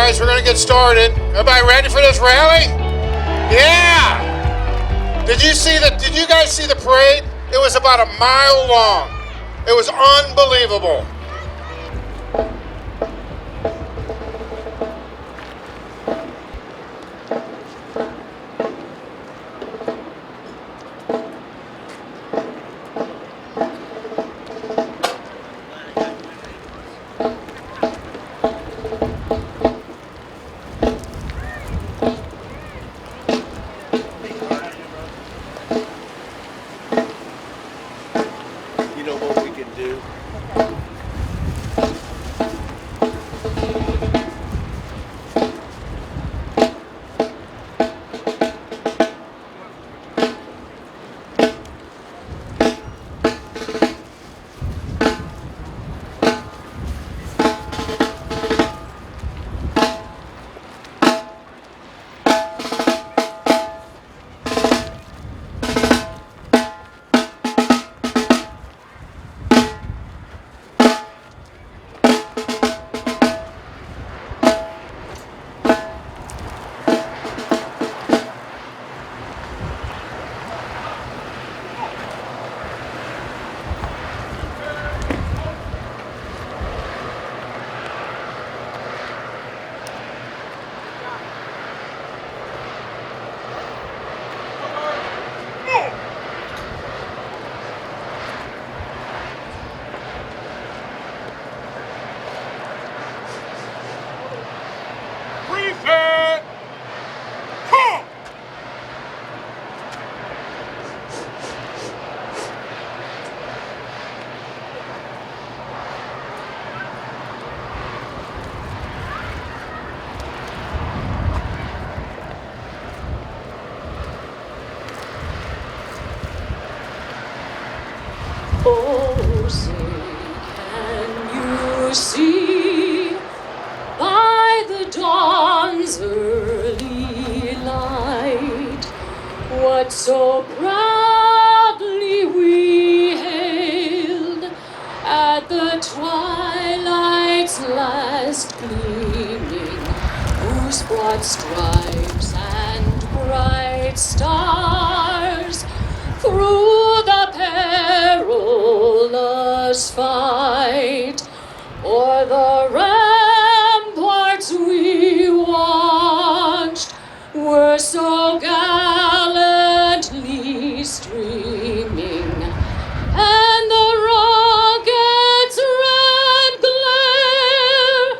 guys, we're going to get started. Everybody ready for this rally? Yeah! Did you guys see the parade? It was about a mile long. It was unbelievable. Oh, say, can you see by the dawn's early light what so proudly we hailed at the twilight's last gleaming, whose broad stripes and bright stars through the perilous fight o'er the ramparts we watched were so gallantly streaming, and the rockets' red glare,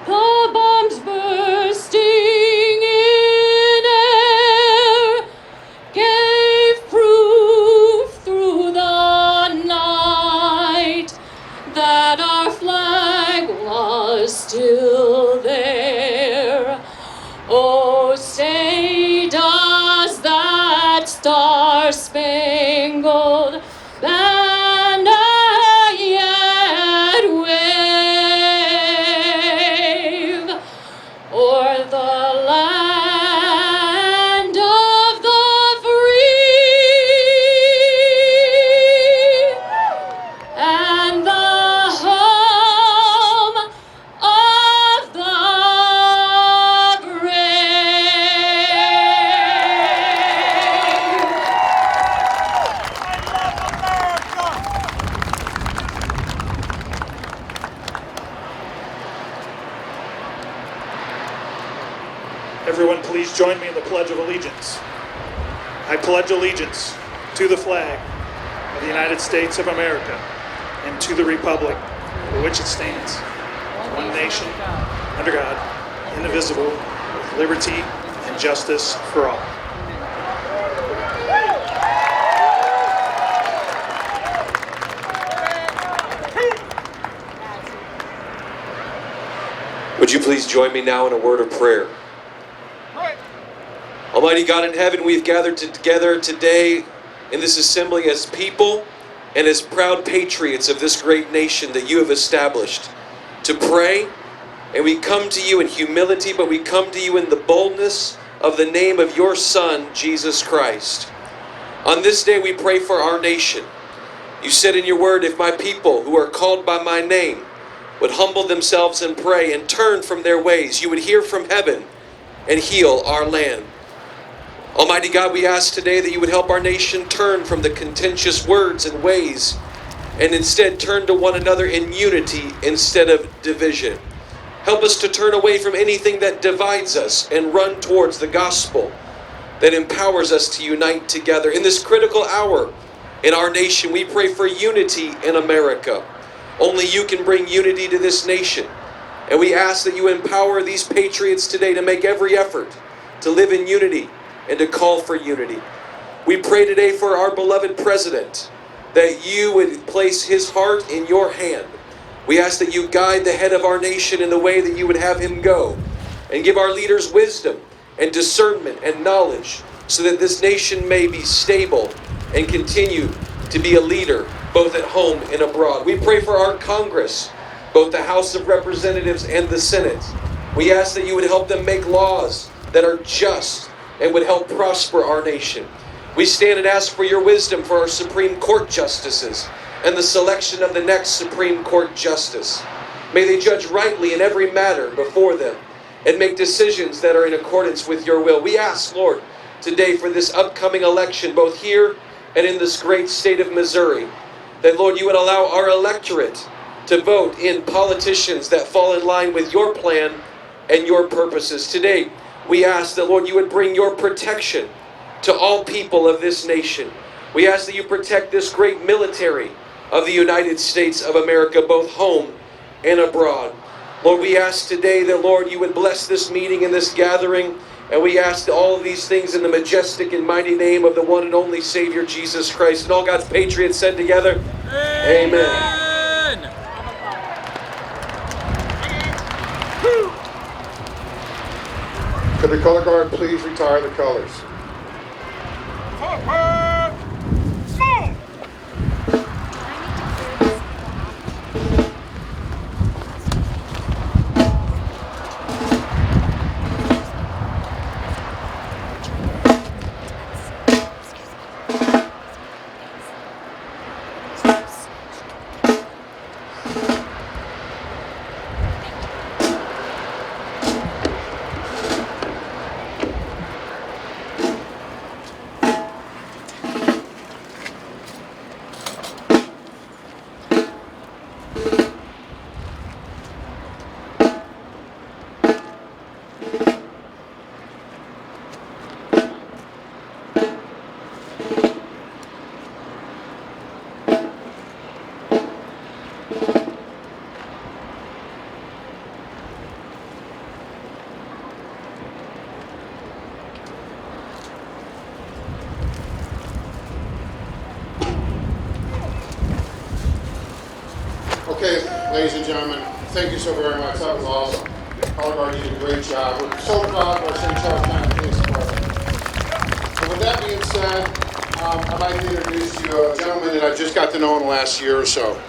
the bombs bursting in air, gave proof through the night that our flag was still there. Oh, say does that star-spangled banner yet wave o'er the land of the free and the home of the Everyone, please join me in the Pledge of Allegiance. I pledge allegiance to the flag of the United States of America and to the republic for which it stands, one nation, under God, indivisible, with liberty and justice for all. Would you please join me now in a word of prayer? Almighty God in heaven, we've gathered together today in this assembly as people and as proud patriots of this great nation that you have established to pray. And we come to you in humility, but we come to you in the boldness of the name of your Son, Jesus Christ. On this day we pray for our nation. You said in your word, if my people who are called by my name would humble themselves and pray and turn from their ways, you would hear from heaven and heal our land. Almighty God, we ask today that you would help our nation turn from the contentious words and ways and instead turn to one another in unity instead of division. Help us to turn away from anything that divides us and run towards the gospel that empowers us to unite together. In this critical hour in our nation, we pray for unity in America. Only you can bring unity to this nation. And we ask that you empower these patriots today to make every effort to live in unity and to call for unity. We pray today for our beloved president, that you would place his heart in your hand. We ask that you guide the head of our nation in the way that you would have him go, and give our leaders wisdom and discernment and knowledge so that this nation may be stable and continue to be a leader both at home and abroad. We pray for our Congress, both the House of Representatives and the Senate. We ask that you would help them make laws that are just and would help prosper our nation. We stand and ask for your wisdom for our Supreme Court justices and the selection of the next Supreme Court justice. May they judge rightly in every matter before them and make decisions that are in accordance with your will. We ask, Lord, today for this upcoming election, both here and in this great state of Missouri, that, Lord, you would allow our electorate to vote in politicians that fall in line with your plan and your purposes. Today, we ask that, Lord, you would bring your protection to all people of this nation. We ask that you protect this great military of the United States of America, both home and abroad. Lord, we ask today that, Lord, you would bless this meeting and this gathering, and we ask all of these things in the majestic and mighty name of the one and only Savior, Jesus Christ. And all God's patriots said together, Amen. Could the color guard please retire the colors? Okay, ladies and gentlemen, thank you so very much. That was awesome. Color guard, you did a great job. We're so proud of our St. Charles County Police Department. So with that being said, I'd like to introduce you to a gentleman that I just got to know in the last year or so.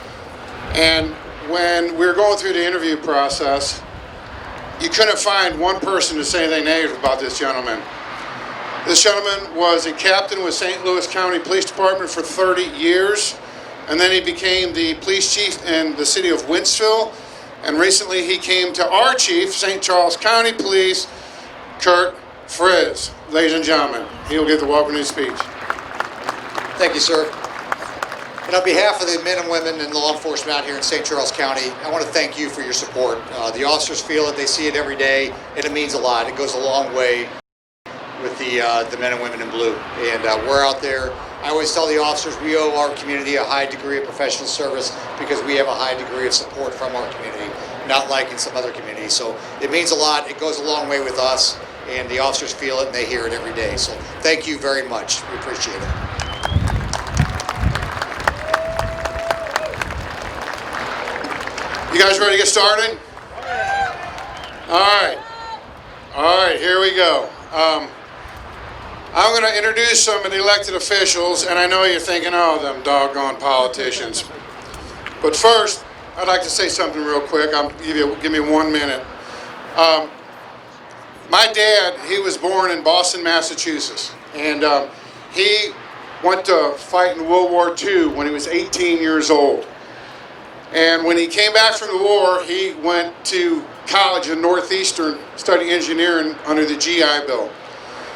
And when we were going through the interview process, you couldn't find one person to say anything negative about this gentleman. This gentleman was a captain with St. Louis County Police Department for 30 years. And then he became the police chief in the city of Wentzville. And recently he came to our chief, St. Charles County Police, Kurt Frisz. Ladies and gentlemen, he will give the welcoming speech. Thank you, sir. And on behalf of the men and women in law enforcement out here in St. Charles County, I want to thank you for your support. The officers feel it, they see it every day, and it means a lot. It goes a long way with the men and women in blue. And we're out there. I always tell the officers we owe our community a high degree of professional service because we have a high degree of support from our community, not like in some other communities. So it means a lot. It goes a long way with us, and the officers feel it and they hear it every day. So thank you very much. We appreciate it. You guys ready to get started? All right, here we go. I'm going to introduce some of the elected officials, and I know you're thinking, oh, them doggone politicians. But first, I'd like to say something real quick. Give me 1 minute. My dad, he was born in Boston, Massachusetts, and he went to fight in World War II when he was 18 years old. And when he came back from the war, he went to college in Northeastern, studying engineering under the GI Bill.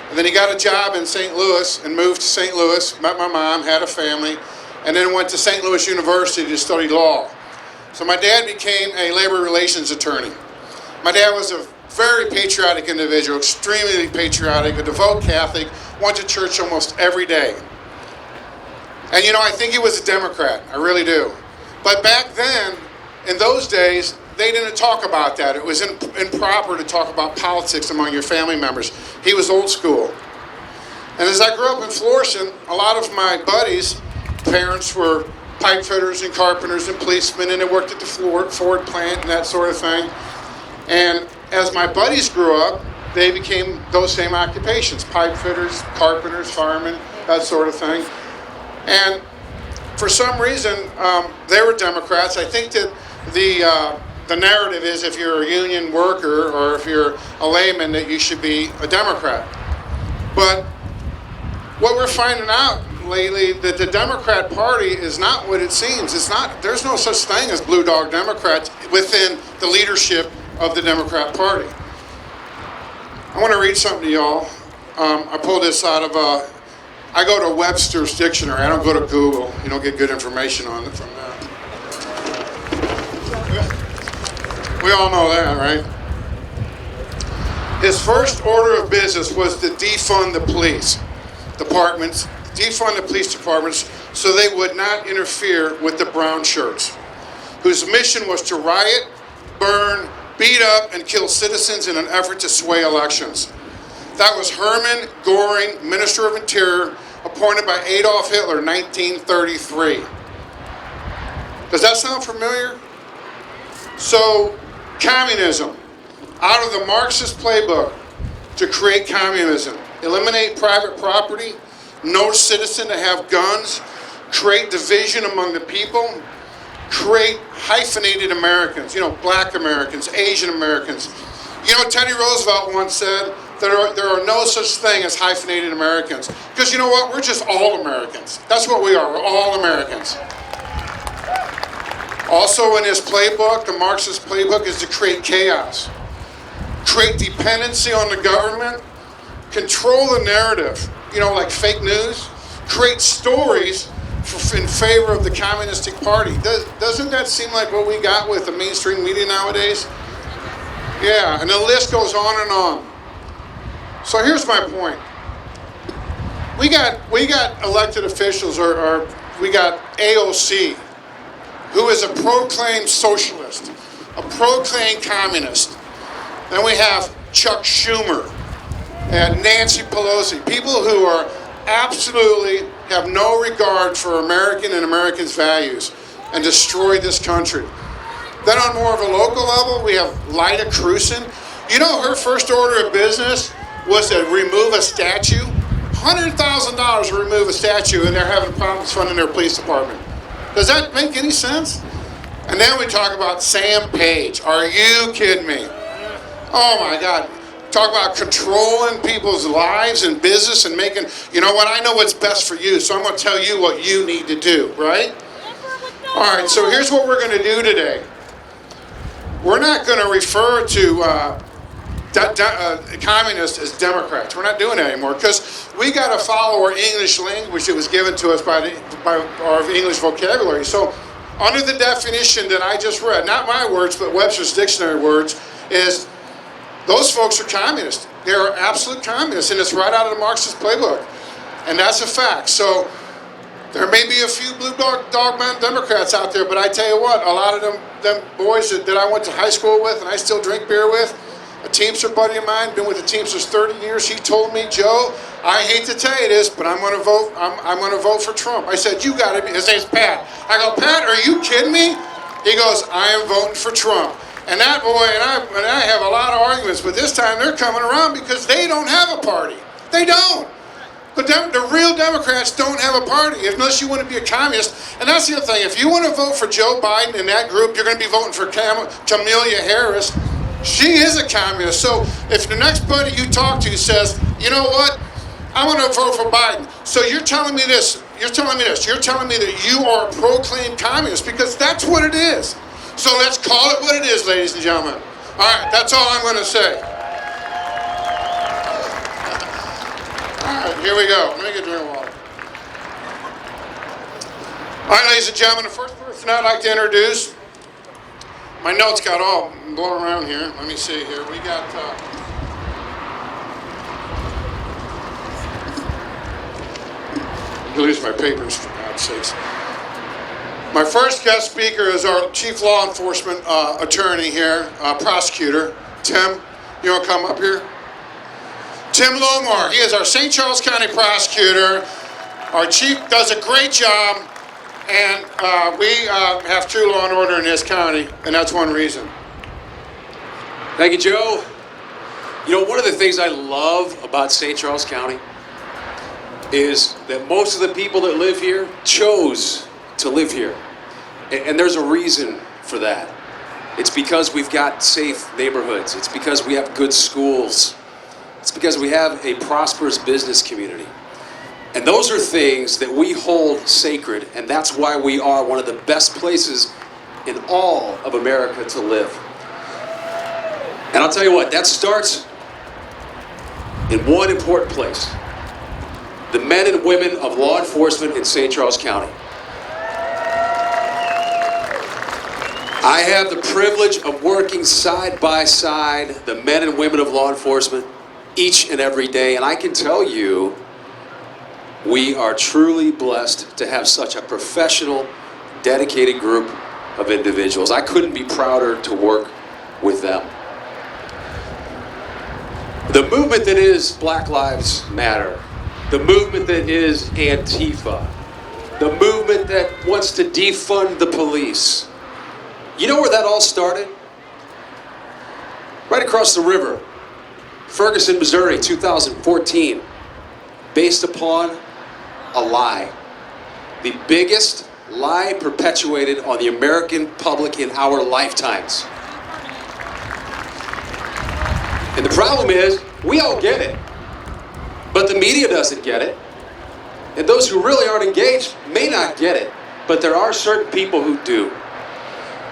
And then he got a job in St. Louis and moved to St. Louis, met my mom, had a family, and then went to St. Louis University to study law. So my dad became a labor relations attorney. My dad was a very patriotic individual, extremely patriotic, a devout Catholic, went to church almost every day. And you know, I think he was a Democrat, I really do. But back then, in those days, they didn't talk about that. It was improper to talk about politics among your family members. He was old school. And as I grew up in Florissant, a lot of my buddies' parents were pipe fitters and carpenters and policemen, and they worked at the Ford plant and that sort of thing. And as my buddies grew up, they became those same occupations: pipe fitters, carpenters, firemen, that sort of thing. And for some reason, they were Democrats. I think that the narrative is if you're a union worker or if you're a layman that you should be a Democrat. But what we're finding out lately, that the Democrat Party is not what it seems. It's not. There's no such thing as blue dog Democrats within the leadership of the Democrat Party. I want to read something to y'all. I pulled this out of I go to Webster's Dictionary. I don't go to Google. You don't get good information on it from that. We all know that, right? His first order of business was to defund the police departments, defund the police departments so they would not interfere with the brown shirts, whose mission was to riot, burn, beat up, and kill citizens in an effort to sway elections. That was Hermann Göring, Minister of Interior, appointed by Adolf Hitler, 1933. Does that sound familiar? So, communism, out of the Marxist playbook to create communism: eliminate private property, no citizen to have guns, create division among the people, create hyphenated Americans, you know, black Americans, Asian Americans. You know, Teddy Roosevelt once said there are no such thing as hyphenated Americans. Because you know what? We're just all Americans. That's what we are. We're all Americans. Also in his playbook, the Marxist playbook, is to create chaos, create dependency on the government, control the narrative, you know, like fake news, create stories in favor of the Communistic Party. Doesn't that seem like what we got with the mainstream media nowadays? Yeah, and the list goes on and on. So here's my point. We got elected officials, or we got AOC, who is a proclaimed socialist, a proclaimed communist. Then we have Chuck Schumer and Nancy Pelosi, people who are absolutely have no regard for American and Americans' values and destroy this country. Then on more of a local level, we have Lyda Krewson. You know, her first order of business was to remove a statue. $100,000 to remove a statue, and they're having problems funding their police department. Does that make any sense? And then we talk about Sam Page. Are you kidding me? Oh my God. Talk about controlling people's lives and business and making, you know what, I know what's best for you, so I'm going to tell you what you need to do, right? All right, so here's what we're going to do today. We're not going to refer to communists as Democrats. We're not doing that anymore because we got to follow our English language that was given to us by our English vocabulary. So under the definition that I just read, not my words, but Webster's Dictionary words, is those folks are communists. They are absolute communists, and it's right out of the Marxist playbook. And that's a fact. So there may be a few blue dog man Democrats out there, but I tell you what, a lot of them boys that I went to high school with and I still drink beer with, a Teamster buddy of mine, been with the Teamsters 30 years, he told me, Joe, I hate to tell you this, but I'm going to vote. I'm going to vote for Trump. I said, you got to be. His name's Pat. I go, Pat, are you kidding me? He goes, I am voting for Trump. And that boy and I have a lot of arguments, but this time they're coming around because they don't have a party. They don't. The real Democrats don't have a party unless you want to be a communist. And that's the other thing. If you want to vote for Joe Biden in that group, you're going to be voting for Kamala Harris. She is a communist. So if the next buddy you talk to says, you know what, I want to vote for Biden. So you're telling me this. You're telling me that you are a proclaimed communist, because that's what it is. So let's call it what it is, ladies and gentlemen. All right, that's all I'm going to say. All right, here we go. Let me get a drink of water. All right, ladies and gentlemen, the first person I'd like to introduce. My notes got all blown around here. Let me see here. We got. I lose my papers, for God's sakes. My first guest speaker is our chief law enforcement attorney here, prosecutor. Tim, you want to come up here? Tim Lohmar. He is our St. Charles County prosecutor. Our chief does a great job, and we have true law and order in this county, and that's one reason. Thank you, Joe. You know, one of the things I love about St. Charles County is that most of the people that live here chose to live here. And there's a reason for that. It's because we've got safe neighborhoods. It's because we have good schools. It's because we have a prosperous business community. And those are things that we hold sacred, and that's why we are one of the best places in all of America to live. And I'll tell you what, that starts in one important place: the men and women of law enforcement in St. Charles County. I have the privilege of working side by side the men and women of law enforcement each and every day, and I can tell you, we are truly blessed to have such a professional, dedicated group of individuals. I couldn't be prouder to work with them. The movement that is Black Lives Matter, the movement that is Antifa, the movement that wants to defund the police. You know where that all started? Right across the river, Ferguson, Missouri, 2014, based upon a lie. The biggest lie perpetuated on the American public in our lifetimes. And the problem is, we all get it, but the media doesn't get it. And those who really aren't engaged may not get it, but there are certain people who do.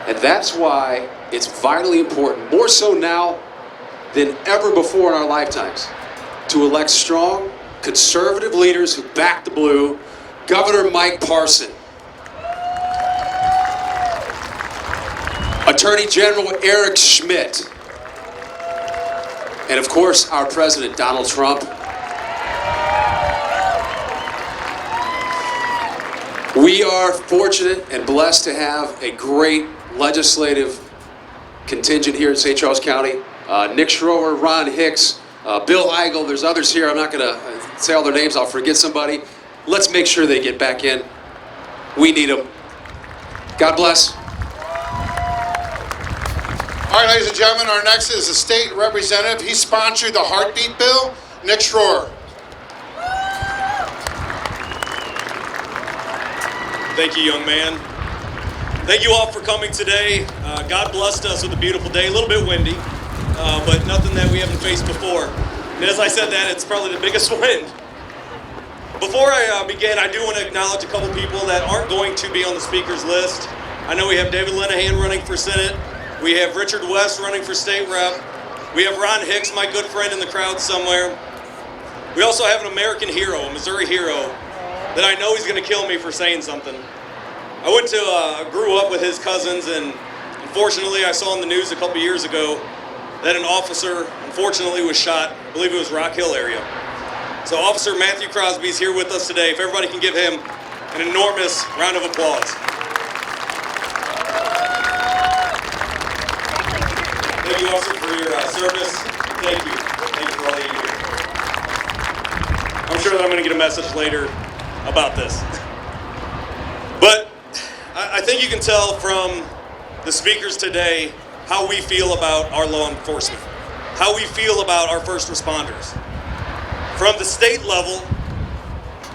And that's why it's vitally important, more so now than ever before in our lifetimes, to elect strong, conservative leaders who back the blue. Governor Mike Parson, Attorney General Eric Schmitt, and of course our President Donald Trump. We are fortunate and blessed to have a great legislative contingent here in St. Charles County. Nick Schroer, Ron Hicks, Bill Eigel, there's others here. I'm not going to say all their names, I'll forget somebody. Let's make sure they get back in. We need them. God bless. All right, ladies and gentlemen, our next is a state representative. He sponsored the heartbeat bill, Nick Schroer. Thank you, young man. Thank you all for coming today. God blessed us with a beautiful day, a little bit windy, but nothing that we haven't faced before. And as I said that, it's probably the biggest wind. Before I begin, I do want to acknowledge a couple people that aren't going to be on the speaker's list. I know we have David Linehan running for Senate. We have Richard West running for state rep. We have Ron Hicks, my good friend, in the crowd somewhere. We also have an American hero, a Missouri hero, that I know he's going to kill me for saying something. I grew up with his cousins, and unfortunately I saw in the news a couple years ago that an officer unfortunately was shot. I believe it was Rock Hill area. So Officer Matthew Crosby is here with us today. If everybody can give him an enormous round of applause. Thank you, officer, for your service. Thank you. Thank you for all that you do. I'm sure that I'm going to get a message later about this. But I think you can tell from the speakers today how we feel about our law enforcement, how we feel about our first responders. From the state level,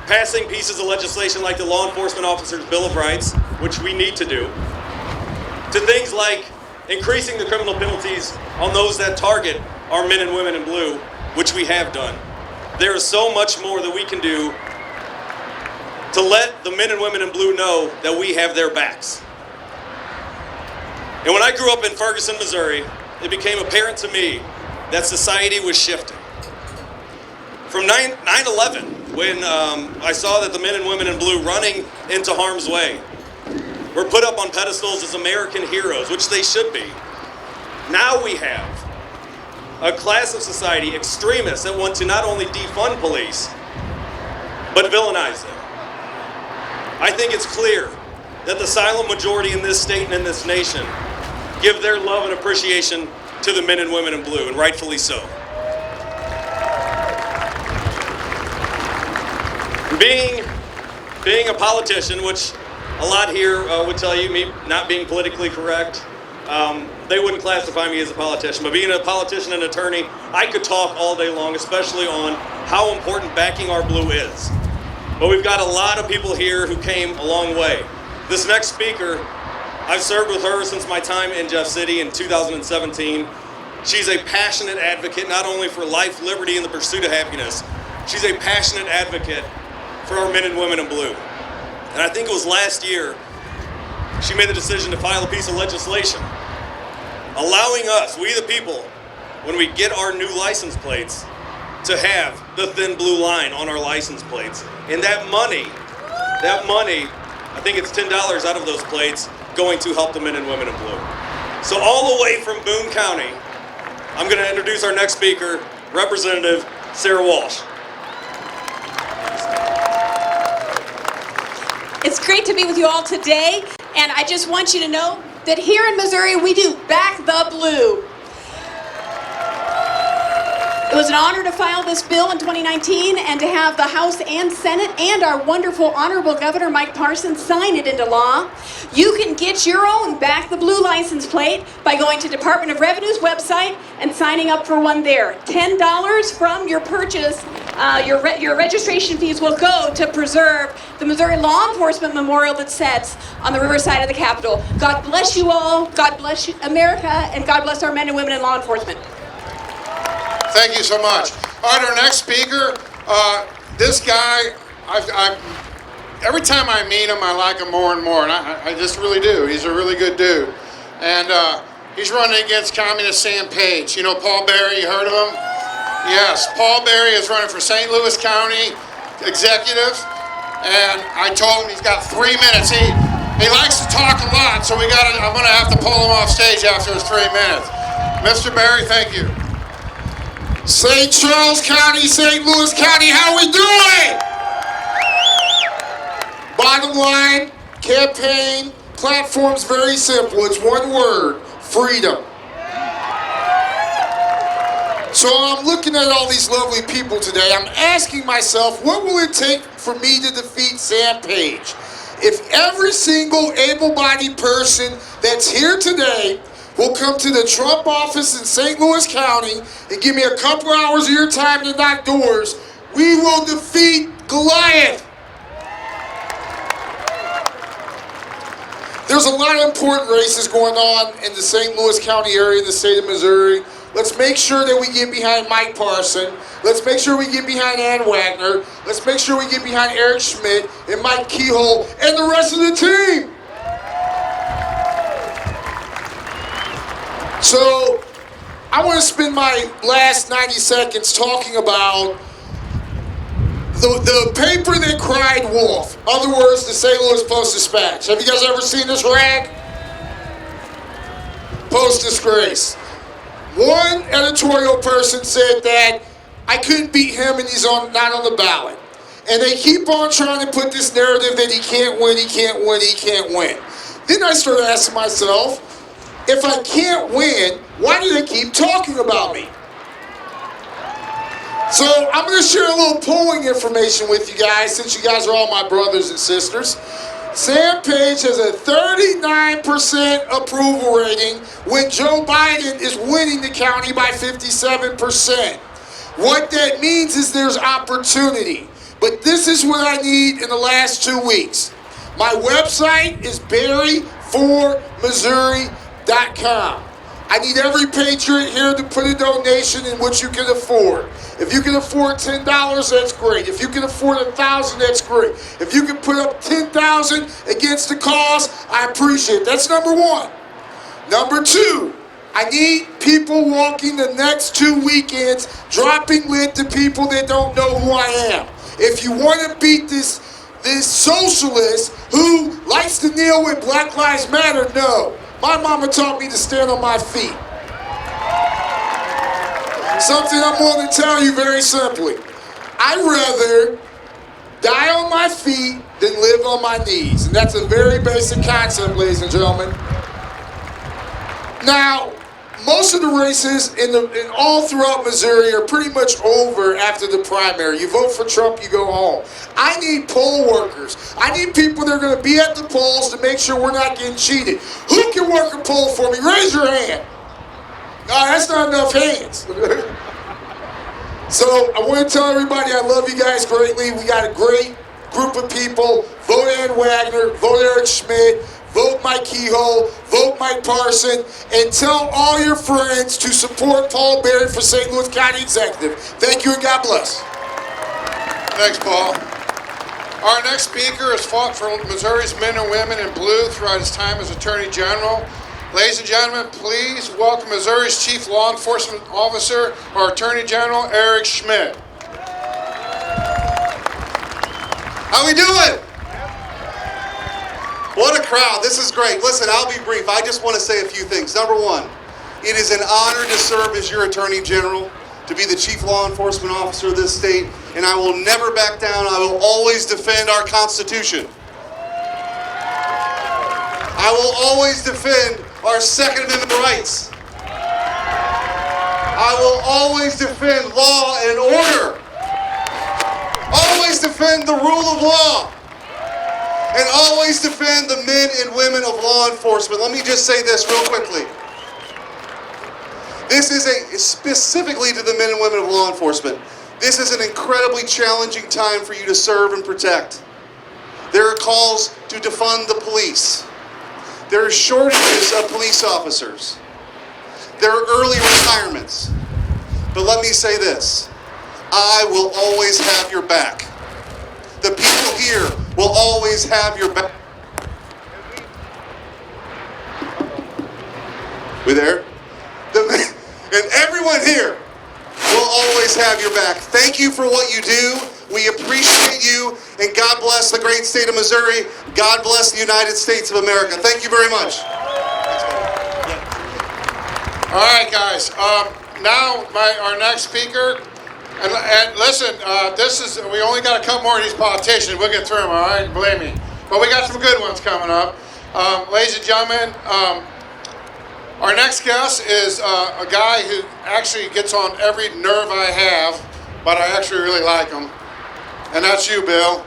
passing pieces of legislation like the Law Enforcement Officers' Bill of Rights, which we need to do, to things like increasing the criminal penalties on those that target our men and women in blue, which we have done. there is so much more that we can do to let the men and women in blue know that we have their backs. And when I grew up in Ferguson, Missouri, it became apparent to me that society was shifting. From 9/11, when I saw that the men and women in blue running into harm's way were put up on pedestals as American heroes, which they should be. Now we have a class of society, extremists, that want to not only defund police, but villainize them. I think it's clear that the silent majority in this state and in this nation give their love and appreciation to the men and women in blue, and rightfully so. Being a politician, which a lot here would tell you, me not being politically correct, they wouldn't classify me as a politician, but being a politician and attorney, I could talk all day long, especially on how important backing our blue is. But we've got a lot of people here who came a long way. This next speaker, I've served with her since my time in Jeff City in 2017. She's a passionate advocate, not only for life, liberty, and the pursuit of happiness. She's a passionate advocate for our men and women in blue. And I think it was last year, she made the decision to file a piece of legislation allowing us, we the people, when we get our new license plates, to have the thin blue line on our license plates. And that money, I think it's $10 out of those plates going to help the men and women in blue. So all the way from Boone County, I'm going to introduce our next speaker, Representative Sara Walsh. It's great to be with you all today, and I just want you to know that here in Missouri, we do back the blue. It was an honor to file this bill in 2019 and to have the House and Senate and our wonderful Honorable Governor Mike Parson sign it into law. You can get your own Back the Blue license plate by going to Department of Revenue's website and signing up for one there. $10 from your purchase, your registration fees will go to preserve the Missouri Law Enforcement Memorial that sits on the riverside of the Capitol. God bless you all, God bless you, America, and God bless our men and women in law enforcement. Thank you so much. All right, our next speaker, this guy, every time I meet him, I like him more and more, and I just really do. He's a really good dude. And he's running against Communist Sam Page. You know Paul Berry, you heard of him? Yes, Paul Berry is running for St. Louis County Executive, and I told him he's got 3 minutes. He likes to talk a lot, so I'm gonna have to pull him off stage after his 3 minutes. Mr. Berry, thank you. St. Charles County, St. Louis County, how we doing? Bottom line, campaign, platform's very simple. It's one word, freedom. So I'm looking at all these lovely people today. I'm asking myself, what will it take for me to defeat Sam Page? If every single able-bodied person that's here today will come to the Trump office in St. Louis County and give me a couple hours of your time to knock doors, we will defeat Goliath. There's a lot of important races going on in the St. Louis County area in the state of Missouri. Let's make sure that we get behind Mike Parson. Let's make sure we get behind Ann Wagner. Let's make sure we get behind Eric Schmitt and Mike Keyhole and the rest of the team. So, I want to spend my last 90 seconds talking about the paper that cried wolf. In other words, the St. Louis Post-Dispatch. Have you guys ever seen this rag? Post-disgrace. One editorial person said that I couldn't beat him and he's not on the ballot. And they keep on trying to put this narrative that he can't win, he can't win, he can't win. Then I started asking myself, if I can't win, why do they keep talking about me? So I'm going to share a little polling information with you guys, since you guys are all my brothers and sisters. Sam Page has a 39% approval rating when Joe Biden is winning the county by 57%. What that means is there's opportunity. But this is what I need in the last 2 weeks. My website is berry4missouri.com. I need every patriot here to put a donation in what you can afford. If you can afford $10, that's great. If you can afford $1,000, that's great. If you can put up $10,000 against the cause, I appreciate it. That's number one. Number two, I need people walking the next 2 weekends, dropping lint to people that don't know who I am. If you want to beat this socialist who likes to kneel with Black Lives Matter, no. My mama taught me to stand on my feet. Something I'm going to tell you very simply. I'd rather die on my feet than live on my knees. And that's a very basic concept, ladies and gentlemen. Now, most of the races in all throughout Missouri are pretty much over after the primary. You vote for Trump, you go home. I need poll workers. I need people that are going to be at the polls to make sure we're not getting cheated. Who can work a poll for me? Raise your hand. No, that's not enough hands. So I want to tell everybody I love you guys greatly. We got a great group of people. Vote Ann Wagner, vote Eric Schmitt, vote Mike Eigel, vote Mike Parson, and tell all your friends to support Paul Berry for St. Louis County Executive. Thank you and God bless. Thanks, Paul. Our next speaker has fought for Missouri's men and women in blue throughout his time as Attorney General. Ladies and gentlemen, please welcome Missouri's Chief Law Enforcement Officer, our Attorney General, Eric Schmitt. How we doing? What a crowd. This is great. Listen, I'll be brief. I just want to say a few things. Number one, it is an honor to serve as your Attorney General, to be the Chief Law Enforcement Officer of this state, and I will never back down. I will always defend our Constitution. I will always defend our Second Amendment rights. I will always defend law and order. Always defend the rule of law. And always defend the men and women of law enforcement. Let me just say this real quickly. This is specifically to the men and women of law enforcement. This is an incredibly challenging time for you to serve and protect. There are calls to defund the police. There are shortages of police officers. There are early retirements. But let me say this. I will always have your back. The people here will always have your back. We there? And everyone here will always have your back. Thank you for what you do. We appreciate you, and God bless the great state of Missouri. God bless the United States of America. Thank you very much. All right, guys. Now, our next speaker. And listen, we only got a couple more of these politicians. We'll get through them, all right? Believe me. But we got some good ones coming up. Ladies and gentlemen, our next guest is a guy who actually gets on every nerve I have, but I actually really like him. And that's you, Bill.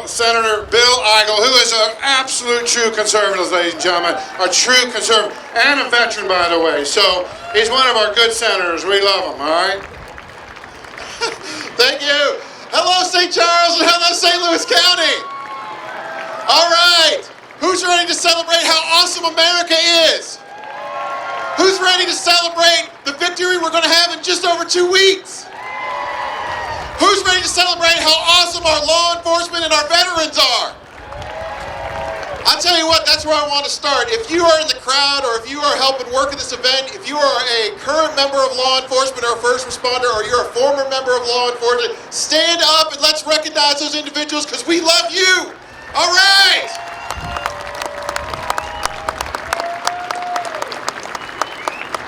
Senator Bill Eigel, who is an absolute true conservative, ladies and gentlemen. A true conservative. And a veteran, by the way. So he's one of our good senators. We love him, all right? Thank you. Hello, St. Charles, and hello, St. Louis County. All right. Who's ready to celebrate how awesome America is? Who's ready to celebrate the victory we're going to have in just over 2 weeks? Who's ready to celebrate how awesome our law enforcement and our veterans are? I'll tell you what, that's where I want to start. If you are in the crowd, or if you are helping work at this event, if you are a current member of law enforcement or a first responder, or you're a former member of law enforcement, stand up and let's recognize those individuals, because we love you. All right.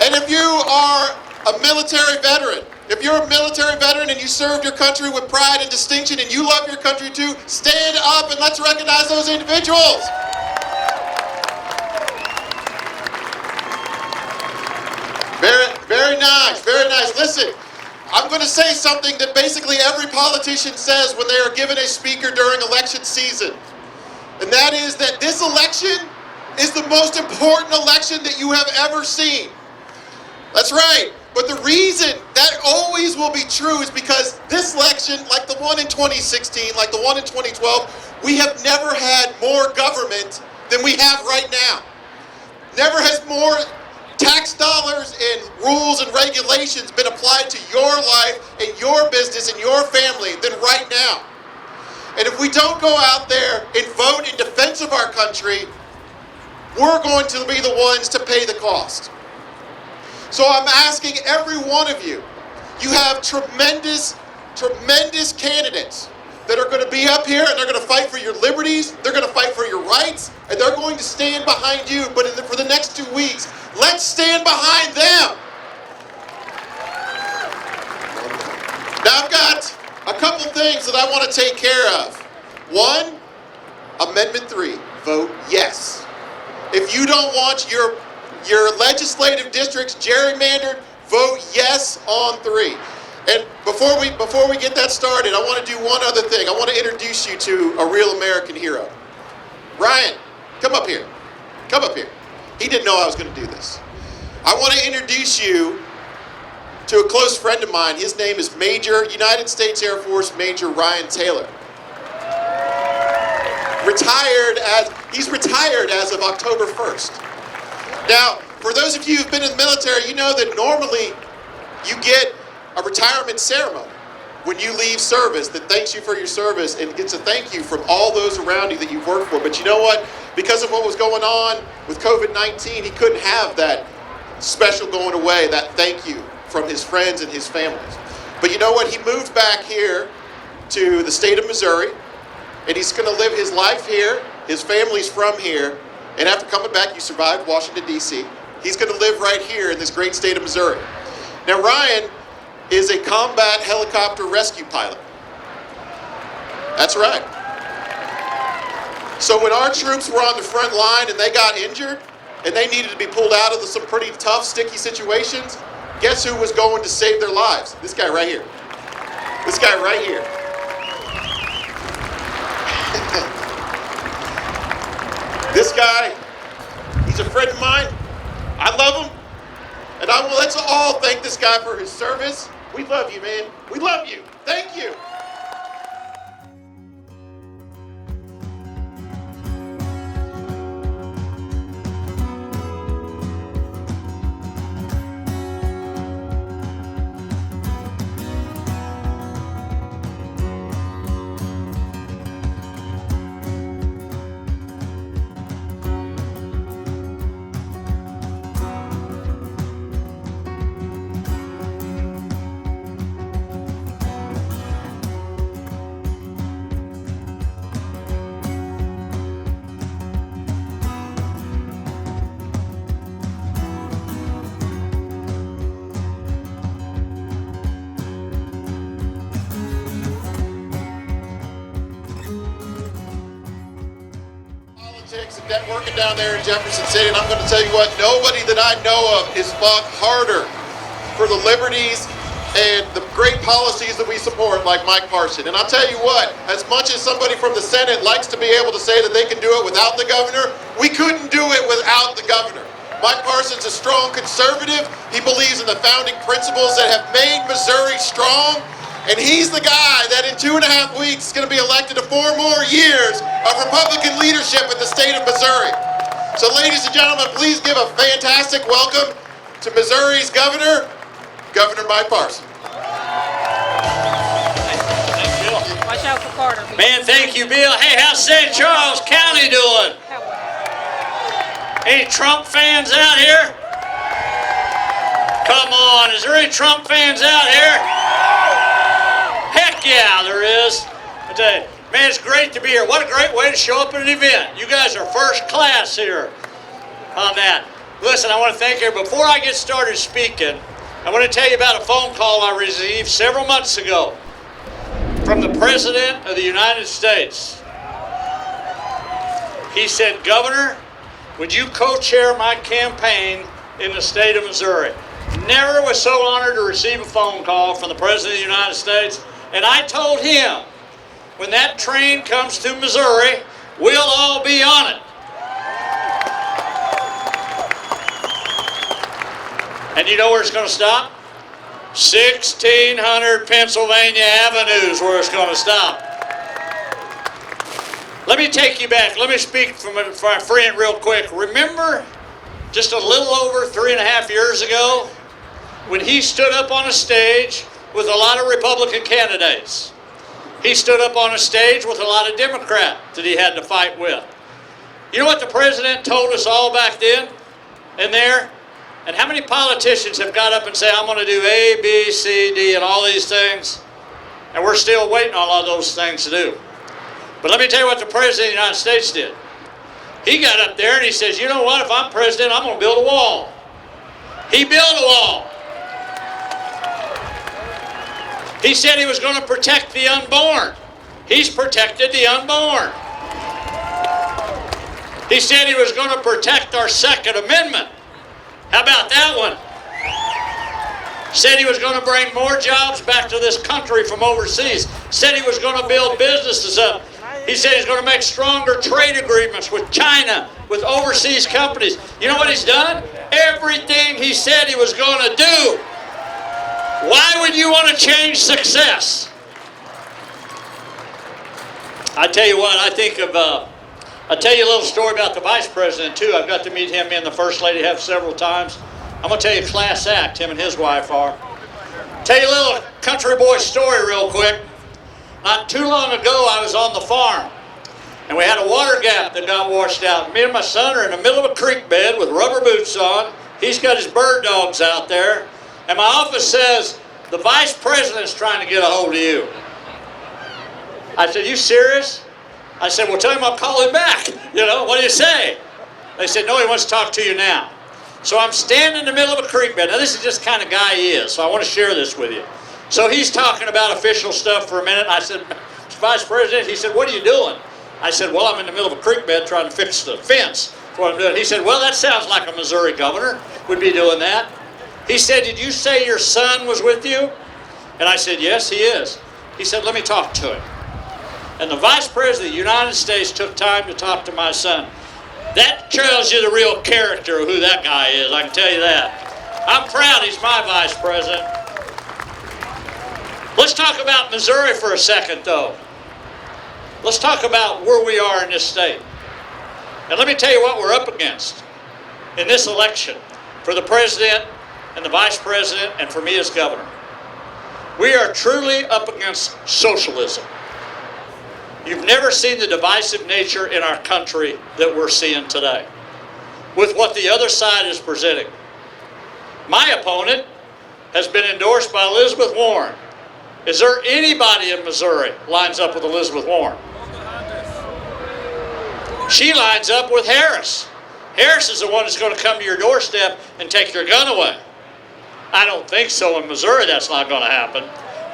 And if you are a military veteran, if you're a military veteran and you served your country with pride and distinction and you love your country too, stand up and let's recognize those individuals. Very nice, very nice. Listen, I'm going to say something that basically every politician says when they are given a speaker during election season. And that is that this election is the most important election that you have ever seen. That's right. But the reason that always will be true is because this election, like the one in 2016, like the one in 2012, we have never had more government than we have right now. Never has more tax dollars and rules and regulations been applied to your life and your business and your family than right now. And if we don't go out there and vote in defense of our country, we're going to be the ones to pay the cost. So I'm asking every one of you, you have tremendous candidates that are going to be up here and they're going to fight for your liberties, they're going to fight for your rights, and they're going to stand behind you. But for the next 2 weeks, let's stand behind them. Now I've got a couple things that I want to take care of. One, Amendment 3, vote yes. If you don't want your legislative districts gerrymandered, vote yes on 3. And before we get that started, I want to do one other thing. I want to introduce you to a real American hero. Ryan, come up here. Come up here. He didn't know I was going to do this. I want to introduce you to a close friend of mine. His name is United States Air Force Major Ryan Taylor. He's retired as of October 1st. Now, for those of you who've been in the military, you know that normally you get a retirement ceremony when you leave service that thanks you for your service and gets a thank you from all those around you that you've worked for. But you know what? Because of what was going on with COVID-19, he couldn't have that special going away, that thank you from his friends and his families. But you know what? He moved back here to the state of Missouri, and he's going to live his life here. His family's from here. And after coming back, you survived Washington, D.C. He's going to live right here in this great state of Missouri. Now, Ryan is a combat helicopter rescue pilot. That's right. So when our troops were on the front line and they got injured and they needed to be pulled out of some pretty tough, sticky situations, guess who was going to save their lives? This guy right here. This guy right here. This guy, he's a friend of mine. I love him. And let's all thank this guy for his service. We love you, man. We love you. Thank you. And working down there in Jefferson City, and I'm going to tell you what, nobody that I know of has fought harder for the liberties and the great policies that we support like Mike Parson. And I'll tell you what, as much as somebody from the Senate likes to be able to say that they can do it without the governor, we couldn't do it without the governor. Mike Parson's a strong conservative. He believes in the founding principles that have made Missouri strong. And he's the guy that in 2.5 weeks is going to be elected to 4 more years of Republican leadership in the state of Missouri. So ladies and gentlemen, please give a fantastic welcome to Missouri's governor, Governor Mike Parson. Watch out for Carter. Man, thank you, Bill. Hey, how's St. Charles County doing? Any Trump fans out here? Come on, is there any Trump fans out here? Heck yeah, there is. I tell you, man, it's great to be here. What a great way to show up at an event. You guys are first class here on that. Listen, I want to thank you. Before I get started speaking, I want to tell you about a phone call I received several months ago from the President of the United States. He said, Governor, would you co-chair my campaign in the state of Missouri? Never was so honored to receive a phone call from the President of the United States. And I told him, when that train comes to Missouri, we'll all be on it. And you know where it's going to stop? 1600 Pennsylvania Avenue is where it's going to stop. Let me take you back. Let me speak from my friend real quick. Remember just a little over 3.5 years ago when he stood up on a stage with a lot of Republican candidates. He stood up on a stage with a lot of Democrats that he had to fight with. You know what the president told us all back then and there? And how many politicians have got up and said, I'm going to do A, B, C, D, and all these things? And we're still waiting on all those things to do. But let me tell you what the President of the United States did. He got up there and he says, you know what, if I'm president, I'm going to build a wall. He built a wall. He said he was going to protect the unborn. He's protected the unborn. He said he was going to protect our Second Amendment. How about that one? Said he was going to bring more jobs back to this country from overseas. Said he was going to build businesses up. He said he's going to make stronger trade agreements with China, with overseas companies. You know what he's done? Everything he said he was going to do. Why would you want to change success? I tell you what, I'll tell you a little story about the Vice President, too. I've got to meet him and the First Lady have several times. I'm going to tell you a class act, him and his wife are. Tell you a little country boy story real quick. Not too long ago, I was on the farm, and we had a water gap that got washed out. Me and my son are in the middle of a creek bed with rubber boots on. He's got his bird dogs out there, and my office says, the Vice President's trying to get a hold of you. I said, you serious? I said, well, tell him I'll call him back. You know, what do you say? They said, no, he wants to talk to you now. So I'm standing in the middle of a creek bed. Now, this is just the kind of guy he is, so I want to share this with you. So he's talking about official stuff for a minute. I said, Vice President, he said, what are you doing? I said, well, I'm in the middle of a creek bed trying to fix the fence. That's what I'm doing. He said, well, that sounds like a Missouri governor would be doing that. He said, did you say your son was with you? And I said, yes, he is. He said, let me talk to him. And the Vice President of the United States took time to talk to my son. That tells you the real character of who that guy is, I can tell you that. I'm proud he's my Vice President. Let's talk about Missouri for a second, though. Let's talk about where we are in this state. And let me tell you what we're up against in this election for the President and the Vice President and for me as governor. We are truly up against socialism. You've never seen the divisive nature in our country that we're seeing today with what the other side is presenting. My opponent has been endorsed by Elizabeth Warren. Is there anybody in Missouri lines up with Elizabeth Warren? She lines up with Harris. Harris is the one that's going to come to your doorstep and take your gun away. I don't think so in Missouri. That's not going to happen.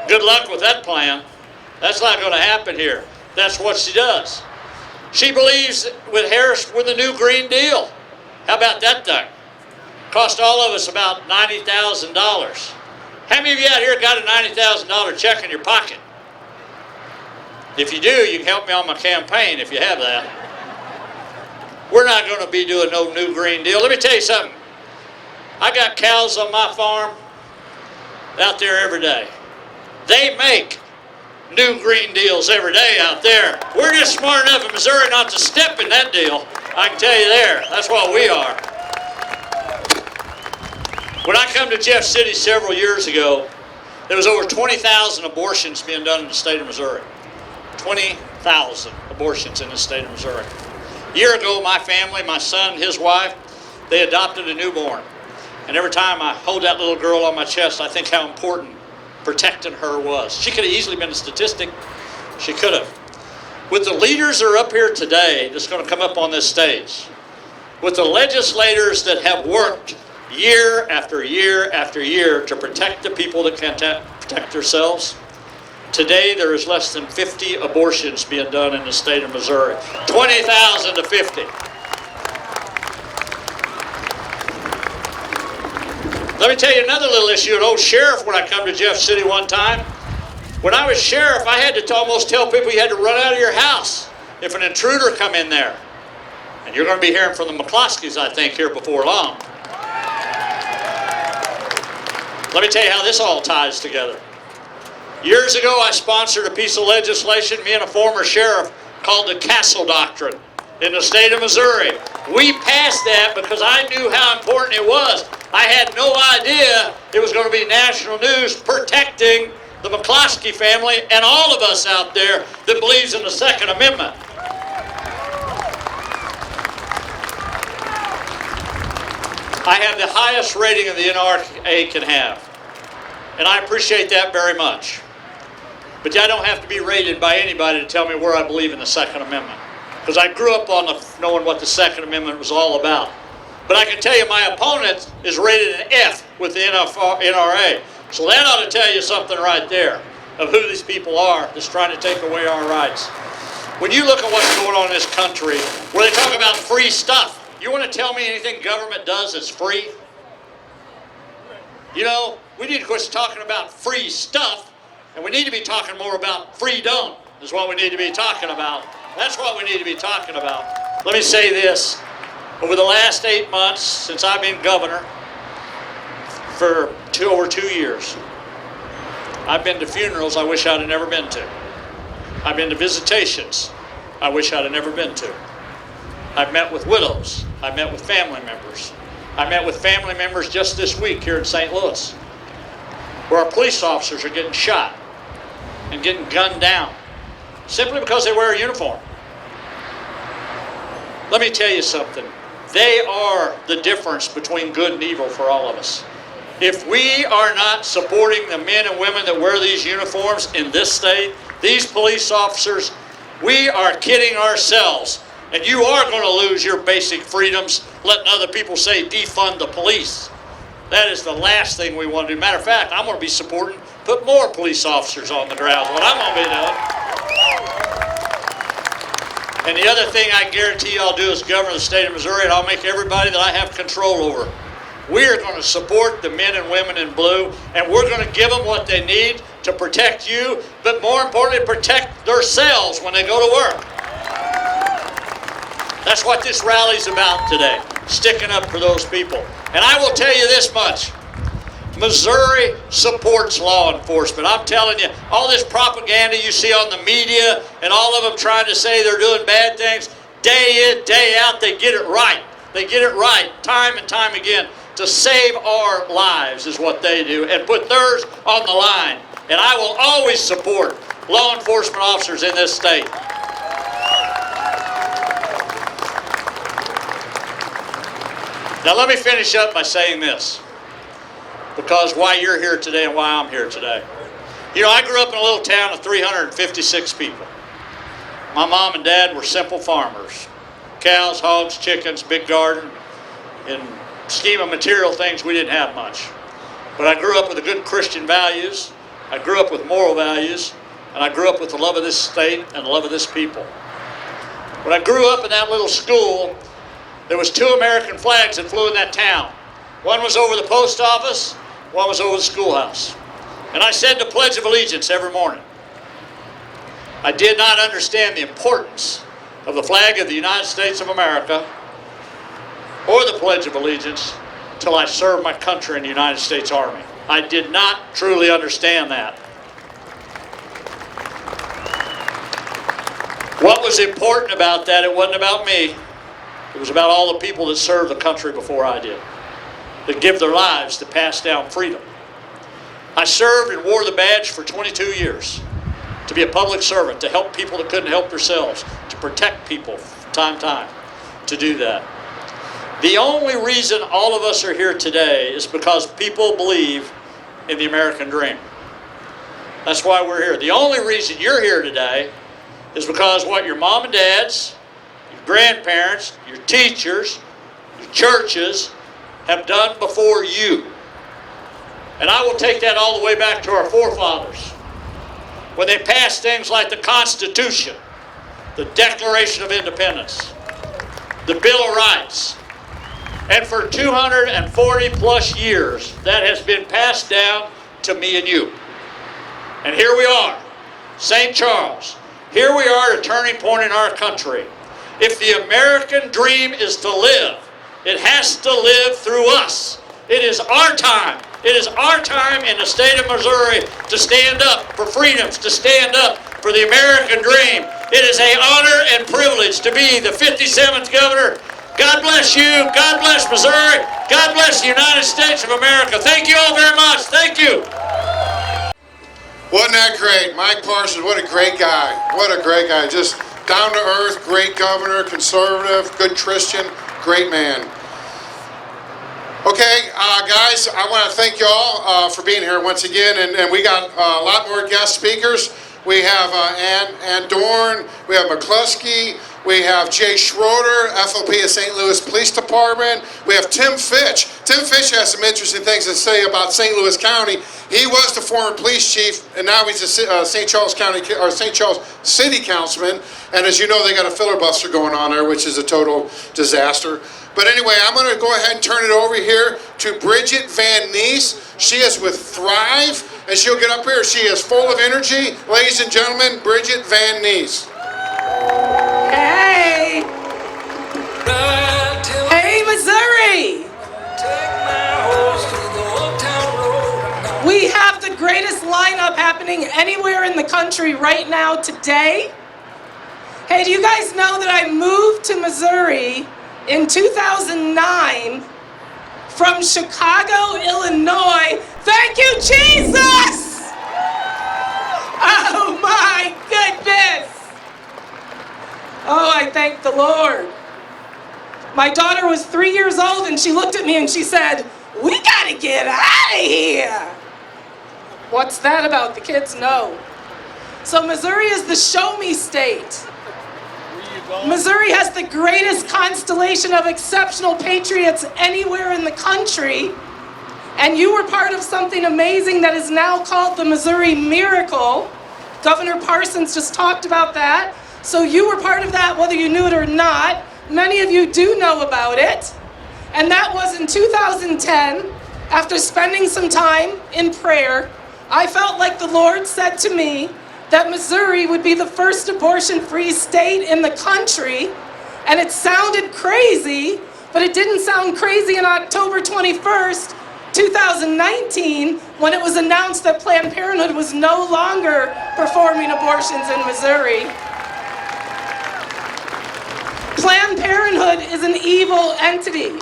Good luck with that plan. That's not going to happen here. That's what she does. She believes with Harris with the new Green Deal. How about that thing? Cost all of us about $90,000. How many of you out here got a $90,000 check in your pocket? If you do, you can help me on my campaign if you have that. We're not going to be doing no new Green Deal. Let me tell you something. I got cows on my farm out there every day. They make new Green Deals every day out there. We're just smart enough in Missouri not to step in that deal. I can tell you there. That's what we are. When I come to Jeff City several years ago, there was over 20,000 abortions being done in the state of Missouri. 20,000 abortions in the state of Missouri. A year ago, my family, my son, his wife, they adopted a newborn. And every time I hold that little girl on my chest, I think how important protecting her was. She could have easily been a statistic. She could have. With the leaders that are up here today that's going to come up on this stage, with the legislators that have worked year after year after year to protect the people that can't protect themselves, today there is less than 50 abortions being done in the state of Missouri. 20,000 to 50. Let me tell you another little issue. An old sheriff, when I come to Jeff City one time, when I was sheriff, I had to almost tell people you had to run out of your house if an intruder come in there. And you're going to be hearing from the McCloskeys, I think, here before long. Let me tell you how this all ties together. Years ago, I sponsored a piece of legislation, me and a former sheriff, called the Castle Doctrine in the state of Missouri. We passed that because I knew how important it was. I had no idea it was going to be national news protecting the McCloskey family and all of us out there that believes in the Second Amendment. I have the highest rating of the NRA can have, and I appreciate that very much. But I don't have to be rated by anybody to tell me where I believe in the Second Amendment, because I grew up on knowing what the Second Amendment was all about. But I can tell you my opponent is rated an F with the NRA. So that ought to tell you something right there of who these people are that's trying to take away our rights. When you look at what's going on in this country, where they talk about free stuff, you want to tell me anything government does that's free? You know, we need to quit talking about free stuff, and we need to be talking more about freedom is what we need to be talking about. That's what we need to be talking about. Let me say this. Over the last 8 months, since I've been governor, for over 2 years, I've been to funerals I wish I'd have never been to. I've been to visitations I wish I'd have never been to. I've met with widows. I've met with family members. I met with family members just this week here in St. Louis, where our police officers are getting shot and getting gunned down simply because they wear a uniform. Let me tell you something. They are the difference between good and evil for all of us. If we are not supporting the men and women that wear these uniforms in this state, these police officers, we are kidding ourselves. And you are going to lose your basic freedoms letting other people say defund the police. That is the last thing we want to do. Matter of fact, I'm going to be supporting put more police officers on the ground. What I'm going to be doing. And the other thing I guarantee you I'll do as governor of the state of Missouri, and I'll make everybody that I have control over. We are going to support the men and women in blue, and we're going to give them what they need to protect you, but more importantly, protect themselves when they go to work. That's what this rally's about today, sticking up for those people. And I will tell you this much. Missouri supports law enforcement. I'm telling you, all this propaganda you see on the media and all of them trying to say they're doing bad things, day in, day out, they get it right. They get it right time and time again. To save our lives is what they do and put theirs on the line. And I will always support law enforcement officers in this state. Now let me finish up by saying this, because why you're here today and why I'm here today. You know, I grew up in a little town of 356 people. My mom and dad were simple farmers. Cows, hogs, chickens, big garden. In scheme of material things, we didn't have much. But I grew up with the good Christian values. I grew up with moral values. And I grew up with the love of this state and the love of this people. When I grew up in that little school, there was 2 American flags that flew in that town. One was over the post office, one was over the schoolhouse. And I said the Pledge of Allegiance every morning. I did not understand the importance of the flag of the United States of America or the Pledge of Allegiance till I served my country in the United States Army. I did not truly understand that. What was important about that, it wasn't about me. It was about all the people that served the country before I did, that give their lives to pass down freedom. I served and wore the badge for 22 years to be a public servant, to help people that couldn't help themselves, to protect people from time to time, to do that. The only reason all of us are here today is because people believe in the American dream. That's why we're here. The only reason you're here today is because what your mom and dads, your grandparents, your teachers, your churches have done before you. And I will take that all the way back to our forefathers. When they passed things like the Constitution, the Declaration of Independence, the Bill of Rights. And for 240 plus years, that has been passed down to me and you. And here we are, St. Charles. Here we are at a turning point in our country. If the American dream is to live, it has to live through us. It is our time. It is our time in the state of Missouri to stand up for freedoms, to stand up for the American dream. It is an honor and privilege to be the 57th governor God bless you. God bless Missouri. God bless the United States of America. Thank you all very much. Thank you. Wasn't that great? Mike Parson, what a great guy. What a great guy. Just down to earth, great governor, conservative, good Christian, great man. Okay, guys, I want to thank you all for being here once again, and we got a lot more guest speakers. We have Ann Dorn, we have McCluskey, we have Jay Schroeder, FOP of St. Louis Police Department. We have Tim Fitch. Tim Fitch has some interesting things to say about St. Louis County. He was the former police chief, and now he's a St. Charles County or St. Charles City Councilman. And as you know, they got a filibuster going on there, which is a total disaster. But anyway, I'm going to go ahead and turn it over here to Bridget Van Nies. She is with Thrive, and she'll get up here. She is full of energy. Ladies and gentlemen, Bridget Van Nies. Hey! Hey, Missouri! We have the greatest lineup happening anywhere in the country right now today. Hey, do you guys know that I moved to Missouri in 2009 from Chicago, Illinois? Thank you, Jesus! Oh my goodness! Oh, I thank the Lord. My daughter was 3 years old and she looked at me and she said, "We gotta get out of here." What's that about? The kids know. So Missouri is the show me state. Missouri has the greatest constellation of exceptional patriots anywhere in the country. And you were part of something amazing that is now called the Missouri Miracle. Governor Parsons just talked about that. So you were part of that whether you knew it or not. Many of you do know about it. And that was in 2010, after spending some time in prayer, I felt like the Lord said to me that Missouri would be the first abortion-free state in the country. And it sounded crazy, but it didn't sound crazy on October 21st, 2019, when it was announced that Planned Parenthood was no longer performing abortions in Missouri. Planned Parenthood is an evil entity.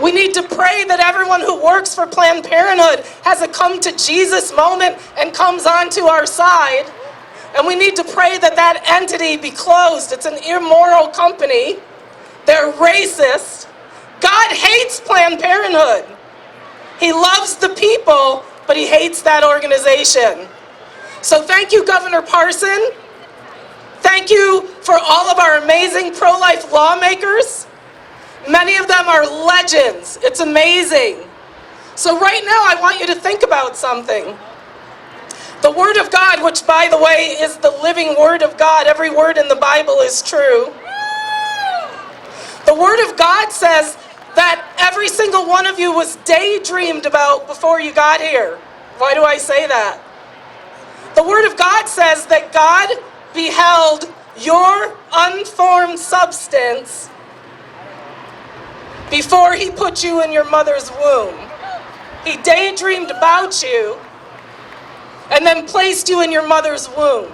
We need to pray that everyone who works for Planned Parenthood has a come to Jesus moment and comes onto our side. And we need to pray that that entity be closed. It's an immoral company. They're racist. God hates Planned Parenthood. He loves the people, but he hates that organization. So thank you, Governor Parson. Thank you for all of our amazing pro-life lawmakers. Many of them are legends. It's amazing. So right now, I want you to think about something. The Word of God, which, by the way, is the living Word of God. Every word in the Bible is true. The Word of God says that every single one of you was daydreamed about before you got here. Why do I say that? The Word of God says that God beheld your unformed substance before he put you in your mother's womb. He daydreamed about you and then placed you in your mother's womb.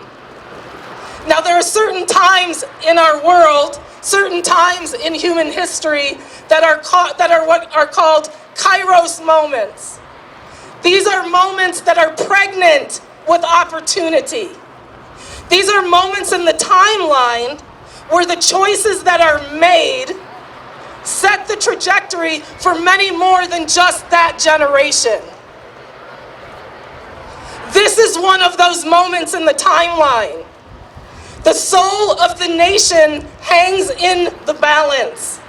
Now there are certain times in our world, certain times in human history that are what are called kairos moments. These are moments that are pregnant with opportunity. These are moments in the timeline where the choices that are made set the trajectory for many more than just that generation. This is one of those moments in the timeline. The soul of the nation hangs in the balance.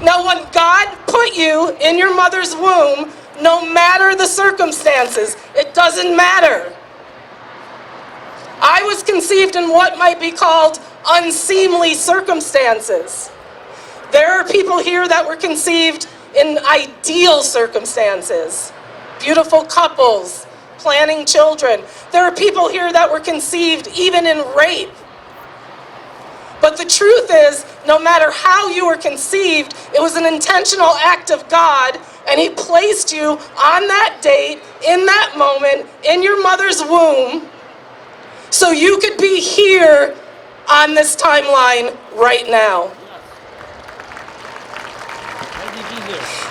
Now, when God put you in your mother's womb, no matter the circumstances, it doesn't matter. I was conceived in what might be called unseemly circumstances. There are people here that were conceived in ideal circumstances. Beautiful couples, planning children. There are people here that were conceived even in rape. But the truth is, no matter how you were conceived, it was an intentional act of God, and he placed you on that date, in that moment, in your mother's womb, so you could be here on this timeline right now.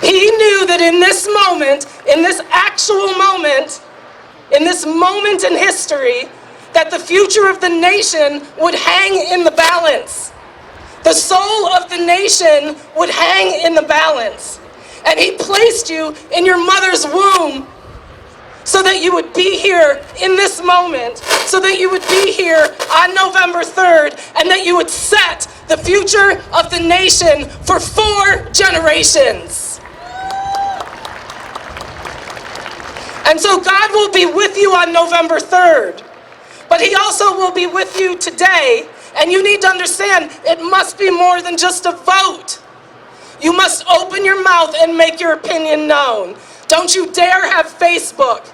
He knew that in this moment, in this actual moment, in this moment in history, that the future of the nation would hang in the balance. The soul of the nation would hang in the balance. And he placed you in your mother's womb so that you would be here in this moment, so that you would be here on November 3rd, and that you would set the future of the nation for 4 generations. And so God will be with you on November 3rd, but he also will be with you today, and you need to understand it must be more than just a vote. You must open your mouth and make your opinion known. Don't you dare have Facebook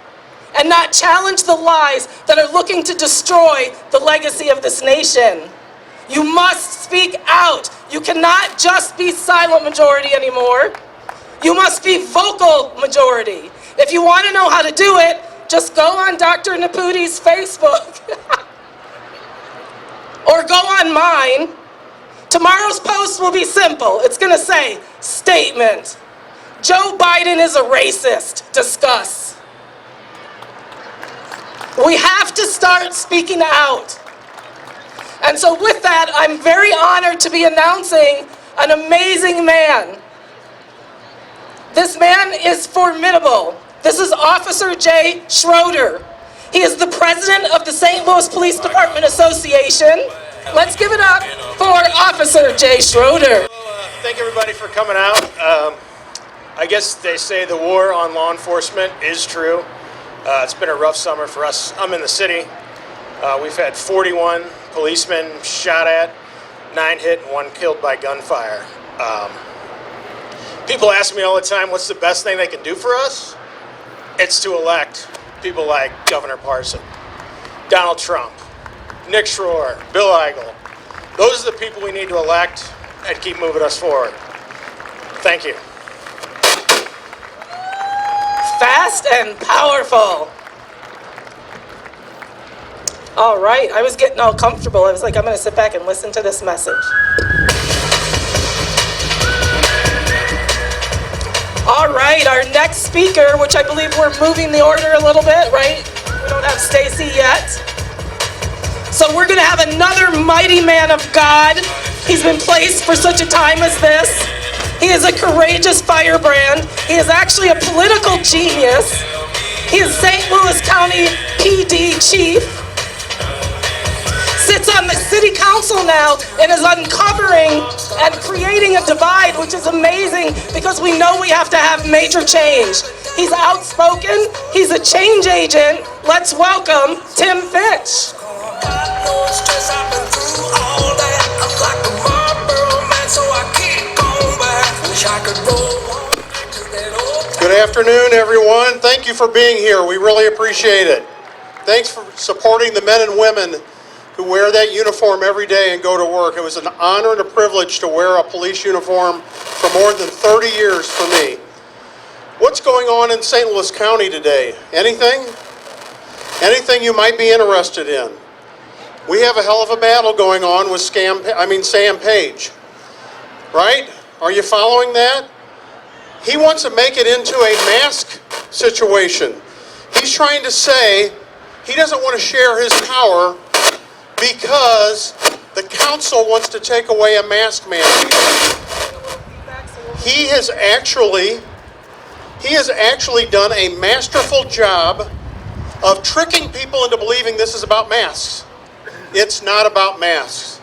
and not challenge the lies that are looking to destroy the legacy of this nation. You must speak out. You cannot just be silent majority anymore. You must be vocal majority. If you want to know how to do it, just go on Dr. Nepute's Facebook or go on mine. Tomorrow's post will be simple. It's going to say, statement. Joe Biden is a racist. Discuss. We have to start speaking out. And so with that, I'm very honored to be announcing an amazing man. This man is formidable. This is Officer Jay Schroeder. He is the president of the St. Louis Police Department Association. Let's give it up for Officer Jay Schroeder. Thank everybody for coming out. I guess they say the war on law enforcement is true. It's been a rough summer for us. I'm in the city. We've had 41 policemen shot at, 9 hit, and 1 killed by gunfire. People ask me all the time, what's the best thing they can do for us? It's to elect people like Governor Parson, Donald Trump, Nick Schroer, Bill Eigel. Those are the people we need to elect and keep moving us forward. Thank you. Fast and powerful. All right, I was getting all comfortable. I was like, I'm going to sit back and listen to this message. All right, our next speaker, which I believe we're moving the order a little bit, right? We don't have Stacy yet. So we're going to have another mighty man of God. He's been placed for such a time as this. He is a courageous firebrand. He is actually a political genius. He is St. Louis County PD chief. Sits on the city council now and is uncovering and creating a divide, which is amazing because we know we have to have major change. He's outspoken. He's a change agent. Let's welcome Tim Fitch. Good afternoon, everyone. Thank you for being here. We really appreciate it. Thanks for supporting the men and women who wear that uniform every day and go to work. It was an honor and a privilege to wear a police uniform for more than 30 years for me. What's going on in St. Louis County today? Anything? Anything you might be interested in? We have a hell of a battle going on with Sam Page, right? Are you following that? He wants to make it into a mask situation. He's trying to say he doesn't want to share his power because the council wants to take away a mask mandate. He has actually done a masterful job of tricking people into believing this is about masks. It's not about masks.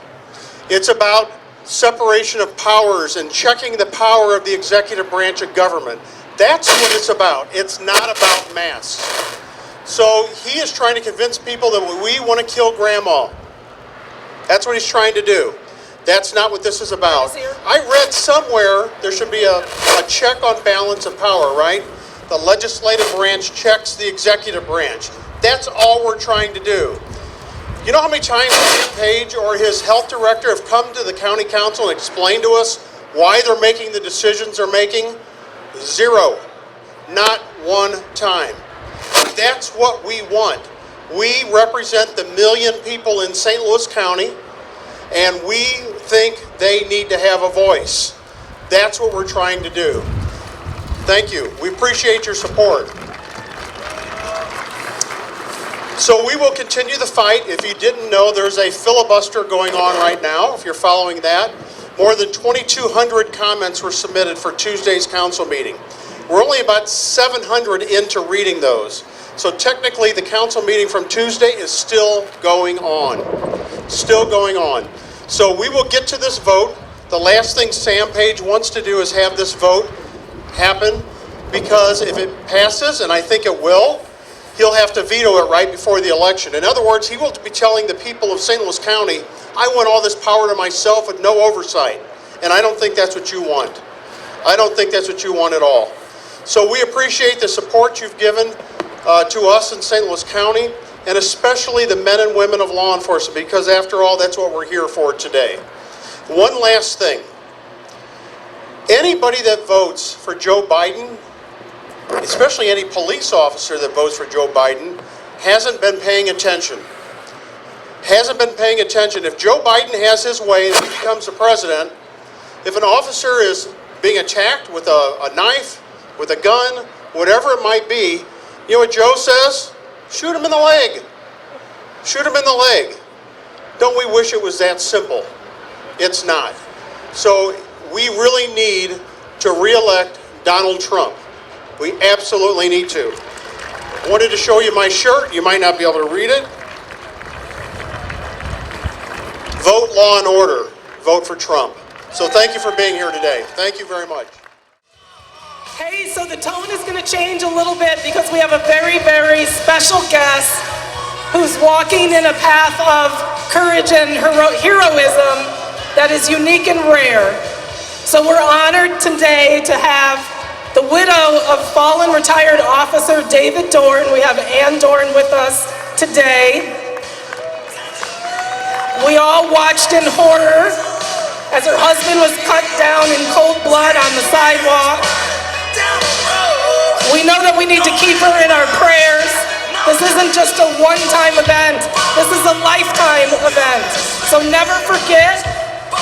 It's about separation of powers and checking the power of the executive branch of government. That's what it's about. It's not about masks. So he is trying to convince people that we want to kill grandma. That's what he's trying to do. That's not what this is about. I read somewhere there should be a check on balance of power, right? The legislative branch checks the executive branch. That's all we're trying to do. You know how many times Sam Page or his health director have come to the county council and explained to us why they're making the decisions they're making? 0. Not one time. That's what we want. We represent the 1 million people in St. Louis County, and we think they need to have a voice. That's what we're trying to do. Thank you. We appreciate your support. So we will continue the fight. If you didn't know, there's a filibuster going on right now, if you're following that. More than 2,200 comments were submitted for Tuesday's council meeting. We're only about 700 into reading those. So technically, the council meeting from Tuesday is still going on. Still going on. So we will get to this vote. The last thing Sam Page wants to do is have this vote happen, because if it passes, and I think it will, he'll have to veto it right before the election. In other words, he will be telling the people of St. Louis County, I want all this power to myself with no oversight. And I don't think that's what you want. I don't think that's what you want at all. So we appreciate the support you've given to us in St. Louis County, and especially the men and women of law enforcement, because after all, that's what we're here for today. One last thing. Anybody that votes for Joe Biden, especially any police officer that votes for Joe Biden, hasn't been paying attention. Hasn't been paying attention. If Joe Biden has his way and he becomes the president, if an officer is being attacked with a knife, with a gun, whatever it might be, you know what Joe says? Shoot him in the leg. Shoot him in the leg. Don't we wish it was that simple? It's not. So we really need to re-elect Donald Trump. We absolutely need to. I wanted to show you my shirt. You might not be able to read it. Vote law and order. Vote for Trump. So thank you for being here today. Thank you very much. Hey, so the tone is going to change a little bit because we have a very, very special guest who's walking in a path of courage and heroism that is unique and rare. So we're honored today to have the widow of fallen retired officer David Dorn. We have Ann Dorn with us today. We all watched in horror as her husband was cut down in cold blood on the sidewalk. We know that we need to keep her in our prayers. This isn't just a one-time event. This is a lifetime event. So never forget,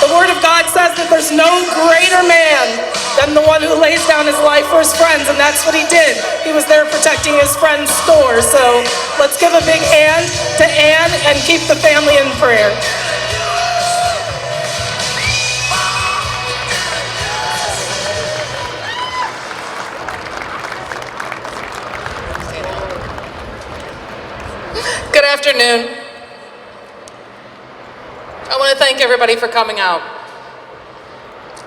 the Word of God says that there's no greater man than the one who lays down his life for his friends, and that's what he did. He was there protecting his friend's store. So let's give a big hand to Ann and keep the family in prayer. Good afternoon. I want to thank everybody for coming out.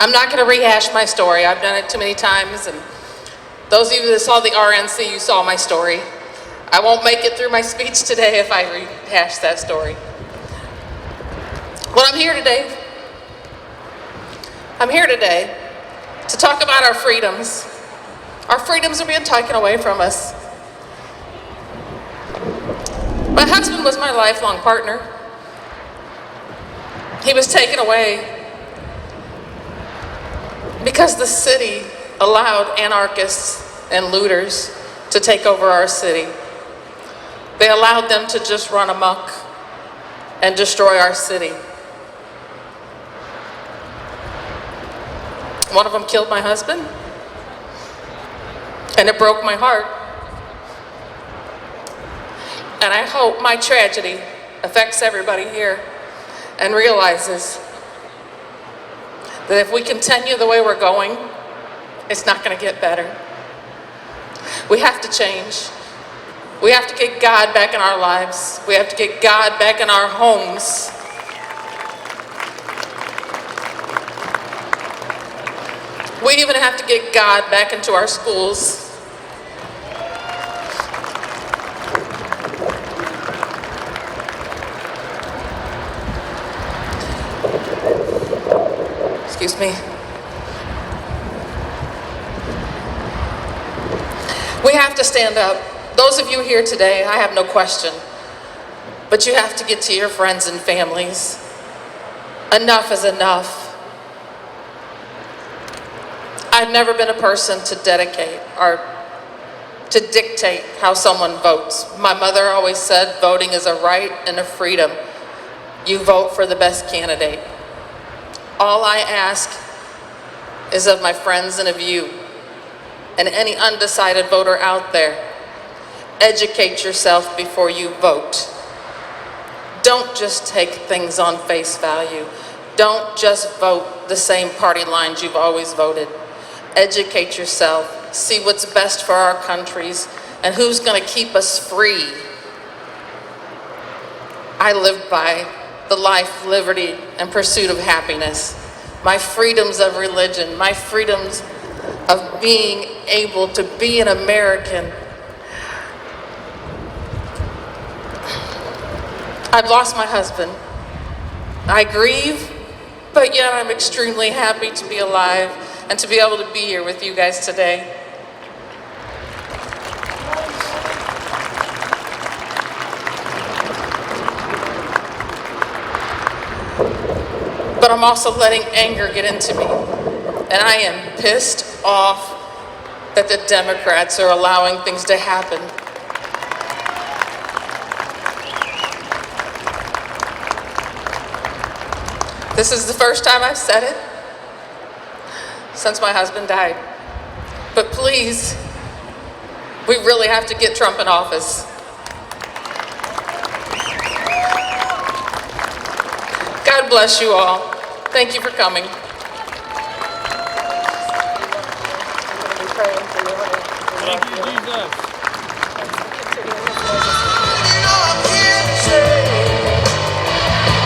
I'm not going to rehash my story. I've done it too many times, and those of you that saw the RNC, you saw my story. I won't make it through my speech today if I rehash that story. Well, I'm here today to talk about our freedoms. Our freedoms are being taken away from us. My husband was my lifelong partner. He was taken away because the city allowed anarchists and looters to take over our city. They allowed them to just run amok and destroy our city. One of them killed my husband, and it broke my heart. And I hope my tragedy affects everybody here and realizes that if we continue the way we're going, it's not going to get better. We have to change. We have to get God back in our lives. We have to get God back in our homes. We even have to get God back into our schools. Excuse me. We have to stand up. Those of you here today, I have no question, but you have to get to your friends and families. Enough is enough. I've never been a person to dedicate or to dictate how someone votes. My mother always said voting is a right and a freedom. You vote for the best candidate. All I ask is of my friends and of you, and any undecided voter out there. Educate yourself before you vote. Don't just take things on face value. Don't just vote the same party lines you've always voted. Educate yourself, see what's best for our countries, and who's gonna keep us free. I live by the life, liberty, and pursuit of happiness. My freedoms of religion, my freedoms of being able to be an American. I've lost my husband. I grieve, but yet I'm extremely happy to be alive and to be able to be here with you guys today. But I'm also letting anger get into me. And I am pissed off that the Democrats are allowing things to happen. This is the first time I've said it since my husband died. But please, we really have to get Trump in office. God bless you all. Thank you for coming. Thank you, Jesus.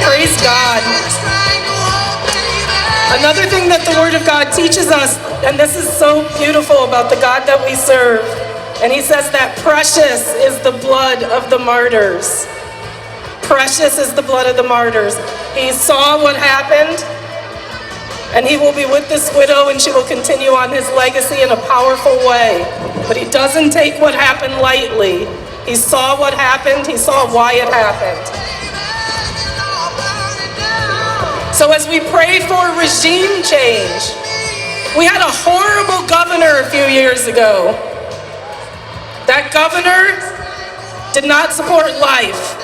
Praise God. Another thing that the Word of God teaches us, and this is so beautiful about the God that we serve, and he says that precious is the blood of the martyrs. Precious is the blood of the martyrs. He saw what happened, and he will be with this widow, and she will continue on his legacy in a powerful way. But he doesn't take what happened lightly. He saw what happened. He saw why it happened. So as we pray for regime change, we had a horrible governor a few years ago. That governor did not support life.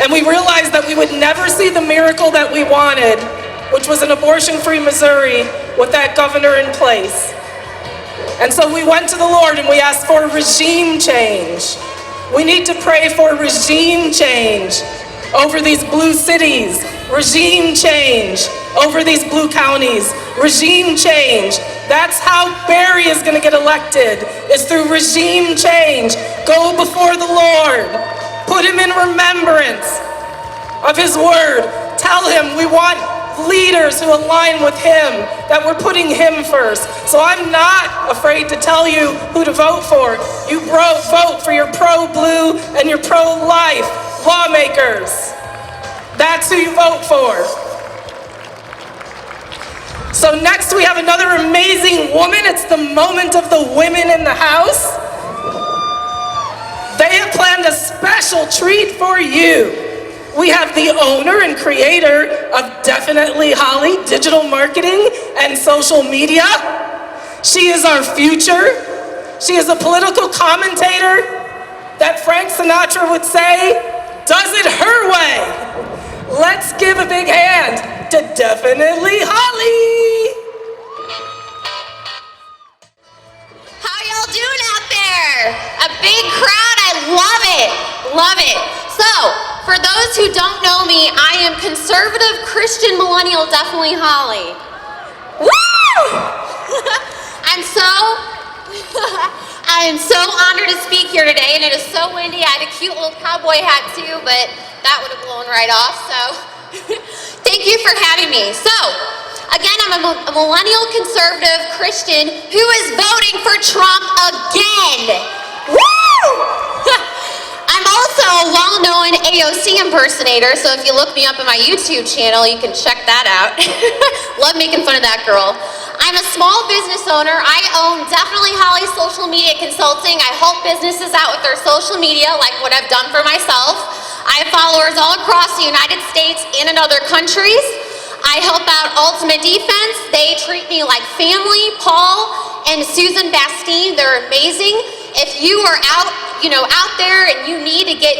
And we realized that we would never see the miracle that we wanted, which was an abortion-free Missouri with that governor in place. And so we went to the Lord and we asked for regime change. We need to pray for regime change over these blue cities, regime change over these blue counties, regime change. That's how Barry is going to get elected, is through regime change. Go before the Lord. Put him in remembrance of his word. Tell him we want leaders who align with him, that we're putting him first. So I'm not afraid to tell you who to vote for. You vote for your pro-blue and your pro-life lawmakers. That's who you vote for. So next we have another amazing woman. It's the moment of the women in the house. They have planned a special treat for you. We have the owner and creator of Definitely Holly Digital Marketing and Social Media. She is our future. She is a political commentator that Frank Sinatra would say, does it her way. Let's give a big hand to Definitely Holly. How y'all doing out there? A big crowd, I love it, love it. So, for those who don't know me, I am conservative Christian millennial Definitely Holly. Woo! I am so honored to speak here today, and it is so windy. I had a cute little cowboy hat too, but that would have blown right off, so thank you for having me. So, again, I'm a millennial conservative Christian who is voting for Trump again. Woo! I'm also a well-known AOC impersonator, so if you look me up on my YouTube channel, you can check that out. Love making fun of that girl. I'm a small business owner. I own Definitely Holly Social Media Consulting. I help businesses out with their social media, like what I've done for myself. I have followers all across the United States and in other countries. I help out Ultimate Defense. They treat me like family. Paul and Susan Bastine, they're amazing. If you are out there and you need to get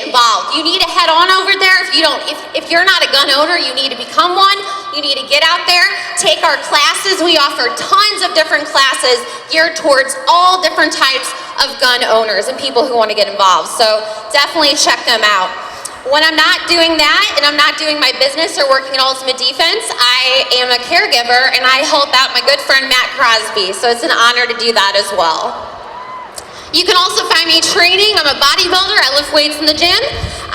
involved. You need to head on over there. If you're not a gun owner, you need to become one. You need to get out there, take our classes. We offer tons of different classes geared towards all different types of gun owners and people who want to get involved. So definitely check them out. When I'm not doing that and I'm not doing my business or working in Ultimate Defense, I am a caregiver and I help out my good friend Matt Crosby. So it's an honor to do that as well. You can also find me training. I'm a bodybuilder. I lift weights in the gym.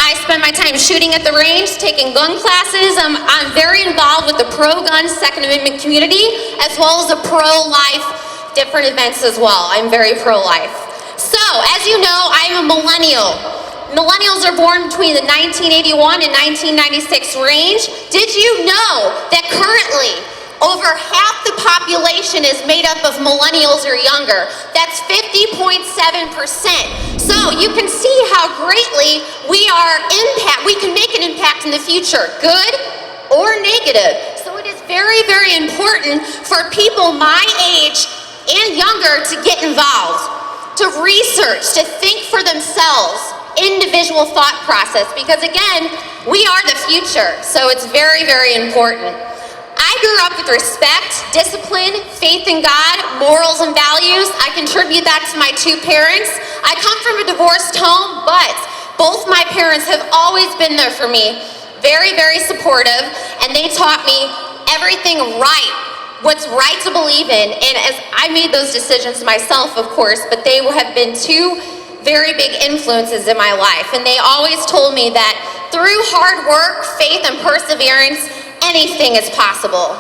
I spend my time shooting at the range, taking gun classes. I'm very involved with the pro-gun Second Amendment community, as well as the pro-life different events as well. I'm very pro-life. So, as you know, I'm a millennial. Millennials are born between the 1981 and 1996 range. Did you know that currently over half the population is made up of millennials or younger? That's 50.7%. So you can see how greatly we can make an impact in the future, good or negative. So it is very, very important for people my age and younger to get involved, to research, to think for themselves, individual thought process, because again, we are the future, so it's very, very important. I grew up with respect, discipline, faith in God, morals and values. I contribute that to my two parents. I come from a divorced home, but both my parents have always been there for me, very, very supportive, and they taught me everything right, what's right to believe in, and as I made those decisions myself, of course, but they have been two very big influences in my life, and they always told me that through hard work, faith, and perseverance, anything is possible.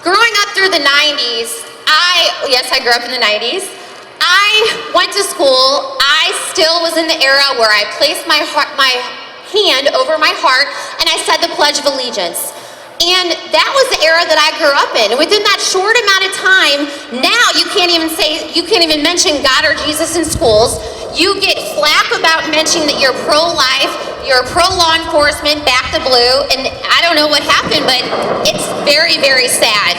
Growing up through the 90s, I grew up in the 90s. I went to school. I still was in the era where I placed my hand over my heart and I said the Pledge of Allegiance. And that was the era that I grew up in. And within that short amount of time, now you can't even mention God or Jesus in schools. You get flack about mentioning that you're pro-life, you're pro-law enforcement, back the blue, and I don't know what happened, but it's very, very sad.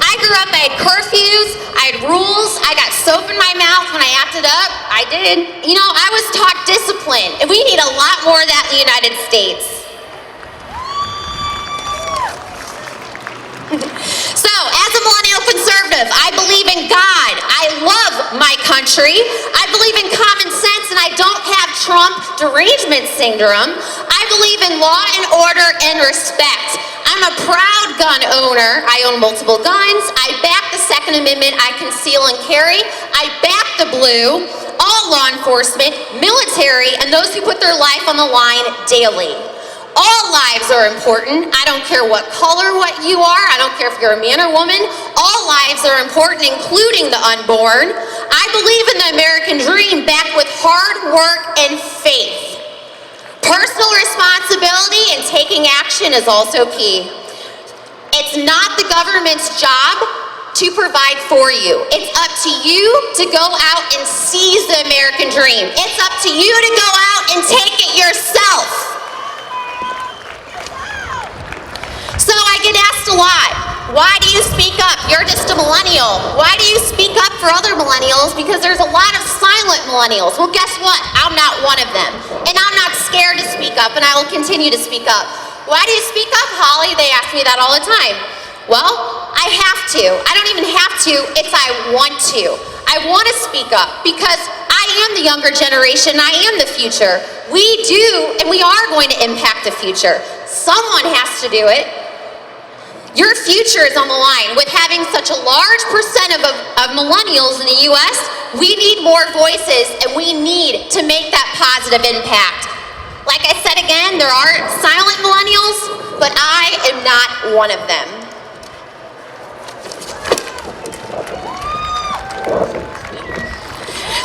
I grew up, I had curfews, I had rules, I got soap in my mouth when I acted up. I did. You know, I was taught discipline, and we need a lot more of that in the United States. So, as a millennial conservative, I believe in God. I love my country. I believe in common sense, and I don't have Trump derangement syndrome. I believe in law and order and respect. I'm a proud gun owner. I own multiple guns. I back the Second Amendment. I conceal and carry. I back the blue, all law enforcement, military, and those who put their life on the line daily. All lives are important. I don't care what color you are. I don't care if you're a man or woman. All lives are important, including the unborn. I believe in the American dream backed with hard work and faith. Personal responsibility and taking action is also key. It's not the government's job to provide for you. It's up to you to go out and seize the American dream. It's up to you to go out and take it yourself. So I get asked a lot, why do you speak up? You're just a millennial. Why do you speak up for other millennials? Because there's a lot of silent millennials. Well, guess what? I'm not one of them. And I'm not scared to speak up, and I will continue to speak up. Why do you speak up, Holly? They ask me that all the time. Well, I have to. I don't even have to, it's I want to. I want to speak up because I am the younger generation. I am the future. We do, and we are going to impact the future. Someone has to do it. Your future is on the line. With having such a large percent of millennials in the U.S., we need more voices, and we need to make that positive impact. Like I said again, there are silent millennials, but I am not one of them.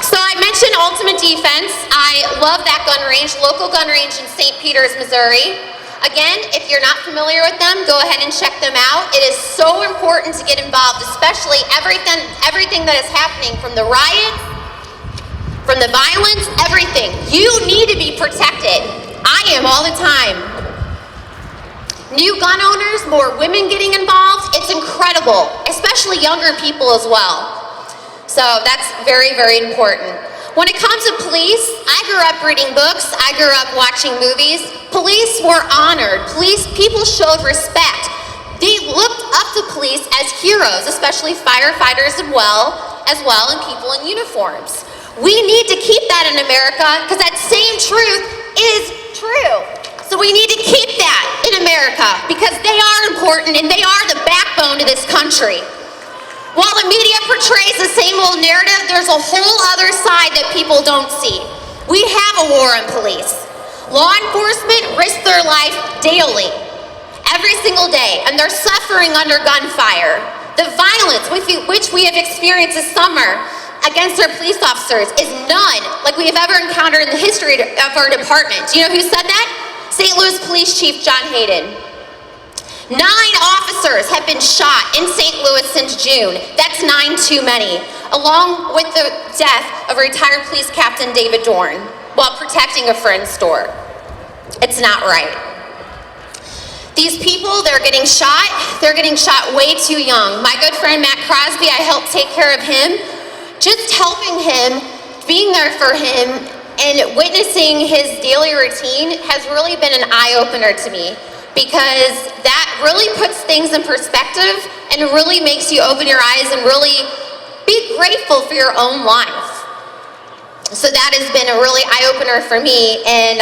So I mentioned Ultimate Defense. I love that gun range, local gun range in St. Peters, Missouri. Again, if you're not familiar with them, go ahead and check them out. It is so important to get involved, especially everything that is happening, from the riots, from the violence, everything. You need to be protected. I am all the time. New gun owners, more women getting involved, it's incredible, especially younger people as well. So that's very, very important. When it comes to police, I grew up reading books, I grew up watching movies. Police were honored. People showed respect. They looked up to police as heroes, especially firefighters as well, and people in uniforms. We need to keep that in America because that same truth is true. So we need to keep that in America because they are important and they are the backbone of this country. While the media portrays the same old narrative, there's a whole other side that people don't see. We have a war on police. Law enforcement risk their life daily, every single day, and they're suffering under gunfire. The violence which we have experienced this summer against our police officers is none like we have ever encountered in the history of our department. Do you know who said that? St. Louis Police Chief John Hayden. 9 officers have been shot in St. Louis since June. That's 9 too many, along with the death of retired police captain David Dorn while protecting a friend's store. It's not right. These people, they're getting shot way too young. My good friend Matt Crosby, I helped take care of him. Just helping him, being there for him, and witnessing his daily routine has really been an eye-opener to me, because that really puts things in perspective and really makes you open your eyes and really be grateful for your own life. So that has been a really eye-opener for me, and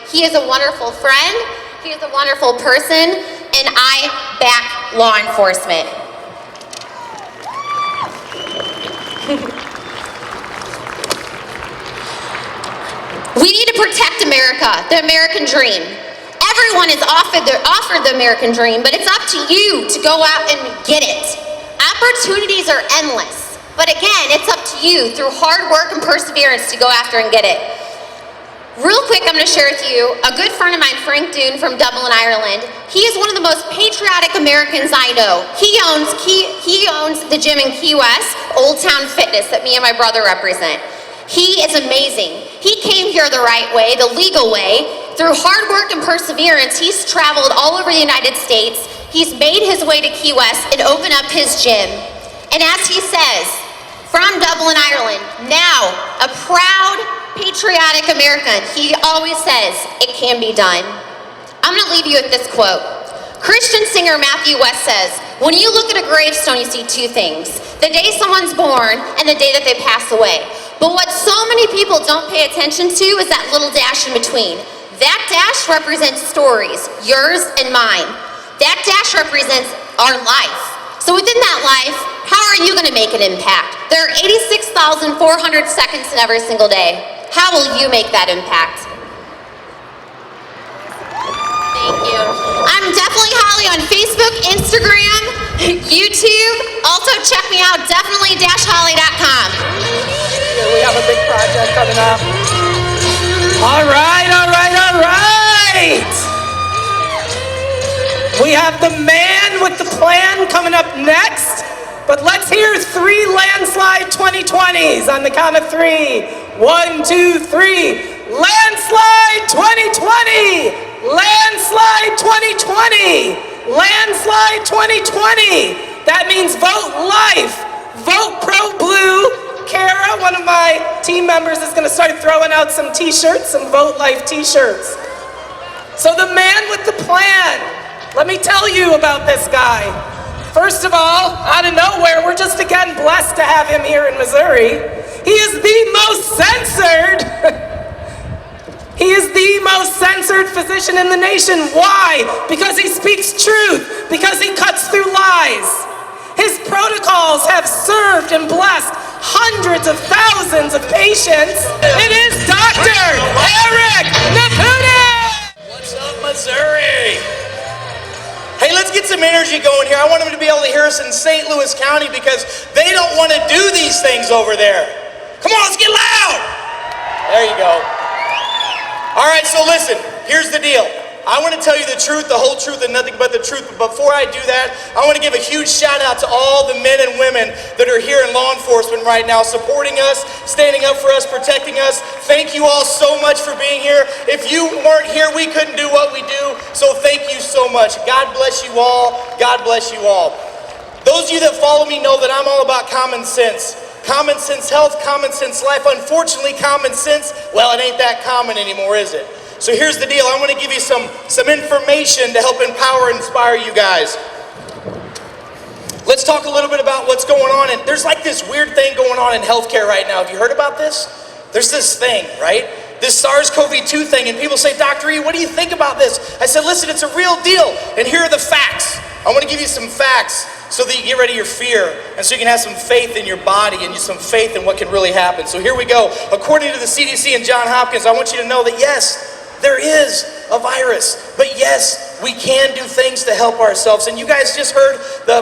he is a wonderful friend, he is a wonderful person, and I back law enforcement. We need to protect America, the American dream. Everyone is offered the American dream, but it's up to you to go out and get it. Opportunities are endless, but again, it's up to you through hard work and perseverance to go after and get it. Real quick, I'm going to share with you a good friend of mine, Frank Doon from Dublin, Ireland. He is one of the most patriotic Americans I know. He owns the gym in Key West, Old Town Fitness, that me and my brother represent. He is amazing. He came here the right way, the legal way. Through hard work and perseverance, he's traveled all over the United States. He's made his way to Key West and opened up his gym. And as he says, from Dublin, Ireland, now a proud, patriotic American, he always says, it can be done. I'm going to leave you with this quote. Christian singer Matthew West says, when you look at a gravestone, you see 2 things. The day someone's born and the day that they pass away. But what so many people don't pay attention to is that little dash in between. That dash represents stories, yours and mine. That dash represents our life. So within that life, how are you going to make an impact? There are 86,400 seconds in every single day. How will you make that impact? Thank you. I'm definitely Holly on Facebook, Instagram, YouTube. Also check me out, definitely-holly.com. We have a big project coming up. All right. We have the man with the plan coming up next, but let's hear 3 landslide 2020s on the count of 3. 1, 2, 3. Landslide 2020! Landslide 2020! Landslide 2020! That means vote life. Vote pro-blue. Kara, one of my team members, is going to start throwing out some t-shirts, some Vote Life t-shirts. So the man with the plan. Let me tell you about this guy. First of all, out of nowhere, we're just again blessed to have him here in Missouri. He is the most censored. He is the most censored physician in the nation. Why? Because he speaks truth. Because he cuts through lies. His protocols have served and blessed hundreds of thousands of patients. It is Dr. Eric Nepute! What's up, Missouri? Hey, let's get some energy going here. I want them to be able to hear us in St. Louis County because they don't want to do these things over there. Come on, let's get loud. There you go. All right, so listen, here's the deal. I want to tell you the truth, the whole truth, and nothing but the truth. But before I do that, I want to give a huge shout out to all the men and women that are here in law enforcement right now, supporting us, standing up for us, protecting us. Thank you all so much for being here. If you weren't here, we couldn't do what we do. So thank you so much. God bless you all. God bless you all. Those of you that follow me know that I'm all about common sense. Common sense health, common sense life. Unfortunately, common sense, well, it ain't that common anymore, is it? So here's the deal. I want to give you some information to help empower and inspire you guys. Let's talk a little bit about what's going on. And there's like this weird thing going on in healthcare right now. Have you heard about this? There's this thing, right? This SARS-CoV-2 thing, and people say, Dr. E, what do you think about this? I said, listen, it's a real deal, and here are the facts. I want to give you some facts so that you get rid of your fear, and so you can have some faith in your body and some faith in what can really happen. So here we go. According to the CDC and Johns Hopkins, I want you to know that yes, there is a virus, but yes, we can do things to help ourselves. And you guys just heard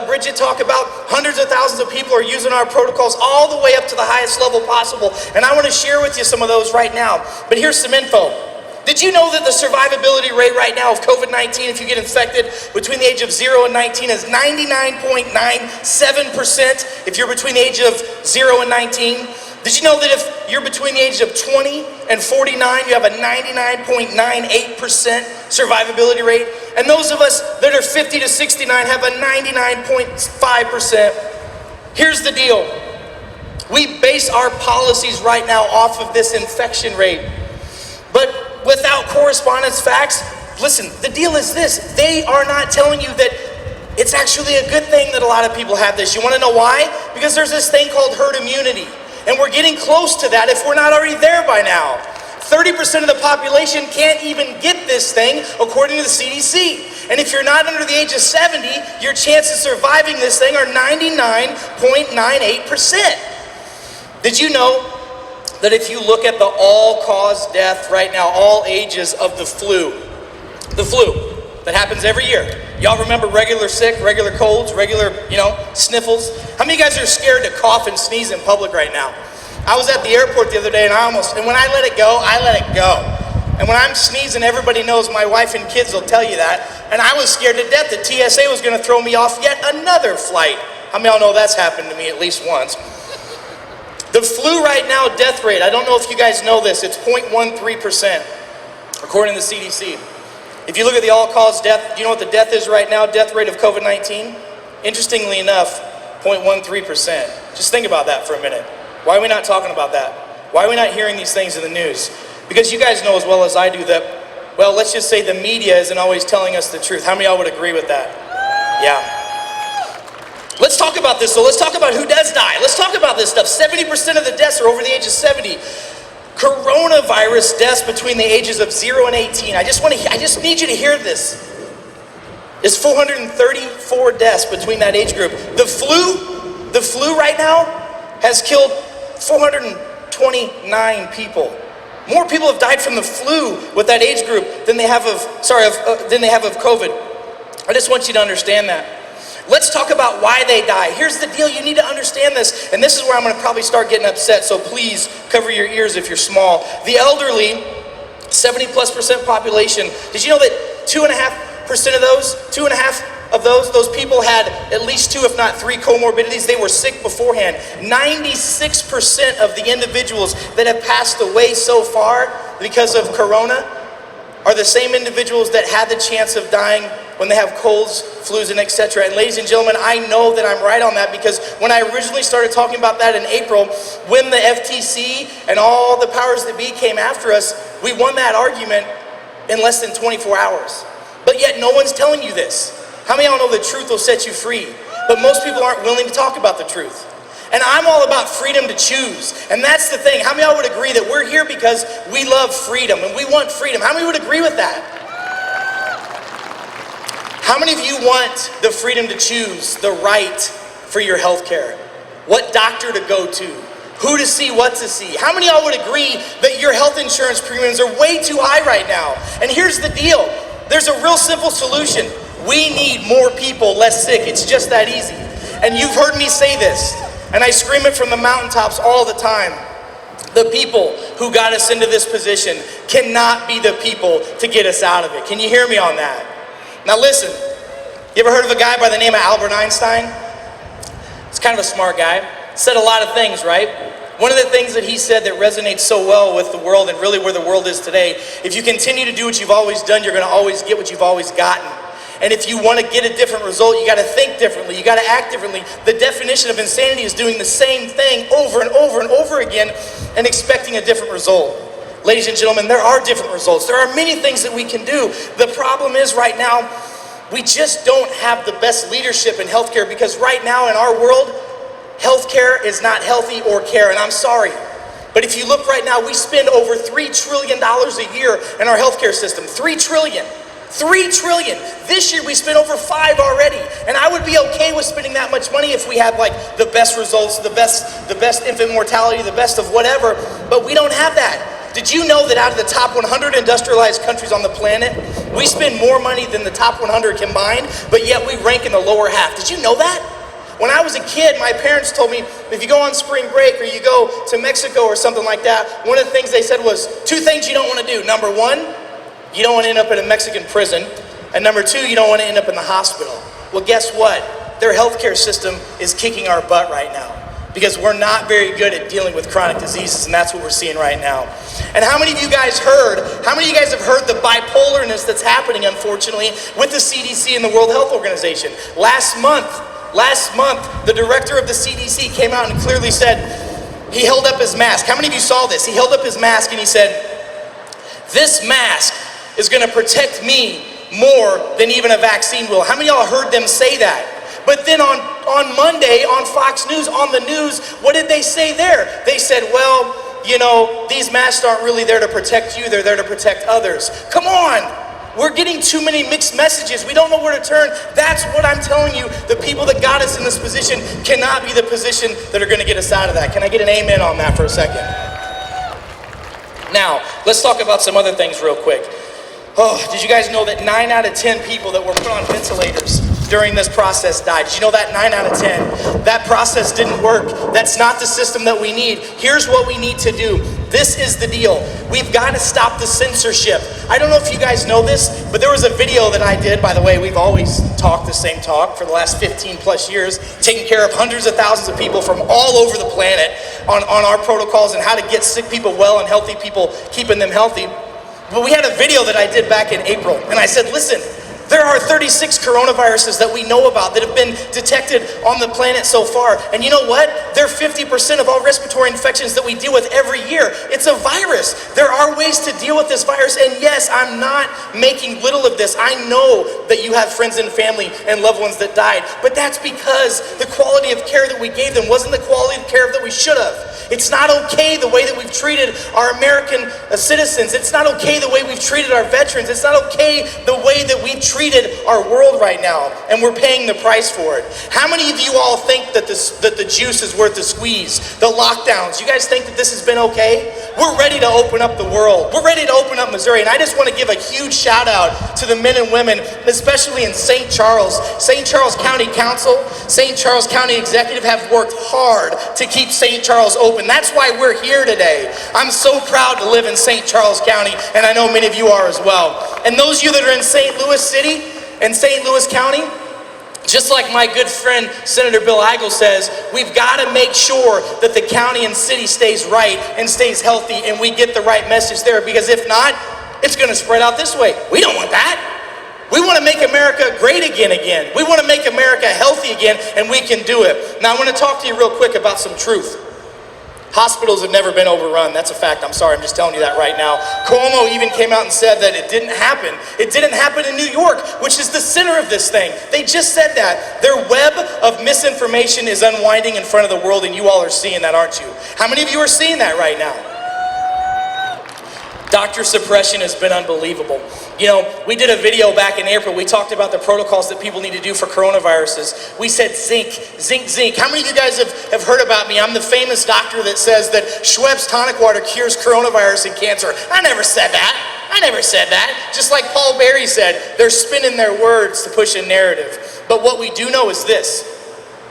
Bridget talk about hundreds of thousands of people are using our protocols all the way up to the highest level possible. And I want to share with you some of those right now. But here's some info. Did you know that the survivability rate right now of COVID-19, if you get infected between the age of 0 and 19, is 99.97% if you're between the age of 0 and 19? Did you know that if you're between the ages of 20 and 49, you have a 99.98% survivability rate? And those of us that are 50 to 69 have a 99.5%. Here's the deal. We base our policies right now off of this infection rate. But without correspondence facts, listen, the deal is this. They are not telling you that it's actually a good thing that a lot of people have this. You want to know why? Because there's this thing called herd immunity. And we're getting close to that if we're not already there by now. 30% of the population can't even get this thing, according to the CDC. And if you're not under the age of 70, your chances of surviving this thing are 99.98%. Did you know that if you look at the all-cause death right now, all ages of the flu that happens every year, y'all remember regular sick, regular colds, regular, sniffles? How many of you guys are scared to cough and sneeze in public right now? I was at the airport the other day and when I let it go, I let it go. And when I'm sneezing, everybody knows, my wife and kids will tell you that. And I was scared to death that TSA was gonna throw me off yet another flight. How many of y'all know that's happened to me at least once? The flu right now, death rate, I don't know if you guys know this, it's 0.13%, according to the CDC. If you look at the all-cause death, do you know what the death is right now, death rate of COVID-19? Interestingly enough, 0.13%. Just think about that for a minute. Why are we not talking about that? Why are we not hearing these things in the news? Because you guys know as well as I do that, well, let's just say the media isn't always telling us the truth. How many of y'all would agree with that? Yeah. Let's talk about this, so let's talk about who does die. Let's talk about this stuff. 70% of the deaths are over the age of 70. Coronavirus deaths between the ages of 0 and 18. I just need you to hear this. It's 434 deaths between that age group. The flu right now has killed 429 people. More people have died from the flu with that age group than they have of COVID. I just want you to understand that. Let's talk about why they die. Here's the deal, you need to understand this, and this is where I'm gonna probably start getting upset, so please cover your ears if you're small. The elderly, 70+% population, did you know that 2.5% of those people had at least 2, if not 3 comorbidities? They were sick beforehand. 96% of the individuals that have passed away so far because of corona are the same individuals that had the chance of dying when they have colds, flus, and etc. And ladies and gentlemen, I know that I'm right on that, because when I originally started talking about that in April, when the FTC and all the powers that be came after us, we won that argument in less than 24 hours. But yet no one's telling you this. How many of y'all know the truth will set you free? But most people aren't willing to talk about the truth. And I'm all about freedom to choose. And that's the thing. How many of y'all would agree that we're here because we love freedom and we want freedom? How many would agree with that? How many of you want the freedom to choose the right for your health care? What doctor to go to? Who to see, what to see? How many of y'all would agree that your health insurance premiums are way too high right now? And here's the deal. There's a real simple solution. We need more people less sick. It's just that easy. And you've heard me say this, and I scream it from the mountaintops all the time. The people who got us into this position cannot be the people to get us out of it. Can you hear me on that? Now listen, you ever heard of a guy by the name of Albert Einstein? He's kind of a smart guy. Said a lot of things, right? One of the things that he said that resonates so well with the world and really where the world is today, if you continue to do what you've always done, you're gonna always get what you've always gotten. And if you want to get a different result, you got to think differently. You got to act differently. The definition of insanity is doing the same thing over and over and over again and expecting a different result. ladies and gentlemen, there are different results. There are many things that we can do. The problem is right now, we just don't have the best leadership in healthcare, because right now in our world, healthcare is not healthy or care, and I'm sorry. But if you look right now, we spend over $3 trillion a year in our healthcare system. $3 trillion. $3 trillion. This year we spent over $5 already. And I would be okay with spending that much money if we had like the best results, the best infant mortality, the best of whatever, but we don't have that. Did you know that out of the top 100 industrialized countries on the planet, we spend more money than the top 100 combined, but yet we rank in the lower half? Did you know that? When I was a kid, my parents told me, if you go on spring break or you go to Mexico or something like that, one of the things they said was, 2 things you don't want to do. Number 1, you don't want to end up in a Mexican prison. And number 2, you don't want to end up in the hospital. Well, guess what? Their healthcare system is kicking our butt right now, because we're not very good at dealing with chronic diseases, and that's what we're seeing right now. And how many of you guys have heard the bipolarness that's happening, unfortunately, with the CDC and the World Health Organization? Last month, the director of the CDC came out and clearly said, he held up his mask. How many of you saw this? He held up his mask and he said, this mask is gonna protect me more than even a vaccine will. How many of y'all heard them say that? But then on Monday, on Fox News, on the news, what did they say there? They said, well, you know, these masks aren't really there to protect you, they're there to protect others. Come on! We're getting too many mixed messages. We don't know where to turn. That's what I'm telling you. The people that got us in this position cannot be the position that are gonna get us out of that. Can I get an amen on that for a second? Now, let's talk about some other things real quick. Oh, did you guys know that 9 out of 10 people that were put on ventilators during this process died? Did you know that? 9 out of 10. That process didn't work. That's not the system that we need. Here's what we need to do. This is the deal. We've got to stop the censorship. I don't know if you guys know this, but there was a video that I did. By the way, we've always talked the same talk for the last 15 plus years, taking care of hundreds of thousands of people from all over the planet on our protocols and how to get sick people well and healthy people, keeping them healthy. But we had a video that I did back in April, and I said, listen, there are 36 coronaviruses that we know about that have been detected on the planet so far. And you know what? They're 50% of all respiratory infections that we deal with every year. It's a virus. There are ways to deal with this virus. And yes, I'm not making little of this. I know that you have friends and family and loved ones that died. But that's because the quality of care that we gave them wasn't the quality of care that we should have. It's not okay the way that we've treated our American citizens. It's not okay the way we've treated our veterans. It's not okay the way that we've treated our world right now, and we're paying the price for it. How many of you all think that the juice is worth the squeeze? The lockdowns, you guys think that this has been okay? We're ready to open up the world. We're ready to open up Missouri, and I just want to give a huge shout out to the men and women, especially in St. Charles. St. Charles County Council, St. Charles County Executive have worked hard to keep St. Charles open. That's why we're here today. I'm so proud to live in St. Charles County, and I know many of you are as well. And those of you that are in St. Louis City and St. Louis County, just like my good friend Senator Bill Eigel says, we've got to make sure that the county and city stays right and stays healthy, and we get the right message there, because if not, it's going to spread out this way. We don't want that. We want to make America great again. We want to make America healthy again, and we can do it. Now I want to talk to you real quick about some truth. Hospitals have never been overrun. That's a fact. I'm sorry, I'm just telling you that right now. Cuomo even came out and said that it didn't happen. It didn't happen in New York, which is the center of this thing. They just said that. Their web of misinformation is unwinding in front of the world, and you all are seeing that, aren't you? How many of you are seeing that right now? Doctor suppression has been unbelievable. You know, we did a video back in April. We talked about the protocols that people need to do for coronaviruses. We said zinc. How many of you guys have heard about me? I'm the famous doctor that says that Schweppes tonic water cures coronavirus and cancer. I never said that. Just like Paul Berry said, they're spinning their words to push a narrative. But what we do know is this.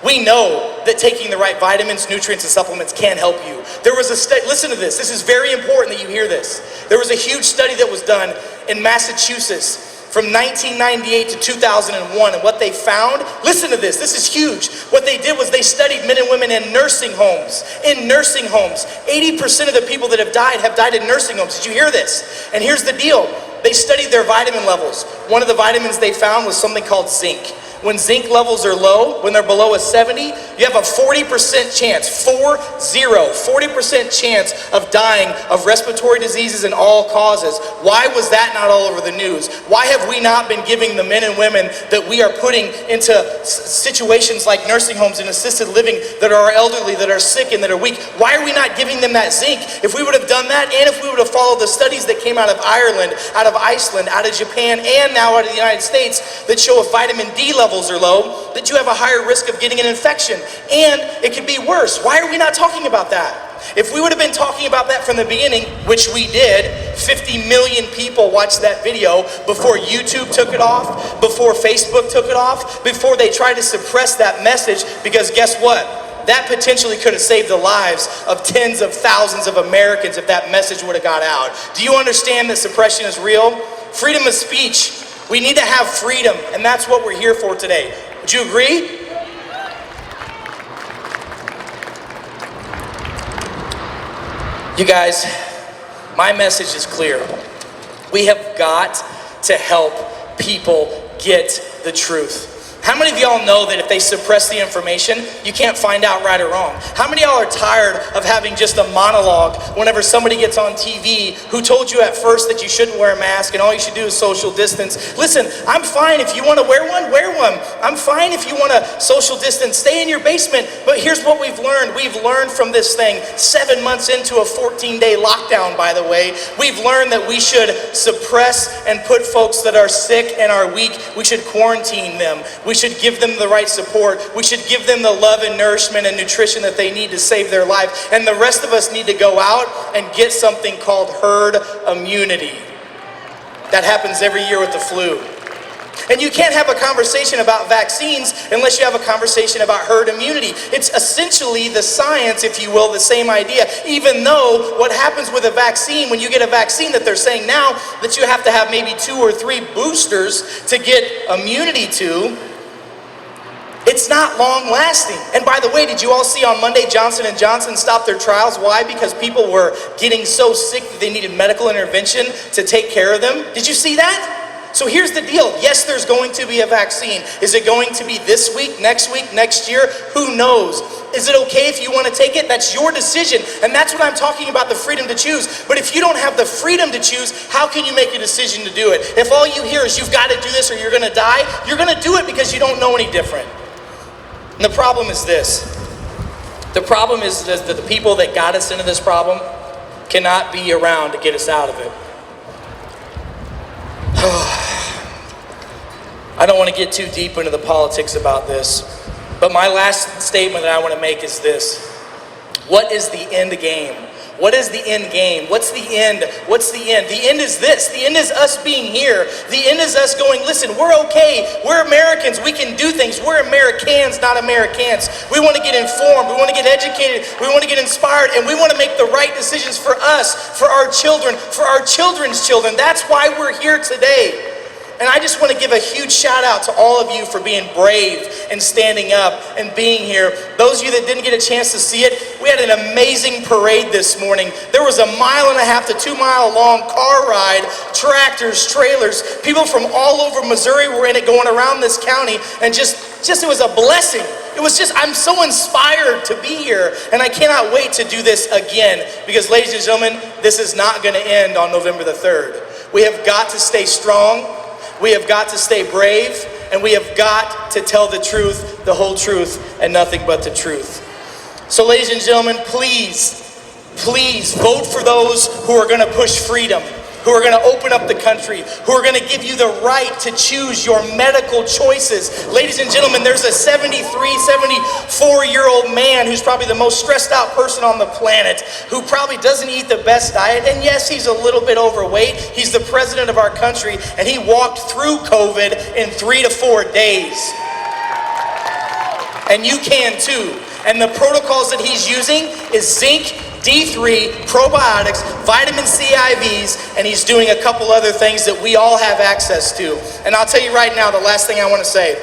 We know that taking the right vitamins, nutrients, and supplements can help you. There was a study, listen to this. This is very important that you hear this. There was a huge study that was done in Massachusetts from 1998 to 2001, and what they found, listen to this is huge. What they did was they studied men and women in nursing homes. 80% of the people that have died in nursing homes. Did you hear this? And here's the deal. They studied their vitamin levels. One of the vitamins they found was something called zinc. when zinc levels are low, when they're below a 70, you have a 40% chance, 40% chance of dying of respiratory diseases and all causes. Why was that not all over the news? Why have we not been giving the men and women that we are putting into situations like nursing homes and assisted living that are elderly, that are sick and that are weak, why are we not giving them that zinc? If we would have done that, and if we would have followed the studies that came out of Ireland, out of Iceland, out of Japan, and now out of the United States that show if vitamin D levels are low, that you have a higher risk of getting an infection. And it could be worse. Why are we not talking about that? If we would have been talking about that from the beginning, which we did, 50 million people watched that video before YouTube took it off, before Facebook took it off, before they tried to suppress that message, because guess what? That potentially could have saved the lives of tens of thousands of Americans if that message would have got out. Do you understand that suppression is real? Freedom of speech. We need to have freedom, and that's what we're here for today. Would you agree? You guys, my message is clear. We have got to help people get the truth. How many of y'all know that if they suppress the information, you can't find out right or wrong? How many of y'all are tired of having just a monologue whenever somebody gets on TV who told you at first that you shouldn't wear a mask and all you should do is social distance? Listen, I'm fine if you want to wear one, wear one. I'm fine if you want to social distance, stay in your basement. But here's what we've learned. We've learned from this thing, 7 months into a 14-day lockdown, by the way, we've learned that we should suppress and put folks that are sick and are weak, we should quarantine them. We should give them the right support. We should give them the love and nourishment and nutrition that they need to save their life. And the rest of us need to go out and get something called herd immunity. That happens every year with the flu. And you can't have a conversation about vaccines unless you have a conversation about herd immunity. It's essentially the science, if you will, the same idea. Even though what happens with a vaccine, when you get a vaccine that they're saying now that you have to have maybe 2 or 3 boosters to get immunity to, it's not long lasting. And by the way, did you all see on Monday Johnson & Johnson stopped their trials? Why? Because people were getting so sick that they needed medical intervention to take care of them. Did you see that? So here's the deal. Yes, there's going to be a vaccine. Is it going to be this week, next year? Who knows? Is it okay if you want to take it? That's your decision. And that's what I'm talking about, the freedom to choose. But if you don't have the freedom to choose, how can you make a decision to do it? If all you hear is you've got to do this or you're going to die, you're going to do it because you don't know any different. And the problem is this. The problem is that the people that got us into this problem cannot be around to get us out of it. I don't want to get too deep into the politics about this, but my last statement that I want to make is this. What is the end game? What is the end game? What's the end? What's the end? The end is this. The end is us being here. The end is us going, listen, we're okay. We're Americans. We can do things. We're Americans, not Americans. We want to get informed. We want to get educated. We want to get inspired. And we want to make the right decisions for us, for our children, for our children's children. That's why we're here today. And I just want to give a huge shout out to all of you for being brave and standing up and being here. Those of you that didn't get a chance to see it, we had an amazing parade this morning. There was a 1.5 mile to 2 mile long car ride, tractors, trailers, people from all over Missouri were in it going around this county, and just it was a blessing. It was just, I'm so inspired to be here, and I cannot wait to do this again, because ladies and gentlemen, this is not going to end on November the 3rd. We have got to stay strong. We have got to stay brave, and we have got to tell the truth, the whole truth, and nothing but the truth. So ladies and gentlemen, please vote for those who are going to push freedom, who are going to open up the country, who are going to give you the right to choose your medical choices. Ladies and gentlemen, there's a 74-year-old man who's probably the most stressed out person on the planet, who probably doesn't eat the best diet, and yes, he's a little bit overweight. He's the president of our country, and he walked through COVID in 3 to 4 days. And you can too. And the protocols that he's using is zinc, D3, probiotics, vitamin C IVs, and he's doing a couple other things that we all have access to. And I'll tell you right now, the last thing I want to say.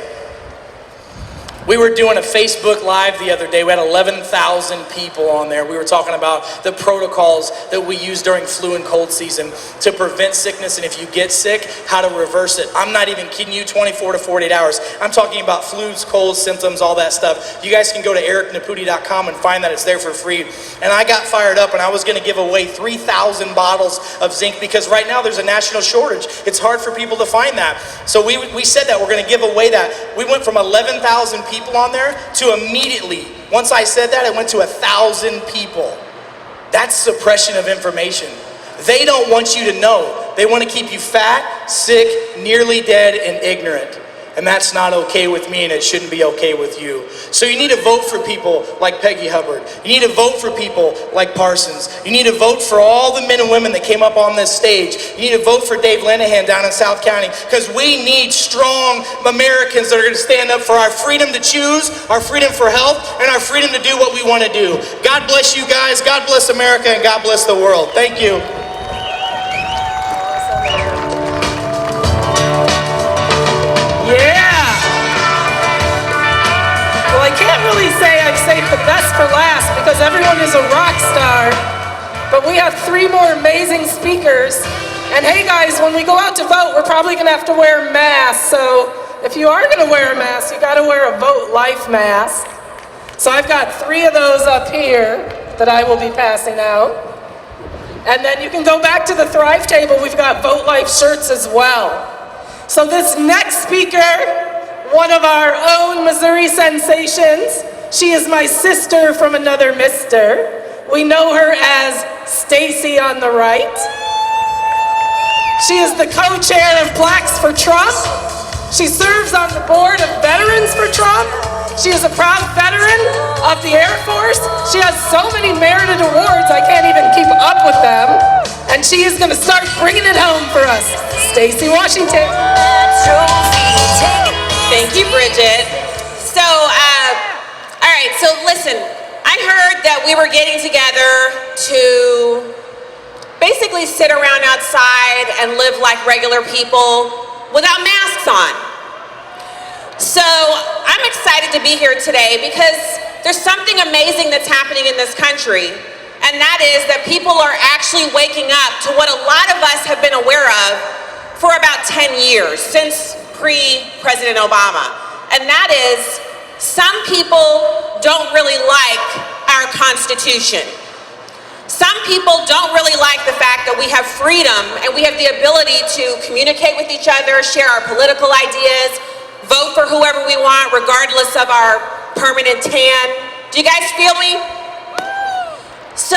We were doing a Facebook Live the other day. We had 11,000 people on there. We were talking about the protocols that we use during flu and cold season to prevent sickness, and if you get sick, how to reverse it. I'm not even kidding you, 24 to 48 hours. I'm talking about flus, colds, symptoms, all that stuff. You guys can go to ericnepute.com and find that. It's there for free. And I got fired up, and I was going to give away 3,000 bottles of zinc because right now there's a national shortage. It's hard for people to find that. So we said that we're going to give away that. We went from 11,000 people on there to immediately, once I said that, it went to 1,000 people. That's suppression of information. They don't want you to know. They want to keep you fat, sick, nearly dead, and ignorant. And that's not okay with me, and it shouldn't be okay with you. So you need to vote for people like Peggy Hubbard. You need to vote for people like Parsons. You need to vote for all the men and women that came up on this stage. You need to vote for Dave Linehan down in South County, because we need strong Americans that are going to stand up for our freedom to choose, our freedom for health, and our freedom to do what we want to do. God bless you guys. God bless America, and God bless the world. Thank you. Yeah! Well, I can't really say I've saved the best for last because everyone is a rock star, but we have 3 more amazing speakers. And hey guys, when we go out to vote, we're probably gonna have to wear masks, so if you are gonna wear a mask, you gotta wear a Vote Life mask. So I've got 3 of those up here that I will be passing out. And then you can go back to the Thrive table, we've got Vote Life shirts as well. So this next speaker, one of our own Missouri sensations, she is my sister from another mister. We know her as Stacy on the right. She is the co-chair of Blacks for Trump. She serves on the board of Veterans for Trump. She is a proud veteran of the Air Force. She has so many merited awards, I can't even keep up with them. And she is gonna start bringing it home for us. Stacey Washington. Thank you, Bridget. So, all right, so listen, I heard that we were getting together to basically sit around outside and live like regular people without masks on. So, I'm excited to be here today because there's something amazing that's happening in this country, and that is that people are actually waking up to what a lot of us have been aware of for about 10 years, since pre-President Obama. And that is, some people don't really like our Constitution. Some people don't really like the fact that we have freedom and we have the ability to communicate with each other, share our political ideas, vote for whoever we want, regardless of our permanent tan. Do you guys feel me? So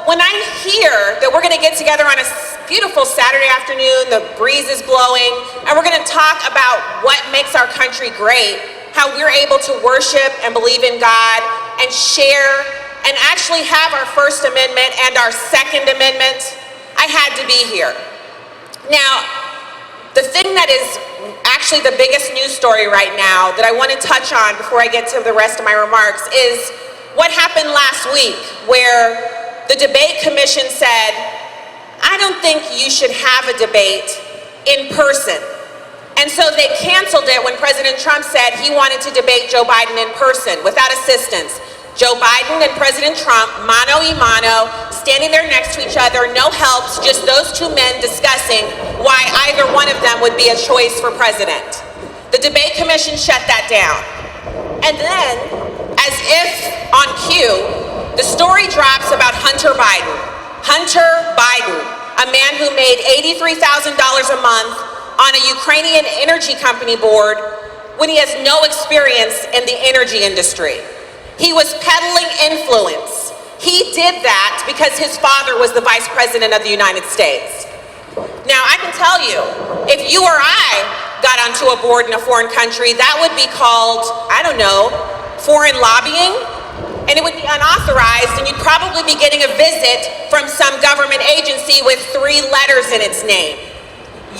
when I hear that we're gonna get together on a beautiful Saturday afternoon, the breeze is blowing, and we're gonna talk about what makes our country great, how we're able to worship and believe in God and share and actually have our First Amendment and our Second Amendment, I had to be here. Now, the thing that is actually the biggest news story right now that I want to touch on before I get to the rest of my remarks is what happened last week, where the debate commission said, I don't think you should have a debate in person. And so they canceled it when President Trump said he wanted to debate Joe Biden in person without assistance. Joe Biden and President Trump, mano a mano, standing there next to each other, no helps, just those 2 men discussing why either one of them would be a choice for president. The debate commission shut that down. And then, as if on cue, the story drops about Hunter Biden. Hunter Biden, a man who made $83,000 a month on a Ukrainian energy company board when he has no experience in the energy industry. He was peddling influence. He did that because his father was the Vice President of the United States. Now, I can tell you, if you or I got onto a board in a foreign country, that would be called, I don't know, foreign lobbying, and it would be unauthorized, and you'd probably be getting a visit from some government agency with 3 letters in its name.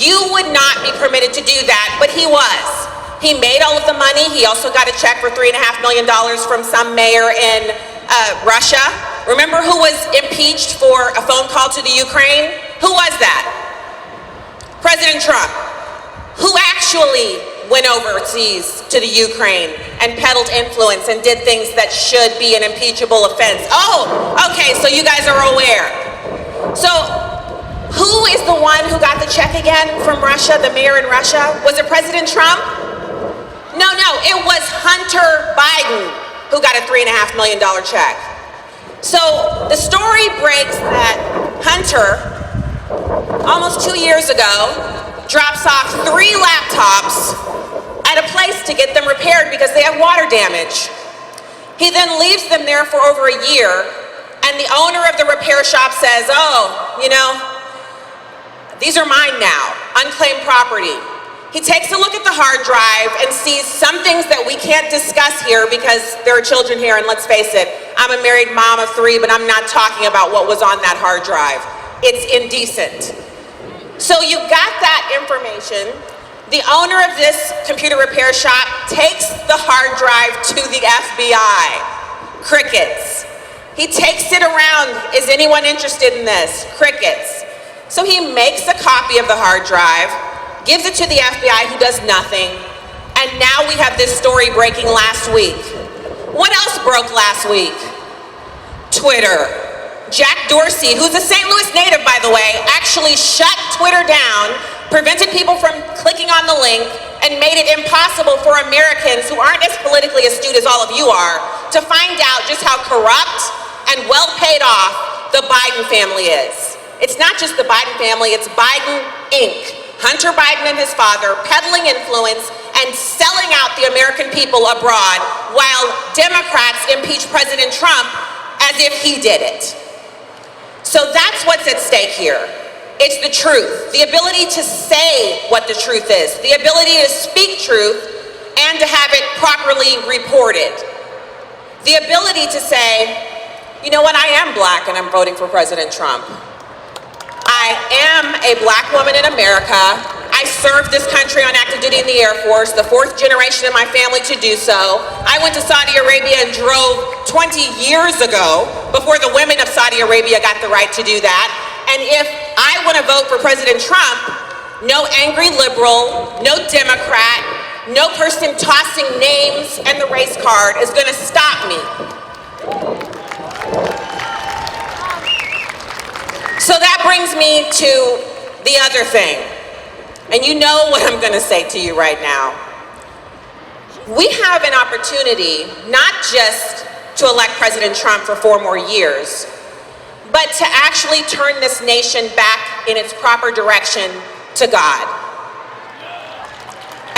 You would not be permitted to do that, but he was. He made all of the money. He also got a check for $3.5 million from some mayor in Russia. Remember who was impeached for a phone call to the Ukraine? Who was that? President Trump, who actually went overseas to the Ukraine and peddled influence and did things that should be an impeachable offense. Oh, okay, so you guys are aware. So who is the one who got the check again from Russia, the mayor in Russia? Was it President Trump? No, it was Hunter Biden who got a $3.5 million check. So the story breaks that Hunter, almost 2 years ago, drops off 3 laptops at a place to get them repaired because they have water damage. He then leaves them there for over a year, and the owner of the repair shop says, oh, you know, these are mine now, unclaimed property. He takes a look at the hard drive and sees some things that we can't discuss here because there are children here, and let's face it, I'm a married mom of 3, but I'm not talking about what was on that hard drive. It's indecent. So you got that information. The owner of this computer repair shop takes the hard drive to the FBI. Crickets. He takes it around. Is anyone interested in this? Crickets. So he makes a copy of the hard drive, gives it to the FBI, who does nothing, and now we have this story breaking last week. What else broke last week? Twitter. Jack Dorsey, who's a St. Louis native, by the way, actually shut Twitter down, prevented people from clicking on the link, and made it impossible for Americans who aren't as politically astute as all of you are to find out just how corrupt and well paid off the Biden family is. It's not just the Biden family, it's Biden Inc. Hunter Biden and his father peddling influence and selling out the American people abroad while Democrats impeach President Trump as if he did it. So that's what's at stake here. It's the truth, the ability to say what the truth is, the ability to speak truth and to have it properly reported. The ability to say, you know what, I am black and I'm voting for President Trump. I am a black woman in America. I served this country on active duty in the Air Force, the 4th generation in my family to do so. I went to Saudi Arabia and drove 20 years ago before the women of Saudi Arabia got the right to do that. And if I want to vote for President Trump, no angry liberal, no Democrat, no person tossing names and the race card is going to stop me. So that brings me to the other thing. And you know what I'm going to say to you right now. We have an opportunity not just to elect President Trump for 4 more years, but to actually turn this nation back in its proper direction to God.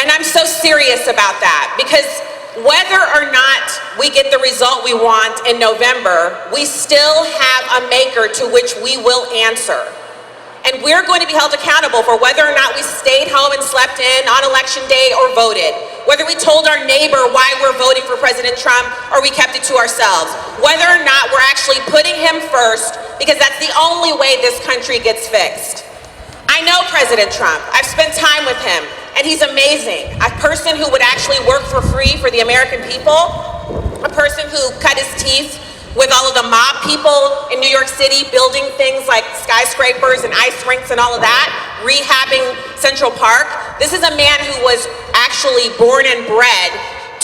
And I'm so serious about that because whether or not we get the result we want in November, we still have a maker to which we will answer. And we're going to be held accountable for whether or not we stayed home and slept in on election day or voted. Whether we told our neighbor why we're voting for President Trump or we kept it to ourselves. Whether or not we're actually putting him first because that's the only way this country gets fixed. I know President Trump. I've spent time with him. And he's amazing. A person who would actually work for free for the American people. A person who cut his teeth with all of the mob people in New York City, building things like skyscrapers and ice rinks and all of that, rehabbing Central Park. This is a man who was actually born and bred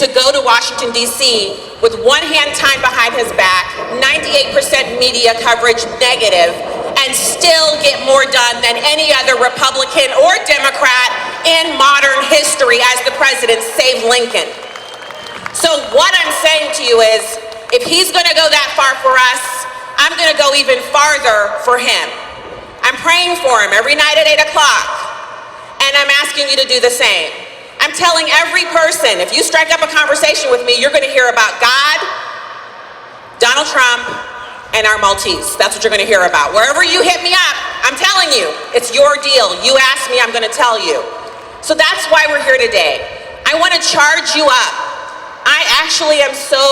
to go to Washington, D.C. with one hand tied behind his back, 98% media coverage negative, and still get more done than any other Republican or Democrat in modern history as the president, save Lincoln. So what I'm saying to you is, if he's gonna go that far for us, I'm gonna go even farther for him. I'm praying for him every night at 8 o'clock, and I'm asking you to do the same. I'm telling every person, if you strike up a conversation with me, you're gonna hear about God, Donald Trump, and our Maltese. That's what you're gonna hear about. Wherever you hit me up, I'm telling you, it's your deal. You ask me, I'm gonna tell you. So that's why we're here today. I wanna charge you up. I actually am so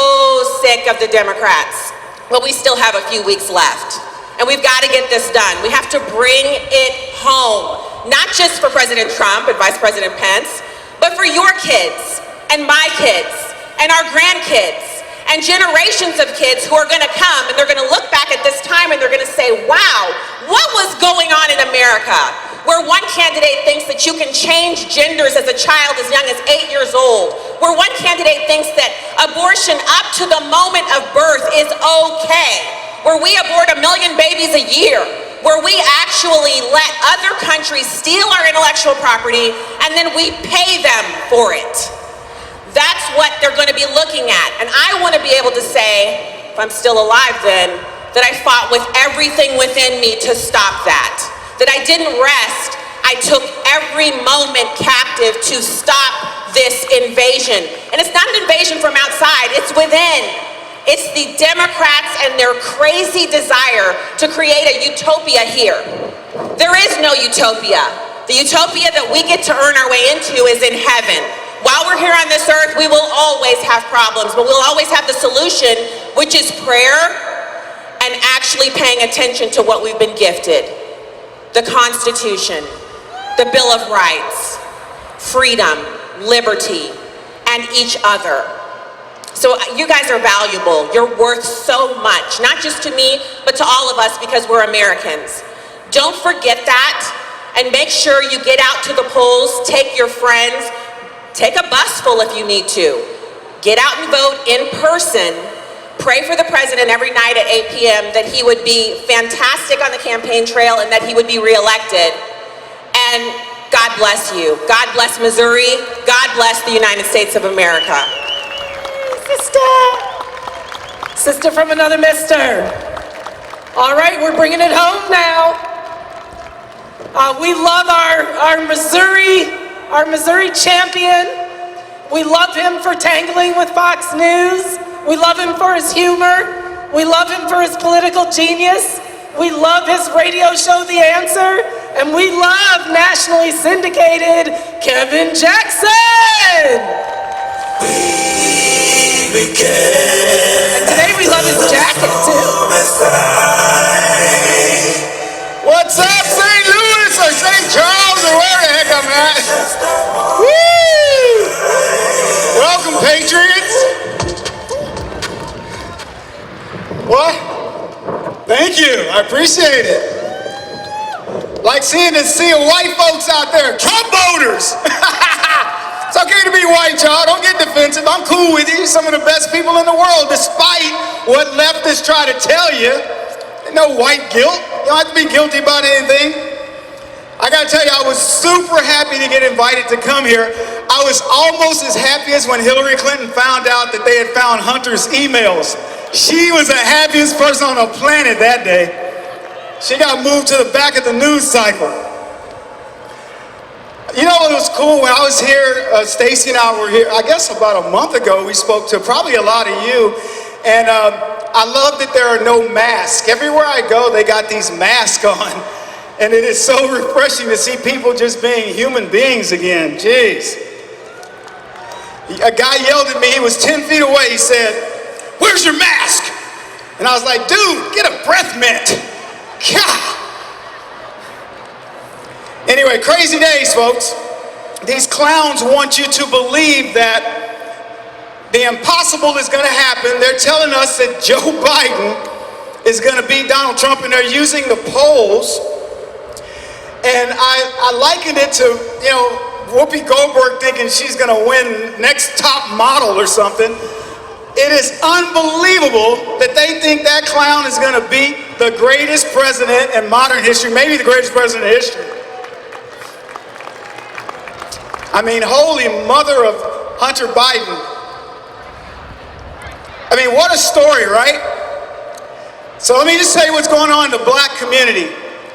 sick of the Democrats, but we still have a few weeks left. And we've gotta get this done. We have to bring it home. Not just for President Trump and Vice President Pence, but for your kids and my kids and our grandkids and generations of kids who are gonna come and they're gonna look back at this time and they're gonna say, wow, what was going on in America? where one candidate thinks that you can change genders as a child as young as 8 years old, where one candidate thinks that abortion up to the moment of birth is okay, where we abort 1 million babies a year, where we actually let other countries steal our intellectual property and then we pay them for it. That's what they're going to be looking at. And I want to be able to say, if I'm still alive then, that I fought with everything within me to stop that. That I didn't rest. I took every moment captive to stop this invasion. And it's not an invasion from outside, it's within. It's the Democrats and their crazy desire to create a utopia here. There is no utopia. The utopia that we get to earn our way into is in heaven. While we're here on this earth, we will always have problems, but we'll always have the solution, which is prayer and actually paying attention to what we've been gifted. The Constitution, the Bill of Rights, freedom, liberty, and each other. So you guys are valuable. You're worth so much, not just to me, but to all of us because we're Americans. Don't forget that and make sure you get out to the polls, take your friends, take a bus full if you need to. Get out and vote in person. Pray for the president every night at 8 p.m. that he would be fantastic on the campaign trail and that he would be reelected. And God bless you. God bless Missouri. God bless the United States of America. Sister from another mister. All right, we're bringing it home now. We love our Missouri champion. We love him for tangling with Fox News. We love him for his humor. We love him for his political genius. We love his radio show, The Answer. And we love nationally syndicated Kevin Jackson. And today we love his jacket too. What's up, St. Louis or St. Charles or where the heck I'm at? Woo! Welcome, Patriots. What? Thank you. I appreciate it. Like seeing a sea of white folks out there, Trump voters. It's okay to be white, y'all. Don't get defensive. I'm cool with you. Some of the best people in the world, despite what leftists try to tell you. There's no white guilt. You don't have to be guilty about anything. I gotta tell you, I was super happy to get invited to come here. I was almost as happy as when Hillary Clinton found out that they had found Hunter's emails. She was the happiest person on the planet that day. She got moved to the back of the news cycle. You know what was cool? When I was here, Stacy and I were here, I guess about a month ago, we spoke to probably a lot of you, and I love that there are no masks. Everywhere I go, they got these masks on, and it is so refreshing to see people just being human beings again. Jeez. A guy yelled at me, he was 10 feet away, he said, "Where's your mask?" And I was like, "Dude, get a breath mint." God. Anyway, crazy days, folks. These clowns want you to believe that the impossible is going to happen. They're telling us that Joe Biden is going to beat Donald Trump, and they're using the polls. And I likened it to, you know, Whoopi Goldberg thinking she's going to win next top model or something. It is unbelievable that they think that clown is going to beat the greatest president in modern history, maybe the greatest president in history. I mean, holy mother of Hunter Biden. I mean, what a story, right? So let me just say what's going on in the black community,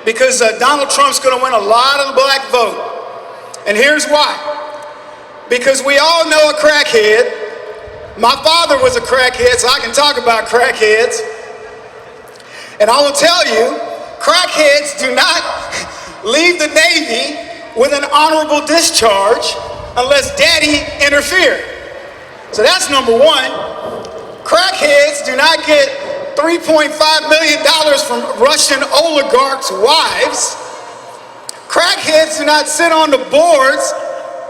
because Donald Trump's going to win a lot of the black vote. And here's why. Because we all know a crackhead. My father was a crackhead, so I can talk about crackheads. And I will tell you, crackheads do not leave the Navy with an honorable discharge unless daddy interfered. So that's number one. Crackheads do not get $3.5 million from Russian oligarchs' wives. Crackheads do not sit on the boards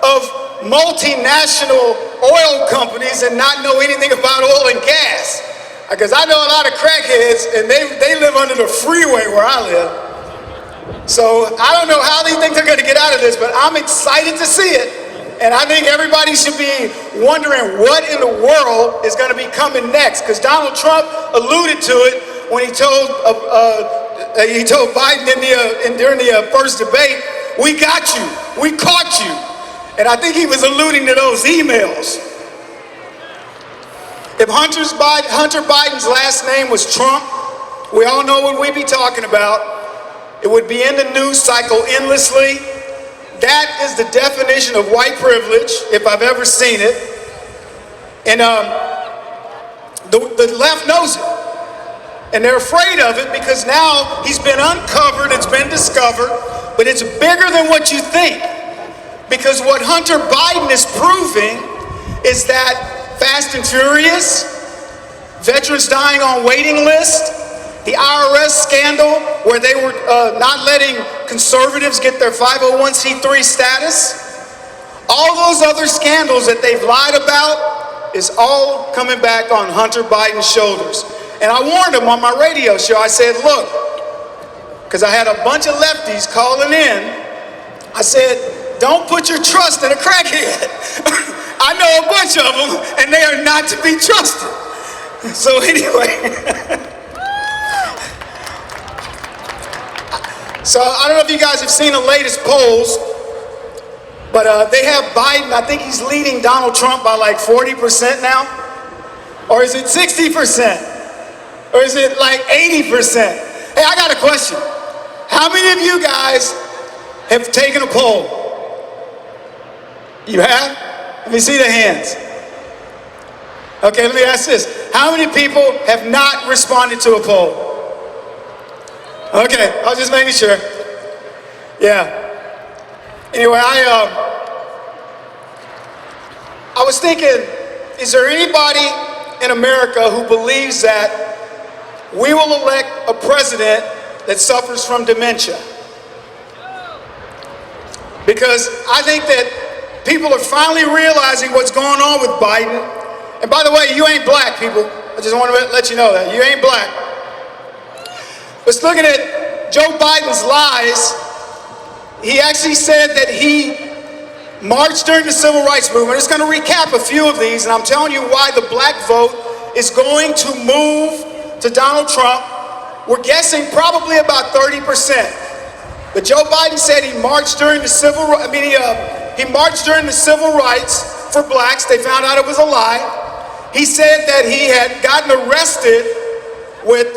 of multinational oil companies and not know anything about oil and gas. Because I know a lot of crackheads and they live under the freeway where I live. So I don't know how they think they're going to get out of this, but I'm excited to see it. And I think everybody should be wondering what in the world is going to be coming next, because Donald Trump alluded to it when he told Biden during the first debate, "We got you, we caught you," and I think he was alluding to those emails. If Hunter Biden's last name was Trump, we all know what we'd be talking about. It would be in the news cycle endlessly. That is the definition of white privilege, if I've ever seen it. And the left knows it. And they're afraid of it because now he's been uncovered, it's been discovered, but it's bigger than what you think. Because what Hunter Biden is proving is that Fast and Furious, veterans dying on waiting lists, the IRS scandal where they were not letting conservatives get their 501c3 status, all those other scandals that they've lied about is all coming back on Hunter Biden's shoulders. And I warned him on my radio show, I said, look, because I had a bunch of lefties calling in, I said, don't put your trust in a crackhead. I know a bunch of them, and they are not to be trusted. So anyway, so I don't know if you guys have seen the latest polls, but they have Biden, I think he's leading Donald Trump by like 40% now. Or is it 60%? Or is it like 80%? Hey, I got a question. How many of you guys have taken a poll? You have? Let me see the hands. Okay, let me ask this. How many people have not responded to a poll? Okay, I was just making sure. Yeah. Anyway, I was thinking, is there anybody in America who believes that we will elect a president that suffers from dementia? Because I think that people are finally realizing what's going on with Biden. And by the way, you ain't black, people. I just want to let you know that. You ain't black. Let's look at Joe Biden's lies. He actually said that he marched during the civil rights movement. I'm just going to recap a few of these, and I'm telling you why the black vote is going to move to Donald Trump. We're guessing probably about 30%. But Joe Biden said he marched during the he marched during the civil rights for blacks. They found out it was a lie. He said that he had gotten arrested with,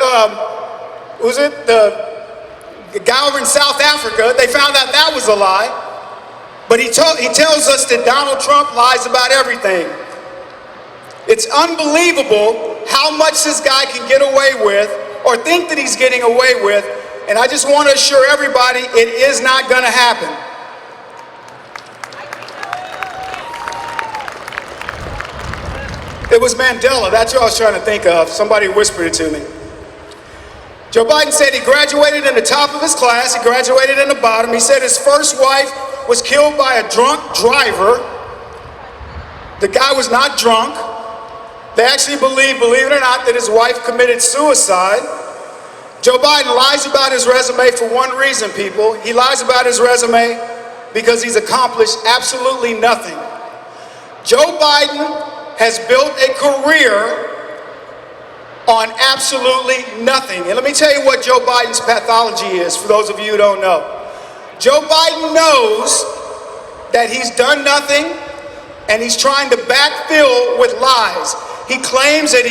the guy over in South Africa. They found out that was a lie. But he tells us that Donald Trump lies about everything. It's unbelievable how much this guy can get away with or think that he's getting away with. And I just want to assure everybody it is not going to happen. It was Mandela. That's what I was trying to think of. Somebody whispered it to me. Joe Biden said he graduated in the top of his class. He graduated in the bottom. He said his first wife was killed by a drunk driver. The guy was not drunk. They actually believe it or not, that his wife committed suicide. Joe Biden lies about his resume for one reason, people. He lies about his resume because he's accomplished absolutely nothing. Joe Biden has built a career on absolutely nothing. And let me tell you what Joe Biden's pathology is, for those of you who don't know. Joe Biden knows that he's done nothing, and he's trying to backfill with lies. He claims that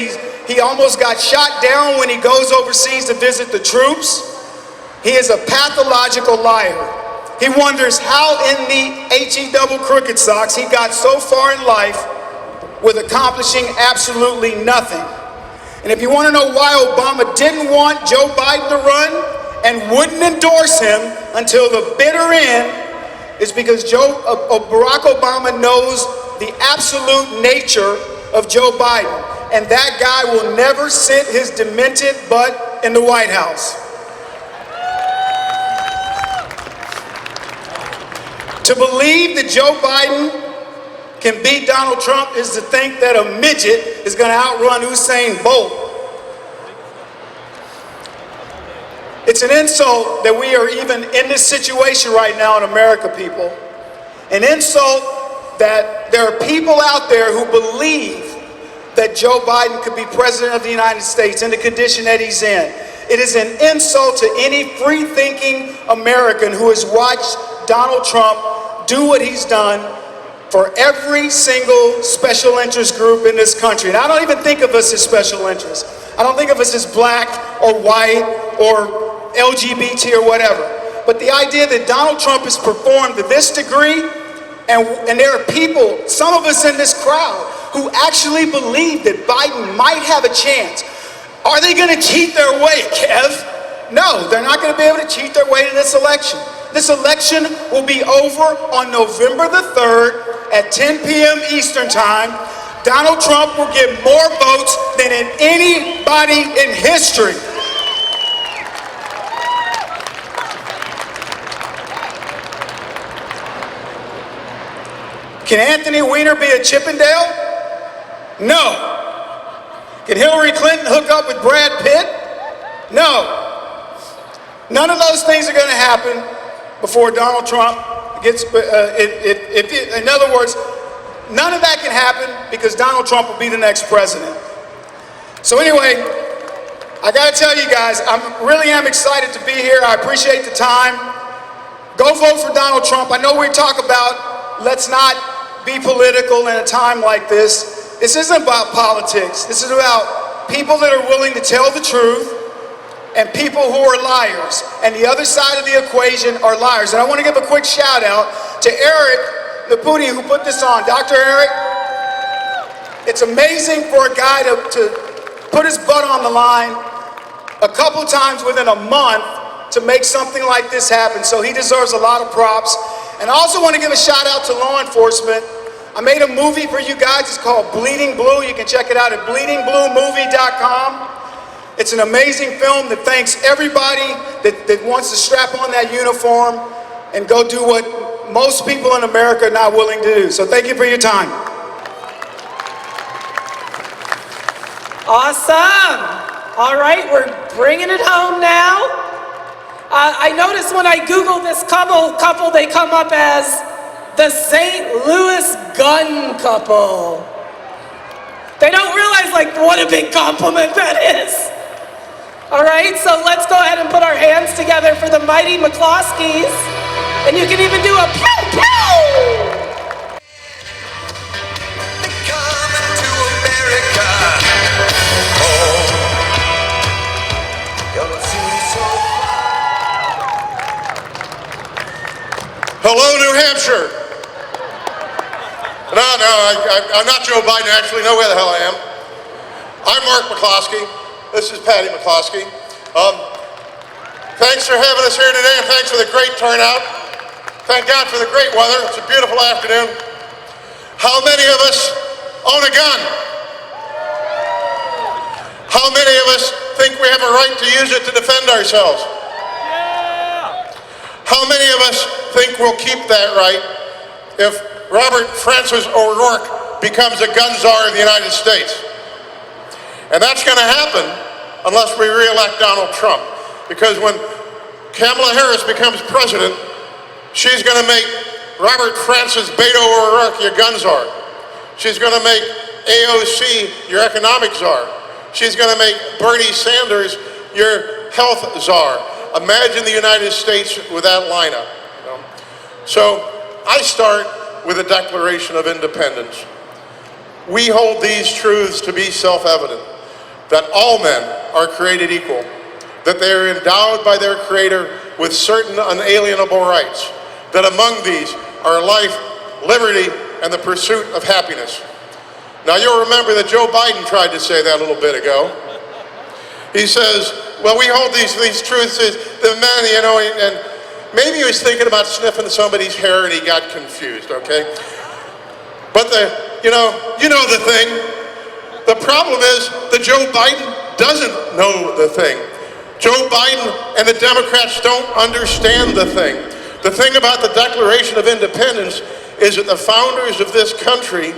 he almost got shot down when he goes overseas to visit the troops. He is a pathological liar. He wonders how in the HE double crooked socks he got so far in life with accomplishing absolutely nothing. And if you want to know why Obama didn't want Joe Biden to run and wouldn't endorse him until the bitter end, is because Barack Obama knows the absolute nature of Joe Biden. And that guy will never sit his demented butt in the White House. To believe that Joe Biden can beat Donald Trump is to think that a midget is going to outrun Usain Bolt. It's an insult that we are even in this situation right now in America, people. An insult that there are people out there who believe that Joe Biden could be president of the United States in the condition that he's in. It is an insult to any free-thinking American who has watched Donald Trump do what he's done for every single special interest group in this country. And I don't even think of us as special interests. I don't think of us as black or white or LGBT or whatever. But the idea that Donald Trump has performed to this degree, and there are people, some of us in this crowd, who actually believe that Biden might have a chance. Are they going to cheat their way, Kev? No, they're not going to be able to cheat their way to this election. This election will be over on November the 3rd at 10 p.m. Eastern Time. Donald Trump will get more votes than in anybody in history. Can Anthony Weiner be a Chippendale? No. Can Hillary Clinton hook up with Brad Pitt? No. None of those things are going to happen before Donald Trump gets, in other words, none of that can happen because Donald Trump will be the next president. So anyway, I got to tell you guys, I really am excited to be here. I appreciate the time. Go vote for Donald Trump. I know we talk about let's not be political in a time like this. This isn't about politics. This is about people that are willing to tell the truth and people who are liars. And the other side of the equation are liars. And I want to give a quick shout out to Eric Nepute, who put this on. Dr. Eric, it's amazing for a guy to put his butt on the line a couple times within a month to make something like this happen. So he deserves a lot of props. And I also want to give a shout out to law enforcement. I made a movie for you guys. It's called Bleeding Blue. You can check it out at bleedingbluemovie.com. It's an amazing film that thanks everybody that wants to strap on that uniform and go do what most people in America are not willing to do. So thank you for your time. Awesome. All right, we're bringing it home now. I noticed when I Google this couple, they come up as the St. Louis gun couple. They don't realize what a big compliment that is. All right, so let's go ahead and put our hands together for the mighty McCloskeys. And you can even do a pew pew. Hello, New Hampshire. No, I'm not Joe Biden. I actually know where the hell I am. I'm Mark McCloskey. This is Patty McCloskey. Thanks for having us here today, and thanks for the great turnout. Thank God for the great weather. It's a beautiful afternoon. How many of us own a gun? How many of us think we have a right to use it to defend ourselves? How many of us think we'll keep that right if Robert Francis O'Rourke becomes a gun czar of the United States? And that's going to happen unless we re-elect Donald Trump. Because when Kamala Harris becomes president, she's going to make Robert Francis Beto O'Rourke your gun czar. She's going to make AOC your economic czar. She's going to make Bernie Sanders your health czar. Imagine the United States with that lineup. So I start with a Declaration of Independence. We hold these truths to be self-evident, that all men are created equal, that they are endowed by their Creator with certain unalienable rights, that among these are life, liberty, and the pursuit of happiness. Now you'll remember that Joe Biden tried to say that a little bit ago. He says, well, we hold these truths as the men, and maybe he was thinking about sniffing somebody's hair and he got confused, okay? But you know the thing. The problem is that Joe Biden doesn't know the thing. Joe Biden and the Democrats don't understand the thing. The thing about the Declaration of Independence is that the founders of this country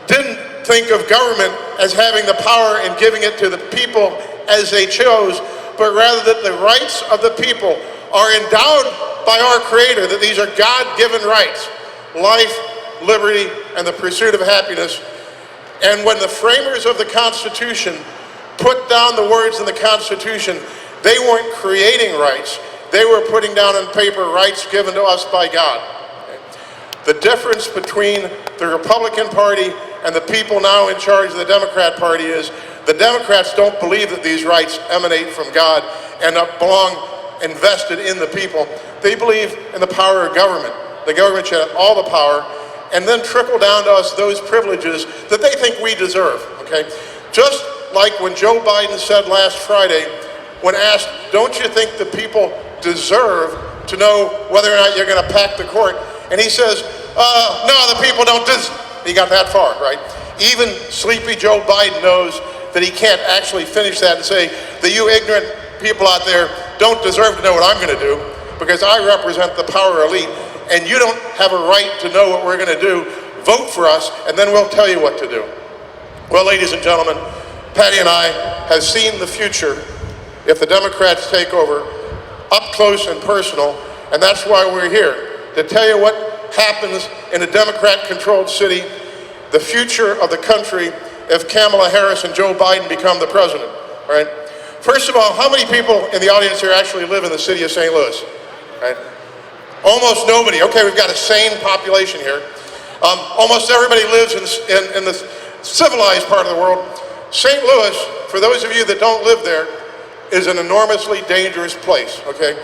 didn't think of government as having the power and giving it to the people as they chose, but rather that the rights of the people are endowed by our Creator, that these are God-given rights, life, liberty, and the pursuit of happiness. And when the framers of the Constitution put down the words in the Constitution, they weren't creating rights, they were putting down on paper rights given to us by God. The difference between the Republican Party and the people now in charge of the Democrat Party is the Democrats don't believe that these rights emanate from God and belong invested in the people. They believe in the power of government. The government should have all the power and then trickle down to us those privileges that they think we deserve, okay? Just like when Joe Biden said last Friday, when asked, don't you think the people deserve to know whether or not you're gonna pack the court? And he says, no, the people don't deserve. He got that far, right? Even sleepy Joe Biden knows that he can't actually finish that and say that you ignorant people out there don't deserve to know what I'm gonna do because I represent the power elite and you don't have a right to know what we're gonna do. Vote for us and then we'll tell you what to do. Well, ladies and gentlemen, Patty and I have seen the future if the Democrats take over up close and personal, and that's why we're here, to tell you what happens in a Democrat-controlled city, the future of the country if Kamala Harris and Joe Biden become the president, all right? First of all, how many people in the audience here actually live in the city of St. Louis, right? Almost nobody. Okay, we've got a sane population here. Almost everybody lives in the civilized part of the world. St. Louis, for those of you that don't live there, is an enormously dangerous place, okay?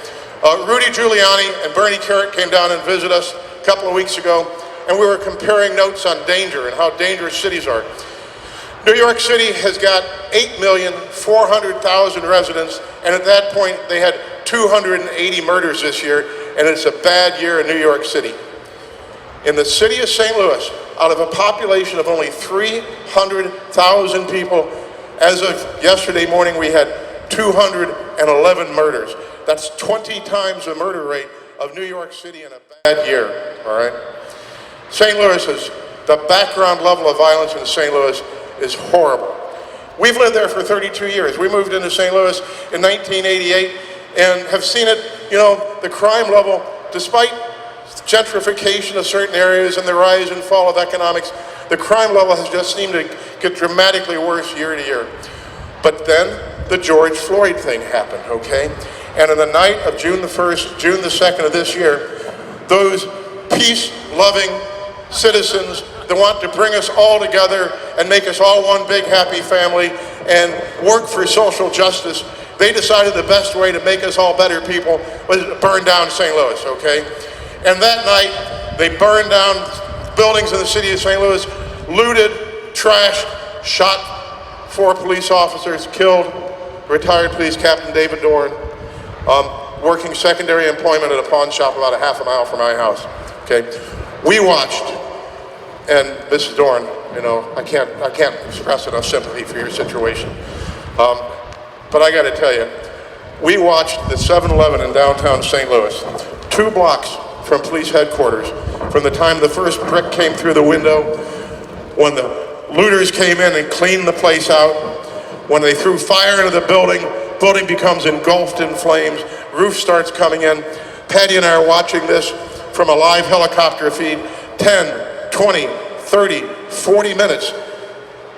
Rudy Giuliani and Bernie Carrot came down and visited us a couple of weeks ago, and we were comparing notes on danger and how dangerous cities are. New York City has got 8,400,000 residents, and at that point they had 280 murders this year, and it's a bad year in New York City. In the city of St. Louis, out of a population of only 300,000 people, as of yesterday morning we had 211 murders. That's 20 times the murder rate of New York City in a bad year, all right? St. Louis is, the background level of violence in St. Louis is horrible. We've lived there for 32 years. We moved into St. Louis in 1988 and have seen it, you know, the crime level, despite gentrification of certain areas and the rise and fall of economics, the crime level has just seemed to get dramatically worse year to year. But then the George Floyd thing happened, okay? And on the night of June the 1st, June the 2nd of this year, those peace-loving citizens that want to bring us all together and make us all one big happy family and work for social justice, they decided the best way to make us all better people was to burn down St. Louis, okay? And that night, they burned down buildings in the city of St. Louis, looted, trashed, shot 4 police officers, killed retired police captain David Dorn, working secondary employment at a pawn shop about a half a mile from my house, okay? We watched, and Mrs. Dorn, you know, I can't express enough sympathy for your situation. But I gotta tell you, we watched the 7-Eleven in downtown St. Louis, 2 blocks from police headquarters, from the time the first brick came through the window, when the looters came in and cleaned the place out, when they threw fire into the building becomes engulfed in flames, roof starts coming in. Patty and I are watching this from a live helicopter feed, 10, 20, 30, 40 minutes.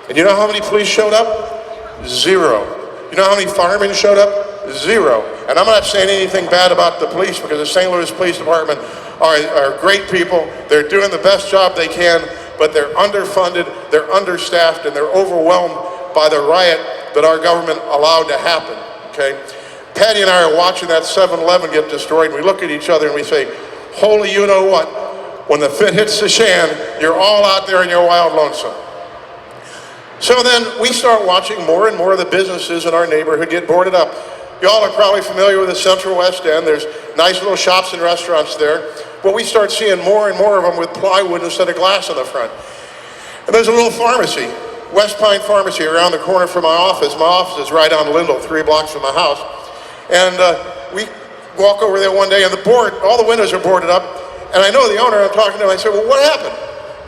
And you know how many police showed up? 0. You know how many firemen showed up? 0. And I'm not saying anything bad about the police because the St. Louis Police Department are great people. They're doing the best job they can, but they're underfunded, they're understaffed, and they're overwhelmed by the riot that our government allowed to happen, okay? Patty and I are watching that 7-Eleven get destroyed, and we look at each other and we say, holy you know what, when the fit hits the shan, you're all out there in your wild lonesome. So then we start watching more and more of the businesses in our neighborhood get boarded up. Y'all are probably familiar with the Central West End. There's nice little shops and restaurants there, but we start seeing more and more of them with plywood instead of glass on the front. And there's a little pharmacy, West Pine Pharmacy, around the corner from my office. My office is right on Lindell, 3 blocks from my house. And we walk over there one day and all the windows are boarded up. And I know the owner, I'm talking to him, I said, well, what happened?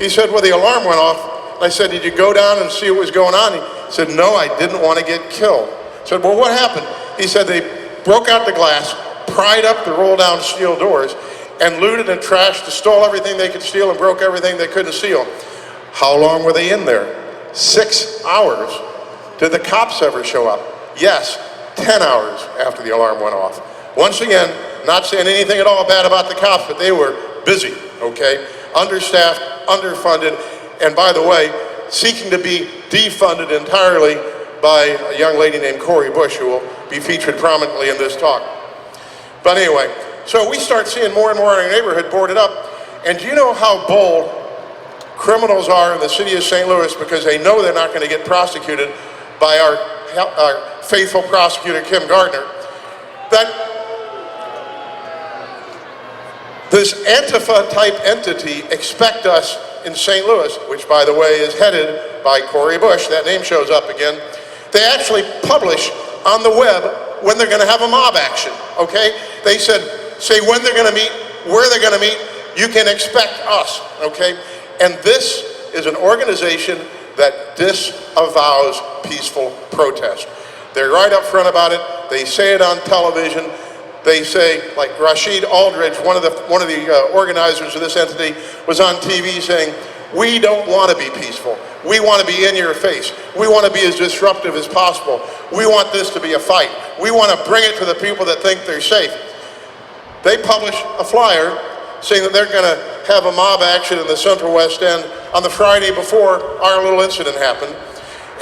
He said, well, the alarm went off. I said, did you go down and see what was going on? He said, no, I didn't want to get killed. I said, well, what happened? He said they broke out the glass, pried up the roll-down steel doors, and looted and trashed, stole everything they could steal, and broke everything they couldn't steal. How long were they in there? 6 hours. Did the cops ever show up? Yes, 10 hours after the alarm went off. Once again, not saying anything at all bad about the cops, but they were busy, okay? Understaffed, underfunded, and by the way, seeking to be defunded entirely by a young lady named Cori Bush, who will be featured prominently in this talk. But anyway, so we start seeing more and more in our neighborhood boarded up, and do you know how bold criminals are in the city of St. Louis because they know they're not going to get prosecuted by our faithful prosecutor, Kim Gardner, that this Antifa-type entity expect us in St. Louis, which, by the way, is headed by Cori Bush, that name shows up again, they actually publish on the web when they're going to have a mob action, okay? They say when they're going to meet, where they're going to meet, you can expect us, okay? And this is an organization that disavows peaceful protest. They're right up front about it. They say it on television. They say, like Rashid Aldridge, one of the organizers of this entity, was on TV saying, we don't want to be peaceful. We want to be in your face. We want to be as disruptive as possible. We want this to be a fight. We want to bring it to the people that think they're safe. They publish a flyer saying that they're going to have a mob action in the Central West End on the Friday before our little incident happened.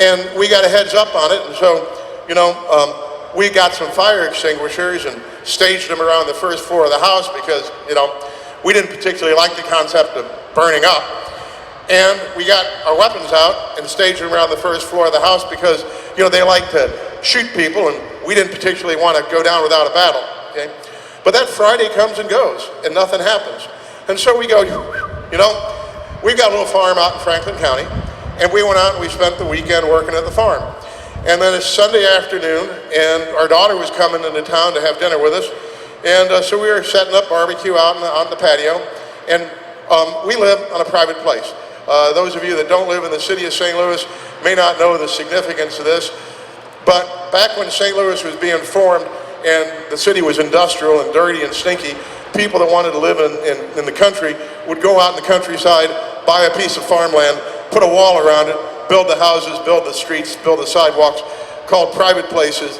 And we got a heads up on it. And so, you know, we got some fire extinguishers and staged them around the first floor of the house because, you know, we didn't particularly like the concept of burning up. And we got our weapons out and staged them around the first floor of the house because, you know, they like to shoot people and we didn't particularly want to go down without a battle, okay? But that Friday comes and goes and nothing happens. And so we go, you know, we've got a little farm out in Franklin County and we went out and we spent the weekend working at the farm. And then it's Sunday afternoon and our daughter was coming into town to have dinner with us. And so we were setting up barbecue out on the patio, and we live on a private place. Those of you that don't live in the city of St. Louis may not know the significance of this, but back when St. Louis was being formed and the city was industrial and dirty and stinky, people that wanted to live in the country would go out in the countryside, buy a piece of farmland, put a wall around it, build the houses, build the streets, build the sidewalks, called private places,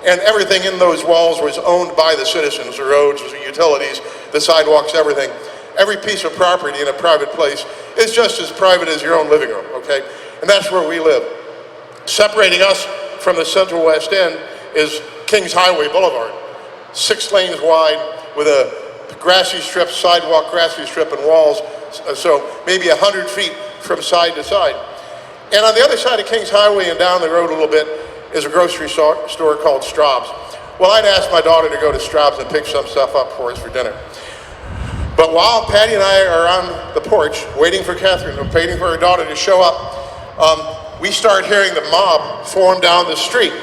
and everything in those walls was owned by the citizens, the roads, the utilities, the sidewalks, everything. Every piece of property in a private place is just as private as your own living room, okay? And that's where we live. Separating us from the Central West End is Kings Highway Boulevard, 6 lanes wide with a grassy strip, sidewalk grassy strip and walls, so maybe 100 feet from side to side. And on the other side of Kings Highway and down the road a little bit is a grocery store called Straub's. Well, I'd asked my daughter to go to Straub's and pick some stuff up for us for dinner. But while Patty and I are on the porch waiting for Catherine, waiting for her daughter to show up, we start hearing the mob form down the street.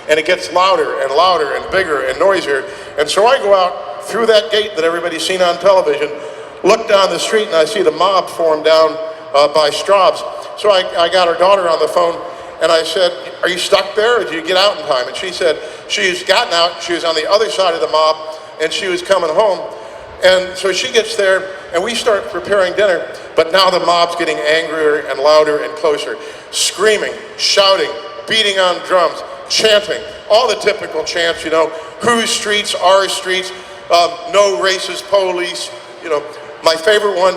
And it gets louder and louder and bigger and noisier. And so I go out through that gate that everybody's seen on television, look down the street, and I see the mob form down by Straub's. So I got her daughter on the phone, and I said, are you stuck there, or did you get out in time? And she said she's gotten out, she was on the other side of the mob, and she was coming home. And so she gets there, and we start preparing dinner, but now the mob's getting angrier and louder and closer, screaming, shouting, beating on drums, chanting, all the typical chants, you know, whose streets, our streets, no racist police, you know. My favorite one,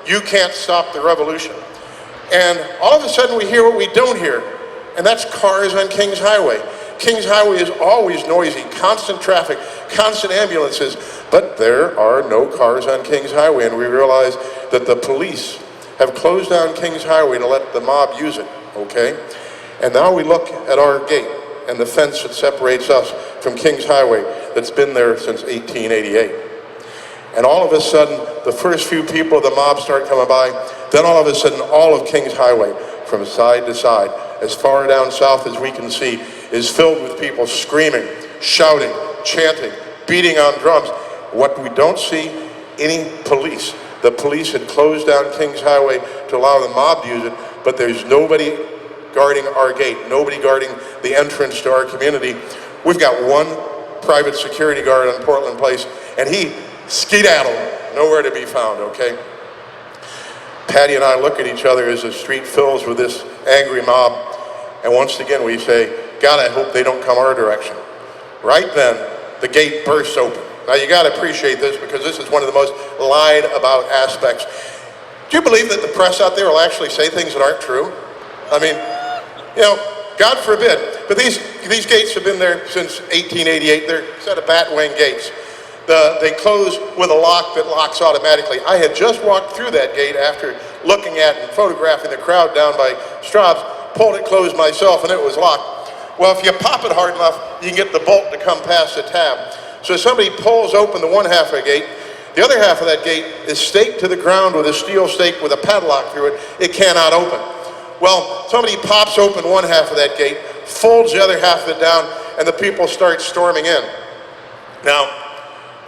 you can't stop the revolution. And all of a sudden we hear what we don't hear, and that's cars on Kings Highway. Kings Highway is always noisy, constant traffic, constant ambulances, but there are no cars on Kings Highway, and we realize that the police have closed down Kings Highway to let the mob use it, okay? And now we look at our gate and the fence that separates us from Kings Highway that's been there since 1888. And all of a sudden, the first few people of the mob start coming by, then all of a sudden, all of Kings Highway, from side to side, as far down south as we can see, is filled with people screaming, shouting, chanting, beating on drums. What we don't see, any police. The police had closed down Kings Highway to allow the mob to use it, but there's nobody guarding our gate, nobody guarding the entrance to our community. we've got one private security guard on Portland Place, and he skedaddled, nowhere to be found, okay? Patty and I look at each other as the street fills with this angry mob, and once again we say, God, I hope they don't come our direction. Right then, the gate bursts open. Now you gotta appreciate this because this is one of the most lied about aspects. Do you believe that the press out there will actually say things that aren't true? I mean, you know, God forbid, but these gates have been there since 1888. They're a set of bat wing gates. They close with a lock that locks automatically. I had just walked through that gate after looking at and photographing the crowd down by Straub's, pulled it closed myself, and it was locked. Well, if you pop it hard enough, you can get the bolt to come past the tab. So somebody pulls open the one half of the gate. The other half of that gate is staked to the ground with a steel stake with a padlock through it. It cannot open. Well, somebody pops open one half of that gate, folds the other half of it down, and the people start storming in. Now,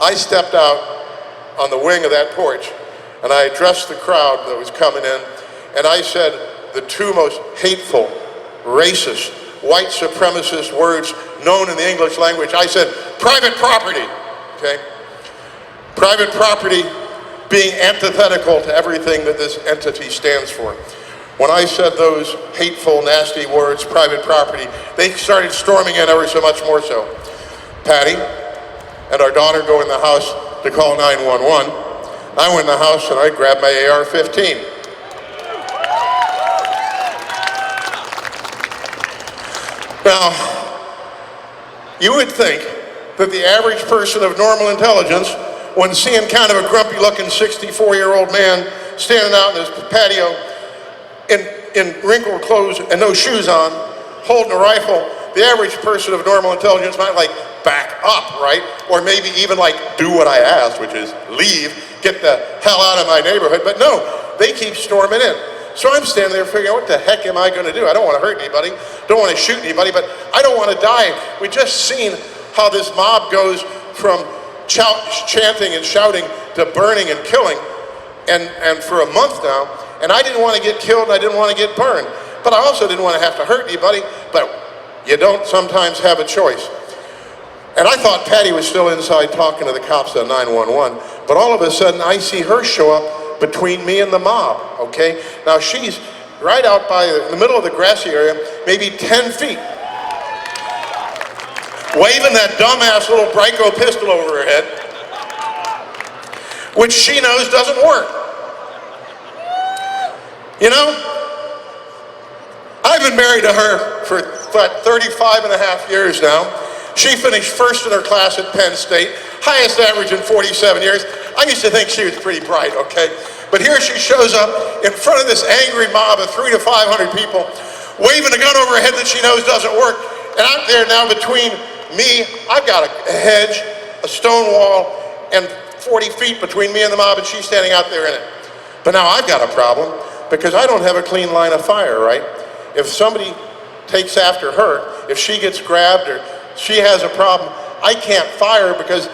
I stepped out on the wing of that porch, and I addressed the crowd that was coming in, and I said the two most hateful, racist, white supremacist words known in the English language. I said, private property, okay? Private property being antithetical to everything that this entity stands for. When I said those hateful, nasty words, private property, they started storming in ever so much more so. Patty and our daughter go in the house to call 911. I went in the house and I grabbed my AR-15. Now, you would think that the average person of normal intelligence, when seeing kind of a grumpy-looking 64-year-old man standing out in his patio in wrinkled clothes and no shoes on, holding a rifle, the average person of normal intelligence might like back up, right? Or maybe even like do what I asked, which is leave, get the hell out of my neighborhood. But no, they keep storming in. So I'm standing there figuring, what the heck am I going to do? I don't want to hurt anybody, don't want to shoot anybody, but I don't want to die. We just seen how this mob goes from chanting and shouting to burning and killing, and for a month now, and I didn't want to get killed and I didn't want to get burned, but I also didn't want to have to hurt anybody, but you don't sometimes have a choice. And I thought Patty was still inside talking to the cops on 911, but all of a sudden I see her show up between me and the mob, okay? Now she's right out by the middle of the grassy area, maybe 10 feet, waving that dumbass little Brico pistol over her head, which she knows doesn't work. You know, I've been married to her for 35 and a half years now. She finished first in her class at Penn State, highest average in 47 years. I used to think she was pretty bright, okay? But here she shows up in front of this angry mob of 300 to 500 people, waving a gun over her head that she knows doesn't work. And out there now between me, I've got a hedge, a stone wall, and 40 feet between me and the mob, and she's standing out there in it. But now I've got a problem, because I don't have a clean line of fire, right? If somebody takes after her, if she gets grabbed or she has a problem, I can't fire because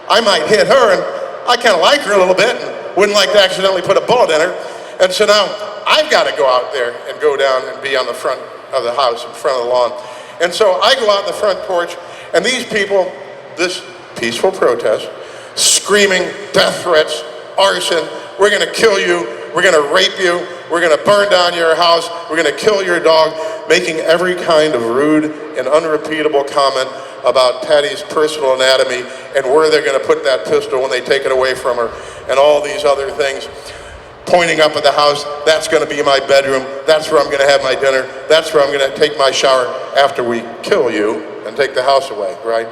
I might hit her, and I kind of like her a little bit and wouldn't like to accidentally put a bullet in her. And so now I've got to go out there and go down and be on the front of the house, in front of the lawn. And so I go out on the front porch, and these people, this peaceful protest, screaming death threats, arson, we're going to kill you, we're going to rape you, we're going to burn down your house, we're going to kill your dog, making every kind of rude and unrepeatable comment about Patty's personal anatomy and where they're going to put that pistol when they take it away from her, and all these other things. Pointing up at the house, that's going to be my bedroom, that's where I'm going to have my dinner, that's where I'm going to take my shower after we kill you and take the house away, right?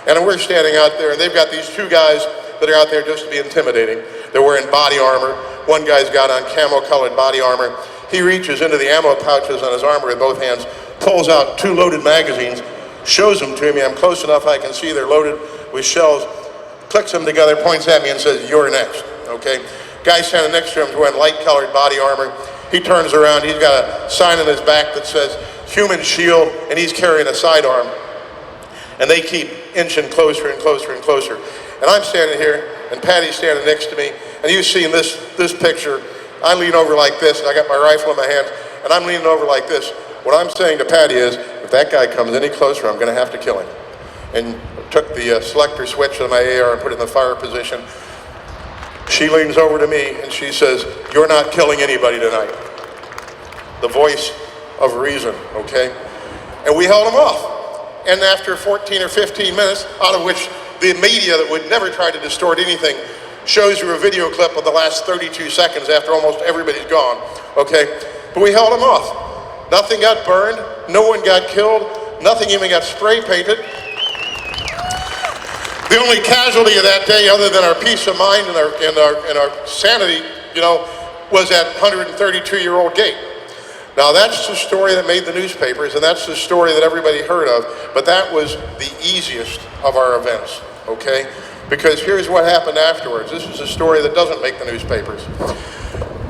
And we're standing out there, and they've got these two guys that are out there just to be intimidating. They're wearing body armor. One guy's got on camel-colored body armor. He reaches into the ammo pouches on his armor with both hands, pulls out 2 loaded magazines, shows them to me. I'm close enough I can see they're loaded with shells, clicks them together, points at me and says, "You're next," okay? Guy standing next to him is wearing light-colored body armor. He turns around, he's got a sign on his back that says, "Human Shield," and he's carrying a sidearm. And they keep inching closer and closer and closer. And I'm standing here, and Patty's standing next to me, and you've seen this picture. I lean over like this, and I got my rifle in my hands, and I'm leaning over like this. What I'm saying to Patty is, if that guy comes any closer, I'm going to have to kill him. and took the selector switch on my AR and put it in the fire position. She leans over to me and she says, "You're not killing anybody tonight." The voice of reason, okay? And we held him off. And after 14 or 15 minutes, out of which the media that would never try to distort anything shows you a video clip of the last 32 seconds after almost everybody's gone, okay? But we held him off. Nothing got burned, no one got killed, nothing even got spray painted. The only casualty of that day, other than our peace of mind and our sanity, you know, was that 132-year-old gate. Now that's the story that made the newspapers, and that's the story that everybody heard of, but that was the easiest of our events, okay? Because here's what happened afterwards. This is a story that doesn't make the newspapers.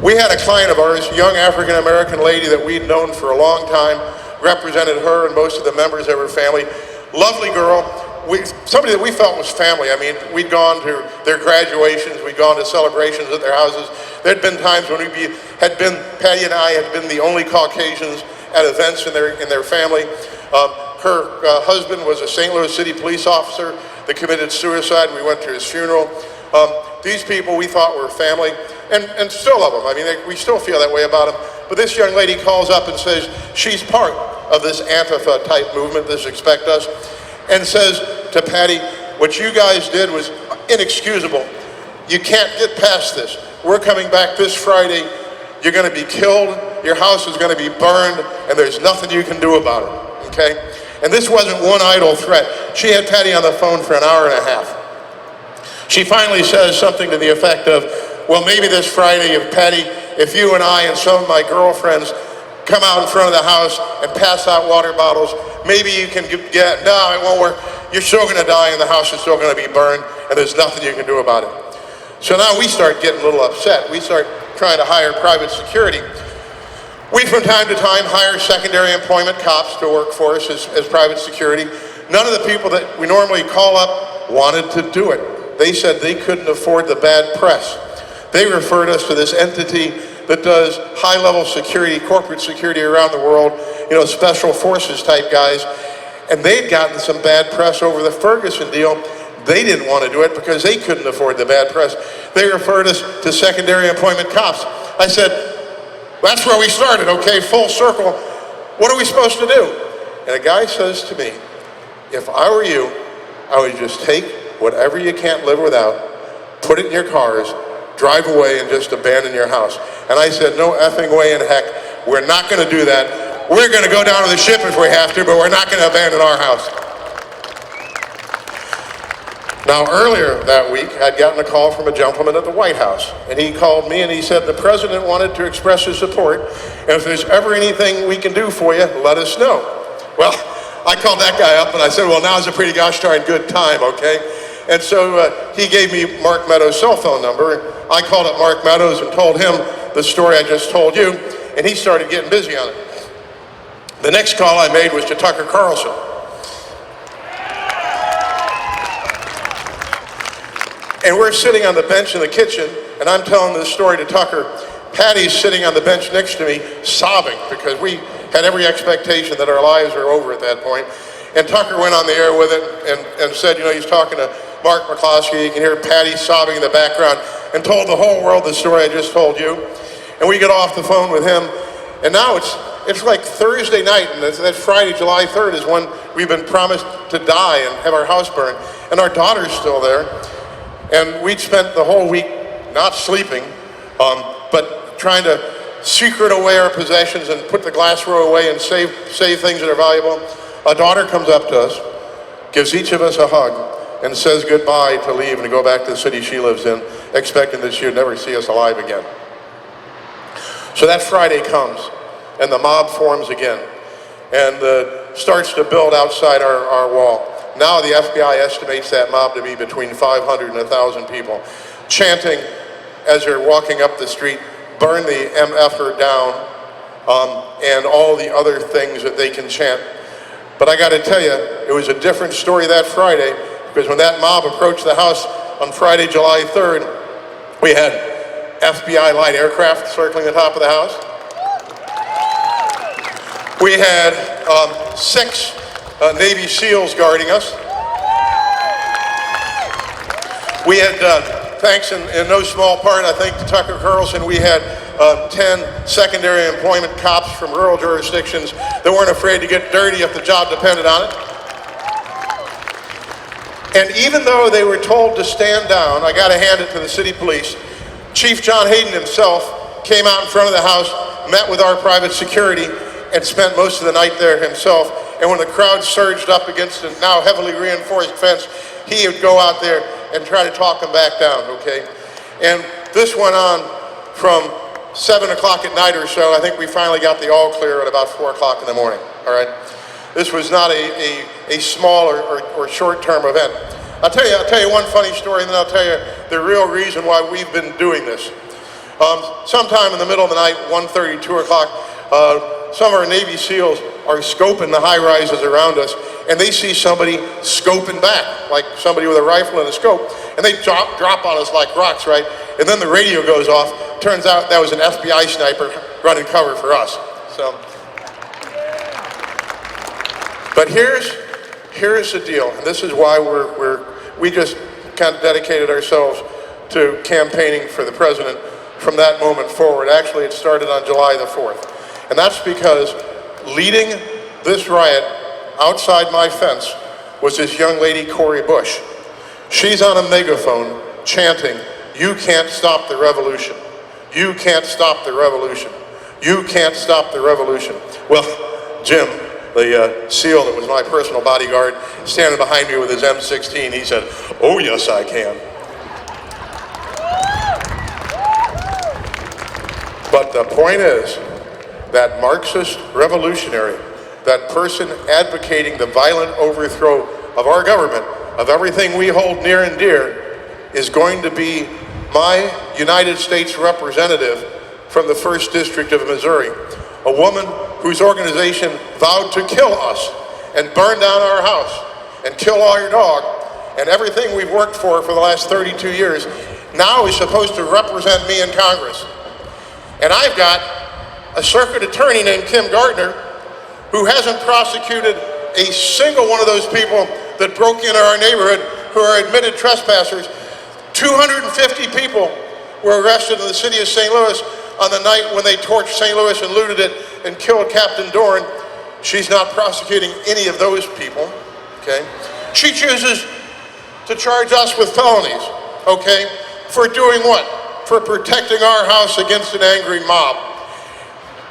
We had a client of ours, a young African-American lady that we'd known for a long time, represented her and most of the members of her family. Lovely girl, somebody that we felt was family. I mean, we'd gone to their graduations, we'd gone to celebrations at their houses. There'd been times when Patty and I had been the only Caucasians at events in their family. Her husband was a St. Louis City police officer that committed suicide. We went to his funeral. These people we thought were family, and still love them. I mean, we still feel that way about them. But this young lady calls up and says she's part of this Antifa type movement, this Expect Us, and says to Patty, "What you guys did was inexcusable. You can't get past this. We're coming back this Friday. You're going to be killed. Your house is going to be burned, and there's nothing you can do about it." Okay? And this wasn't one idle threat. She had Patty on the phone for an hour and a half. She finally says something to the effect of, "Well, maybe this Friday, if you and I and some of my girlfriends come out in front of the house and pass out water bottles, maybe you can get, no, it won't work. You're still going to die and the house is still going to be burned, and there's nothing you can do about it." So now we start getting a little upset. We start trying to hire private security. We, from time to time, hire secondary employment cops to work for us as private security. None of the people that we normally call up wanted to do it. They said they couldn't afford the bad press. They referred us to this entity that does high-level security, corporate security around the world, you know, special forces type guys. And they'd gotten some bad press over the Ferguson deal. They didn't want to do it because they couldn't afford the bad press. They referred us to secondary employment cops. I said, that's where we started, okay, full circle. What are we supposed to do? And a guy says to me, "If I were you, I would just take whatever you can't live without, put it in your cars, drive away and just abandon your house." And I said, "No effing way in heck, we're not going to do that. We're going to go down to the ship if we have to, but we're not going to abandon our house." Now, earlier that week, I'd gotten a call from a gentleman at the White House, and he called me and he said the president wanted to express his support, and if there's ever anything we can do for you, let us know. Well, I called that guy up and I said, well, now's a pretty gosh darn good time, okay? And so he gave me Mark Meadows' cell phone number. I called up Mark Meadows and told him the story I just told you, and he started getting busy on it. The next call I made was to Tucker Carlson. And we're sitting on the bench in the kitchen, and I'm telling this story to Tucker. Patty's sitting on the bench next to me, sobbing, because we had every expectation that our lives were over at that point. And Tucker went on the air with it and said, you know, he's talking to Mark McCloskey. You can hear Patty sobbing in the background, and told the whole world the story I just told you. And we get off the phone with him, and now it's like Thursday night, and that Friday, July 3rd, is when we've been promised to die and have our house burned. And our daughter's still there. And we'd spent the whole week not sleeping, but trying to secret away our possessions and put the glass row away and save things that are valuable. A daughter comes up to us, gives each of us a hug, and says goodbye to leave and to go back to the city she lives in, expecting that she would never see us alive again. So that Friday comes, and the mob forms again, and starts to build outside our wall. Now the FBI estimates that mob to be between 500 and 1,000 people, chanting as they're walking up the street, "Burn the MFer down," and all the other things that they can chant. But I got to tell you, it was a different story that Friday, because when that mob approached the house on Friday, July 3rd, we had FBI light aircraft circling the top of the house. We had 6 Navy SEALs guarding us. We had, thanks in no small part, I think, to Tucker Carlson, we had 10 secondary employment cops from rural jurisdictions that weren't afraid to get dirty if the job depended on it. And even though they were told to stand down, I got to hand it to the city police. Chief John Hayden himself came out in front of the house, met with our private security, and spent most of the night there himself. And when the crowd surged up against the now heavily reinforced fence, he would go out there and try to talk them back down, okay? And this went on from 7 o'clock at night or so. I think we finally got the all clear at about 4 o'clock in the morning, all right? This was not a small or short-term event. I'll tell you one funny story, and then I'll tell you the real reason why we've been doing this. Sometime in the middle of the night, 1:30, 2 o'clock, some of our Navy SEALs are scoping the high rises around us, and they see somebody scoping back, like somebody with a rifle and a scope, and they drop on us like rocks, right? And then the radio goes off. Turns out that was an FBI sniper running cover for us. So, but here's the deal, and this is why we just kind of dedicated ourselves to campaigning for the president from that moment forward. Actually, it started on July the 4th. And that's because leading this riot outside my fence was this young lady, Cori Bush. She's on a megaphone chanting, "You can't stop the revolution. You can't stop the revolution. You can't stop the revolution." Well, Jim, the SEAL that was my personal bodyguard, standing behind me with his M16, he said, "Oh yes, I can." But the point is, that Marxist revolutionary, that person advocating the violent overthrow of our government, of everything we hold near and dear, is going to be my United States representative from the 1st District of Missouri, a woman whose organization vowed to kill us and burn down our house and kill our dog and everything we've worked for the last 32 years, now is supposed to represent me in Congress. And I've got a circuit attorney named Kim Gardner who hasn't prosecuted a single one of those people that broke into our neighborhood who are admitted trespassers. 250 people were arrested in the city of St. Louis on the night when they torched St. Louis and looted it and killed Captain Dorn. She's not prosecuting any of those people, okay? She chooses to charge us with felonies, okay? For doing what? For protecting our house against an angry mob.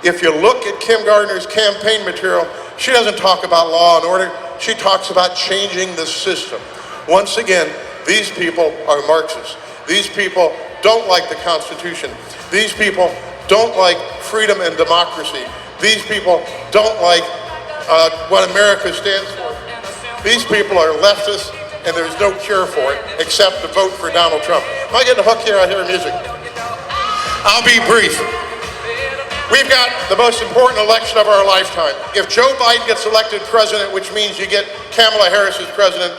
If you look at Kim Gardner's campaign material, she doesn't talk about law and order. She talks about changing the system. Once again, these people are Marxists. These people don't like the Constitution. These people don't like freedom and democracy. These people don't like what America stands for. These people are leftists, and there's no cure for it except to vote for Donald Trump. Am I getting a hook here? I hear music. I'll be brief. We've got the most important election of our lifetime. If Joe Biden gets elected president, which means you get Kamala Harris as president,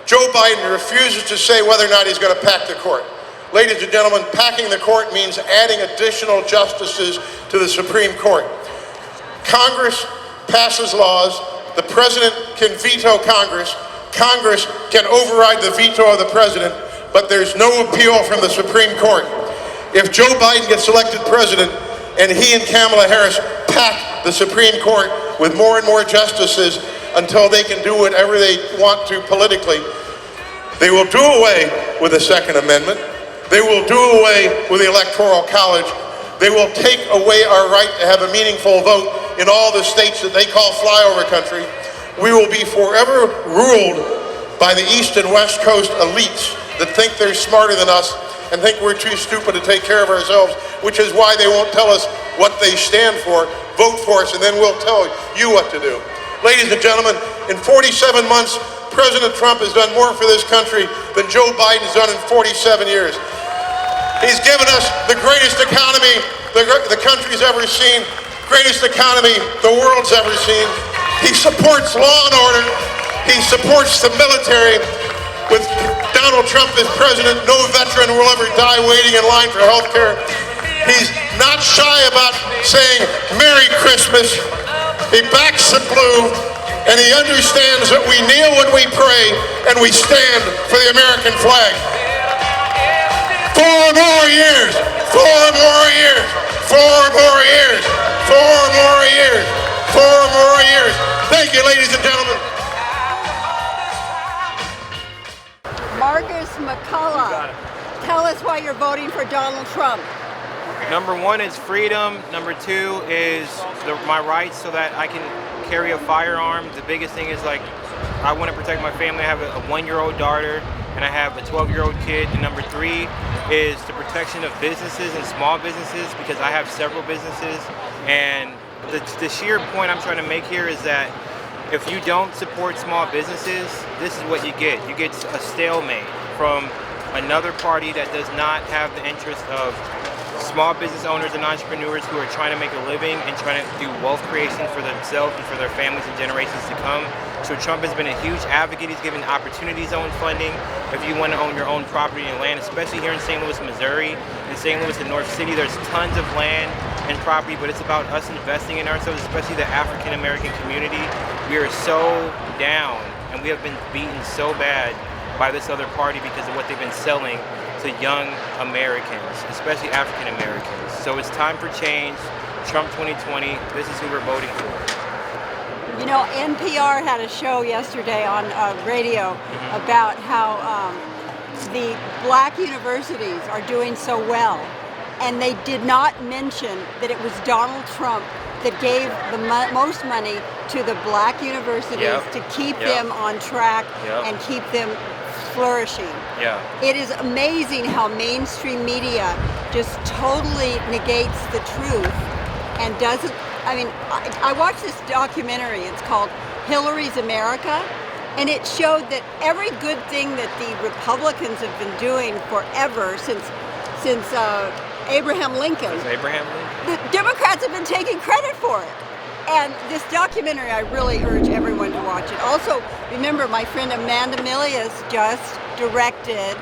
Joe Biden refuses to say whether or not he's going to pack the court. Ladies and gentlemen, packing the court means adding additional justices to the Supreme Court. Congress passes laws. The president can veto Congress. Congress can override the veto of the president, but there's no appeal from the Supreme Court. If Joe Biden gets elected president and he and Kamala Harris pack the Supreme Court with more and more justices until they can do whatever they want to politically, they will do away with the Second Amendment. They will do away with the Electoral College. They will take away our right to have a meaningful vote in all the states that they call flyover country. We will be forever ruled by the East and West Coast elites that think they're smarter than us and think we're too stupid to take care of ourselves, which is why they won't tell us what they stand for. Vote for us, and then we'll tell you what to do. Ladies and gentlemen, in 47 months, President Trump has done more for this country than Joe Biden's done in 47 years. He's given us the greatest economy the country's ever seen, greatest economy the world's ever seen. He supports law and order. He supports the military. With Donald Trump as president, no veteran will ever die waiting in line for health care. He's not shy about saying Merry Christmas. He backs the blue, and he understands that we kneel when we pray, and we stand for the American flag. 4 more years. 4 more years. 4 more years. 4 more years. 4 more years. Thank you, ladies and gentlemen. Marcus McCullough, tell us why you're voting for Donald Trump. Number 1 is freedom. Number 2 is my rights so that I can carry a firearm. The biggest thing is like I want to protect my family. I have a 1-year-old daughter and I have a 12-year-old kid. And number 3 is the protection of businesses and small businesses because I have several businesses. And the sheer point I'm trying to make here is that if you don't support small businesses, this is what you get. You get a stalemate from another party that does not have the interest of small business owners and entrepreneurs who are trying to make a living and trying to do wealth creation for themselves and for their families and generations to come. So Trump has been a huge advocate. He's given opportunity zone funding if you want to own your own property and land, especially here in St. Louis, Missouri. In St. Louis and North City, there's tons of land and property, but it's about us investing in ourselves, especially the African American community. We are so down and we have been beaten so bad by this other party because of what they've been selling to young Americans, especially African Americans. So it's time for change. Trump 2020, this is who we're voting for. You know, NPR had a show yesterday on radio about how the black universities are doing so well. And they did not mention that it was Donald Trump that gave the most money to the black universities to keep them on track and keep them flourishing. It is amazing how mainstream media just totally negates the truth and doesn't. I mean, I watched this documentary. It's called Hillary's America, and it showed that every good thing that the Republicans have been doing forever since Abraham Lincoln. The Democrats have been taking credit for it. And this documentary, I really urge everyone to watch it. Also, remember, my friend Amanda Milius just directed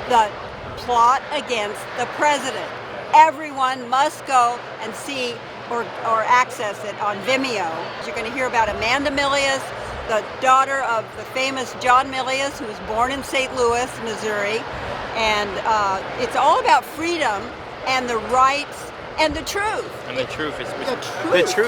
the plot against the president. Everyone must go and see or access it on Vimeo. You're going to hear about Amanda Milius, the daughter of the famous John Milius, who was born in St. Louis, Missouri. And it's all about freedom and the rights and the truth. And the truth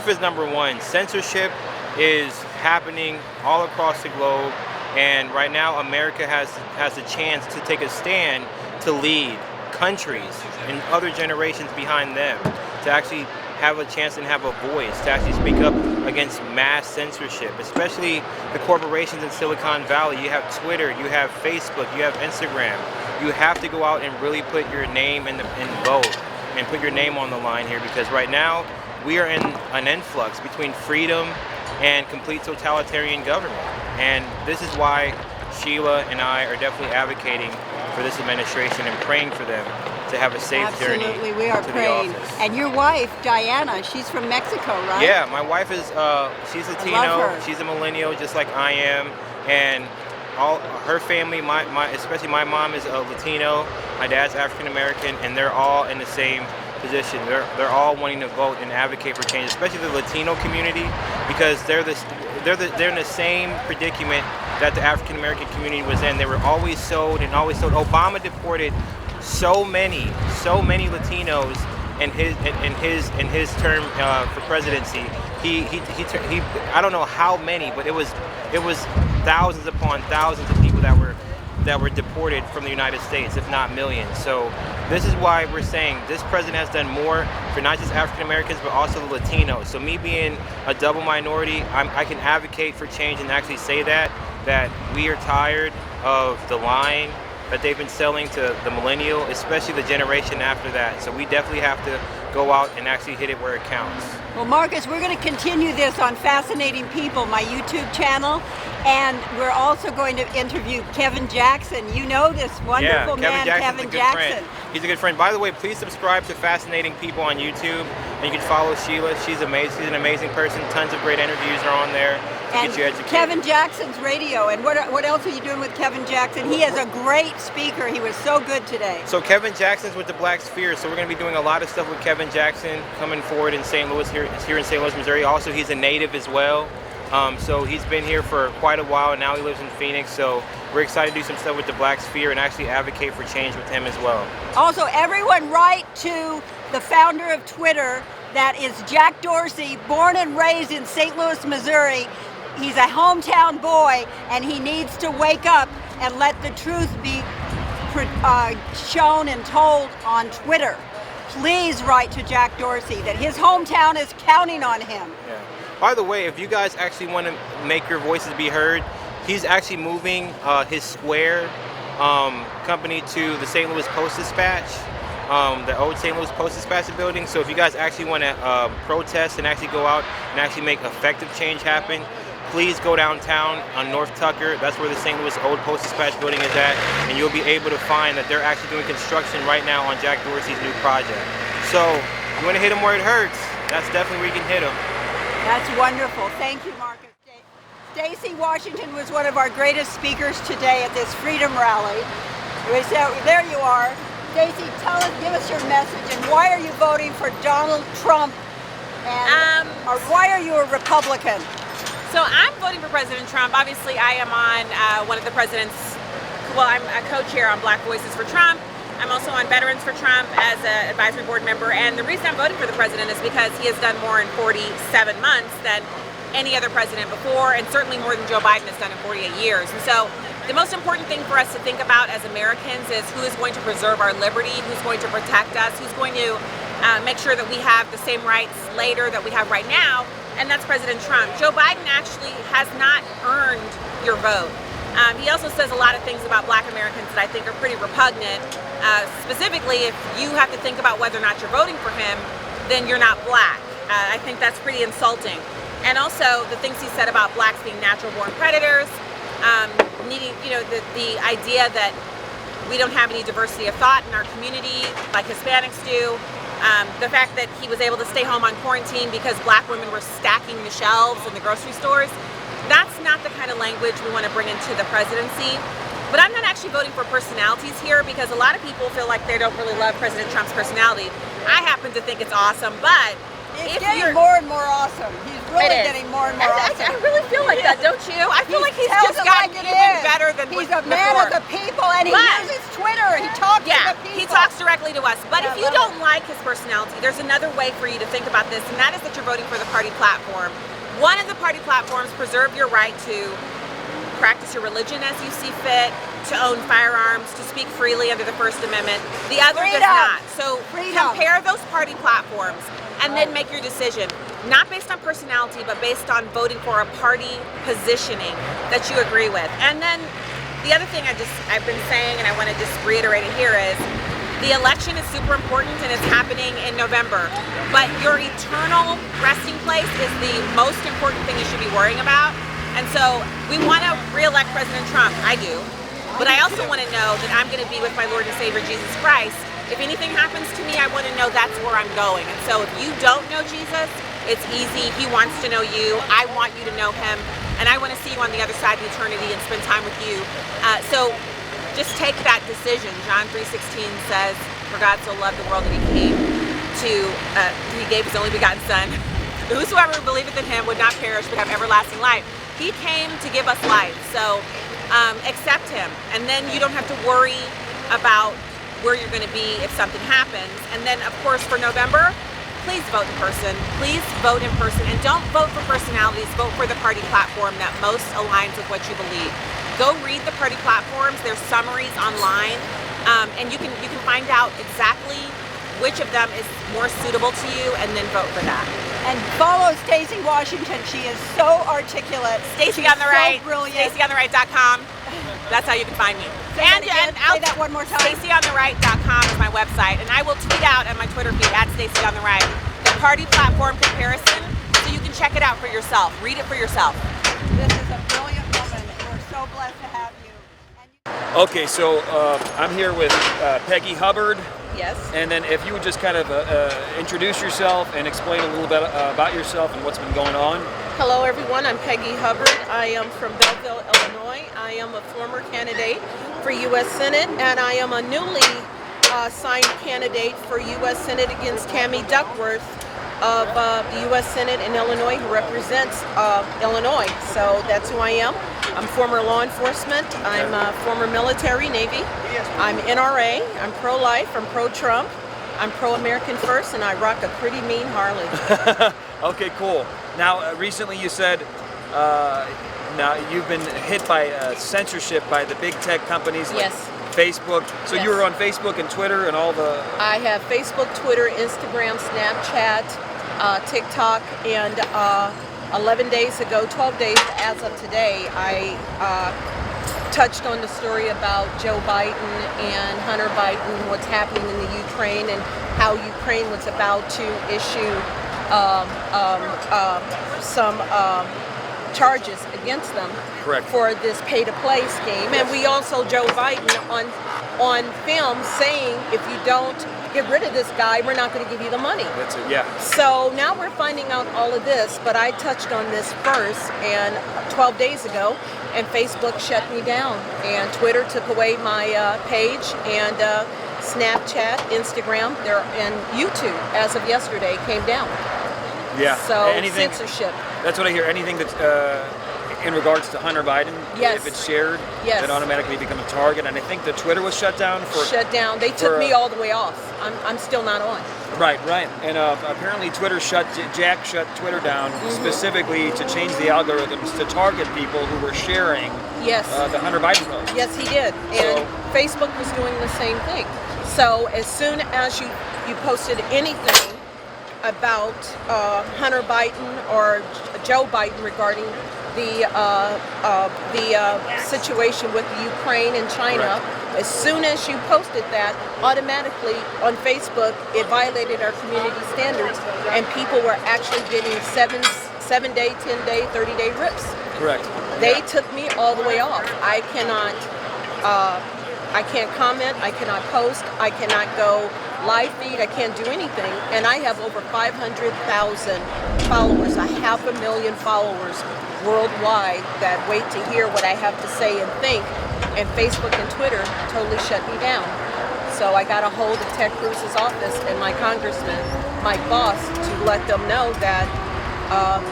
is number 1. Censorship is happening all across the globe, and right now America has a chance to take a stand to lead countries and other generations behind them to actually have a chance and have a voice to actually speak up against mass censorship, especially the corporations in Silicon Valley. You have Twitter, you have Facebook, you have Instagram. You have to go out and really put your name in vote and put your name on the line here, because right now we are in an influx between freedom and complete totalitarian government. And this is why Sheila and I are definitely advocating for this administration and praying for them to have a safe journey. Absolutely, we are praying. And your wife, Diana, she's from Mexico, right? Yeah, my wife is, she's Latino, she's a millennial just like I am, and all her family, especially my mom is a Latino, my dad's African American, and they're all in the same position. They're all wanting to vote and advocate for change, especially the Latino community, because they're in the same predicament that the African American community was in. They were always sold. Obama deported so many Latinos in his term for presidency. He I don't know how many, but it was thousands upon thousands of people that were deported from the United States, if not millions. So this is why we're saying this president has done more for not just African Americans, but also the Latinos. So me being a double minority, I can advocate for change and actually say that we are tired of the line that they've been selling to the millennial, especially the generation after that. So we definitely have to go out and actually hit it where it counts. Well, Marcus, we're going to continue this on Fascinating People, my YouTube channel, and we're also going to interview Kevin Jackson. You know this wonderful man, Kevin Jackson. He's a good friend. By the way, please subscribe to Fascinating People on YouTube, and you can follow Sheila. She's amazing. She's an amazing person. Tons of great interviews are on there to get you educated. Kevin Jackson's radio. And what else are you doing with Kevin Jackson? He is a great speaker. He was so good today. So Kevin Jackson's with the Black Sphere. So we're going to be doing a lot of stuff with Kevin Jackson coming forward in St. Louis, here in St. Louis, Missouri. Also, he's a native as well. So he's been here for quite a while, and now he lives in Phoenix. So we're excited to do some stuff with the Black Sphere and actually advocate for change with him as well. Also, everyone write to the founder of Twitter. That is Jack Dorsey, born and raised in St. Louis, Missouri. He's a hometown boy, and he needs to wake up and let the truth be shown and told on Twitter. Please write to Jack Dorsey that his hometown is counting on him. Yeah. By the way, if you guys actually want to make your voices be heard, he's actually moving his Square company to the St. Louis Post-Dispatch, the old St. Louis Post-Dispatch building. So if you guys actually want to protest and actually go out and actually make effective change happen, please go downtown on North Tucker. That's where the St. Louis Old Post-Dispatch building is at, and you'll be able to find that they're actually doing construction right now on Jack Dorsey's new project. So you want to hit him where it hurts, that's definitely where you can hit him. That's wonderful. Thank you, Marcus. Stacey Washington was one of our greatest speakers today at this Freedom Rally. There you are. Stacey, give us your message, and why are you voting for Donald Trump, and or why are you a Republican? So I'm voting for President Trump. Obviously, I am on one of the president's, well, I'm a co-chair on Black Voices for Trump. I'm also on Veterans for Trump as an advisory board member. And the reason I'm voting for the president is because he has done more in 47 months than any other president before, and certainly more than Joe Biden has done in 48 years. And so the most important thing for us to think about as Americans is who is going to preserve our liberty, who's going to protect us, who's going to make sure that we have the same rights later that we have right now, and that's President Trump. Joe Biden actually has not earned your vote. He also says a lot of things about Black Americans that I think are pretty repugnant. Specifically, if you have to think about whether or not you're voting for him, then you're not Black. I think that's pretty insulting. And also the things he said about Blacks being natural-born predators, needing, the idea that we don't have any diversity of thought in our community like Hispanics do. The fact that he was able to stay home on quarantine because Black women were stacking the shelves in the grocery stores. That's not the kind of language we want to bring into the presidency. But I'm not actually voting for personalities here because a lot of people feel like they don't really love President Trump's personality. I happen to think it's awesome, but it's getting more and more awesome. He's really getting more and more awesome. I really feel like that, don't you? I feel like he's just gotten even better than he's a man of the people, and he uses Twitter. He talks to the people. He talks directly to us. But if you don't like his personality, there's another way for you to think about this, and that is that you're voting for the party platform. One of the party platforms preserve your right to practice your religion as you see fit, to own firearms, to speak freely under the First Amendment. The other does not. So compare those party platforms and then make your decision, not based on personality, but based on voting for a party positioning that you agree with. And then the other thing I've been saying, and I want to just reiterate it here, is the election is super important and it's happening in November. But your eternal resting place is the most important thing you should be worrying about. And so we want to re-elect President Trump. I do. But I also want to know that I'm going to be with my Lord and Savior, Jesus Christ. If anything happens to me, I want to know that's where I'm going. And so if you don't know Jesus, it's easy. He wants to know you. I want you to know him. And I want to see you on the other side of eternity and spend time with you. So just take that decision. John 3:16 says, for God so loved the world that he came to, he gave his only begotten son. Whosoever believeth in him would not perish but have everlasting life. He came to give us life. So accept him. And then you don't have to worry about where you're going to be if something happens. And then, of course, for November, please vote in person. Please vote in person. And don't vote for personalities. Vote for the party platform that most aligns with what you believe. Go read the party platforms. There's summaries online. And you can find out exactly which of them is more suitable to you and then vote for that. And follow Stacey Washington. She is so articulate. Stacey on the right. So brilliant. StaceyOnTheRight.com. That's how you can find me. Say that one more time. StaceyOnTheRight.com is my website, and I will tweet out on my Twitter feed at StaceyOnTheRight the party platform comparison, so you can check it out for yourself. Read it for yourself. This is a brilliant woman. We're so blessed to have you. Okay, so I'm here with Peggy Hubbard. Yes. And then if you would just kind of introduce yourself and explain a little bit about yourself and what's been going on. Hello everyone, I'm Peggy Hubbard. I am from Belleville, Illinois. I am a former candidate for U.S. Senate, and I am a newly signed candidate for U.S. Senate against Tammy Duckworth of the U.S. Senate in Illinois who represents Illinois. So that's who I am. I'm former law enforcement. I'm former military, Navy. I'm NRA. I'm pro-life. I'm pro-Trump. I'm pro-American First, and I rock a pretty mean Harley. Okay, cool. Now, recently you said now you've been hit by censorship by the big tech companies like Facebook. So you were on Facebook and Twitter and all the... I have Facebook, Twitter, Instagram, Snapchat, TikTok, and 11 days ago, 12 days as of today, I touched on the story about Joe Biden and Hunter Biden, what's happening in the Ukraine, and how Ukraine was about to issue some charges against them for this pay-to-play scheme. And we also, Joe Biden on film saying, if you don't get rid of this guy, we're not going to give you the money. That's it, yeah. So now we're finding out all of this, but I touched on this first, and 12 days ago, and Facebook shut me down, and Twitter took away my page, and Snapchat, Instagram, and YouTube, as of yesterday, came down. Yeah. So anything, censorship. That's what I hear. Anything that's in regards to Hunter Biden, if it's shared, that automatically become a target. And I think the Twitter was shut down for... Shut down. They took me all the way off. I'm still not on. Right. And apparently Twitter Jack shut Twitter down specifically to change the algorithms to target people who were sharing the Hunter Biden post. Yes, he did. And Facebook was doing the same thing. So as soon as you posted anything about Hunter Biden or Joe Biden regarding the situation with the Ukraine and China, as soon as you posted that, automatically on Facebook, it violated our community standards, and people were actually getting 7-day, 10-day, 30-day rips. Correct. They took me all the way off. I cannot, I can't comment, I cannot post, I cannot go live feed, I can't do anything, and I have over 500,000 followers, 500,000 followers worldwide that wait to hear what I have to say and think, and Facebook and Twitter totally shut me down. So I got a hold of Ted Cruz's office and my congressman, my boss, to let them know that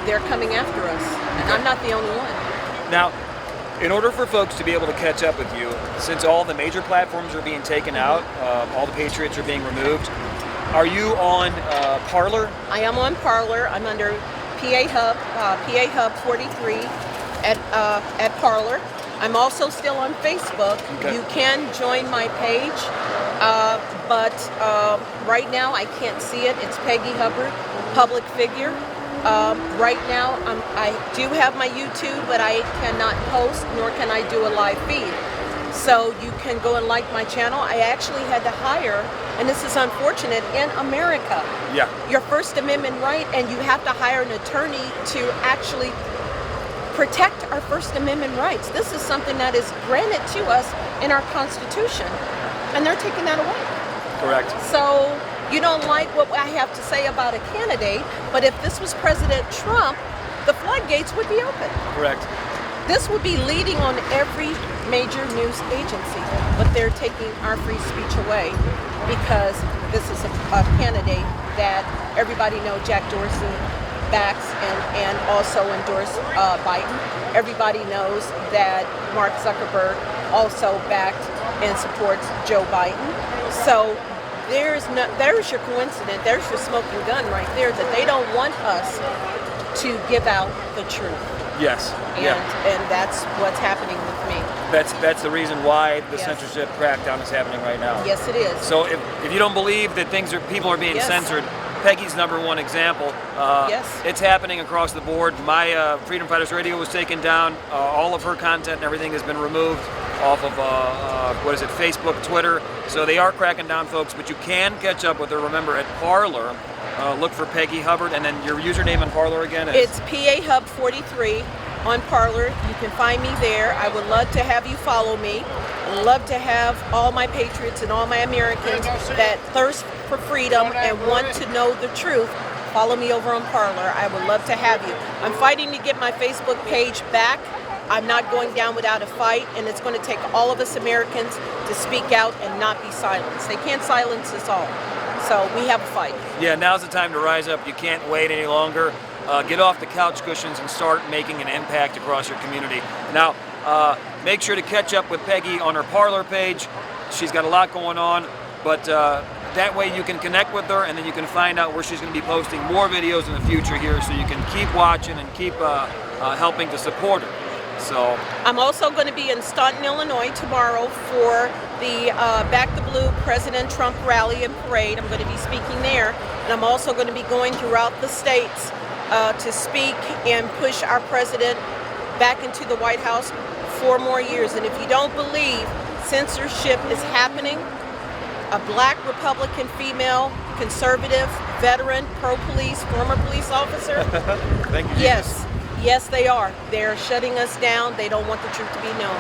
they're coming after us, and I'm not the only one. Now, in order for folks to be able to catch up with you, since all the major platforms are being taken out, all the patriots are being removed, are you on Parler? I am on Parler. I'm under PA Hub 43 at Parler. I'm also still on Facebook. Okay. You can join my page, but right now I can't see it. It's Peggy Hubbard, public figure. Right now I do have my YouTube, but I cannot post, nor can I do a live feed. So you can go and like my channel. I actually had to hire, and this is unfortunate, in America. Yeah. Your First Amendment right, and you have to hire an attorney to actually protect our First Amendment rights. This is something that is granted to us in our Constitution, and they're taking that away. Correct. So you don't like what I have to say about a candidate, but if this was President Trump, the floodgates would be open. Correct. This would be leading on every major news agency, but they're taking our free speech away because this is a candidate that everybody knows Jack Dorsey backs and also endorsed Biden. Everybody knows that Mark Zuckerberg also backed and supports Joe Biden. So there's your coincidence, there's your smoking gun right there, that they don't want us to give out the truth. Yes. And that's what's happening with me. That's the reason why the censorship crackdown is happening right now. Yes, it is. So if you don't believe that people are being censored, Peggy's #1 example. It's happening across the board. My Freedom Fighters Radio was taken down. All of her content and everything has been removed off of Facebook, Twitter. So they are cracking down, folks. But you can catch up with her. Remember, at Parler, look for Peggy Hubbard, and then your username on Parler again is? It's PA Hub 43 on Parler. You can find me there. I would love to have you follow me. I'd love to have all my patriots and all my Americans that thirst for freedom and want to know the truth. Follow me over on Parler. I would love to have you. I'm fighting to get my Facebook page back. I'm not going down without a fight, and it's going to take all of us Americans to speak out and not be silenced. They can't silence us all. So we have a fight. Yeah, now's the time to rise up. You can't wait any longer. Get off the couch cushions and start making an impact across your community. Now, make sure to catch up with Peggy on her Parler page. She's got a lot going on, but that way you can connect with her, and then you can find out where she's going to be posting more videos in the future here, so you can keep watching and keep helping to support her. So I'm also going to be in Staunton, Illinois tomorrow for the Back the Blue President Trump rally and parade. I'm going to be speaking there, and I'm also going to be going throughout the states to speak and push our president back into the White House 4 more years. And if you don't believe censorship is happening, a black Republican female, conservative, veteran, pro-police, former police officer. Thank you. Yes. Yes, they are. They're shutting us down. They don't want the truth to be known.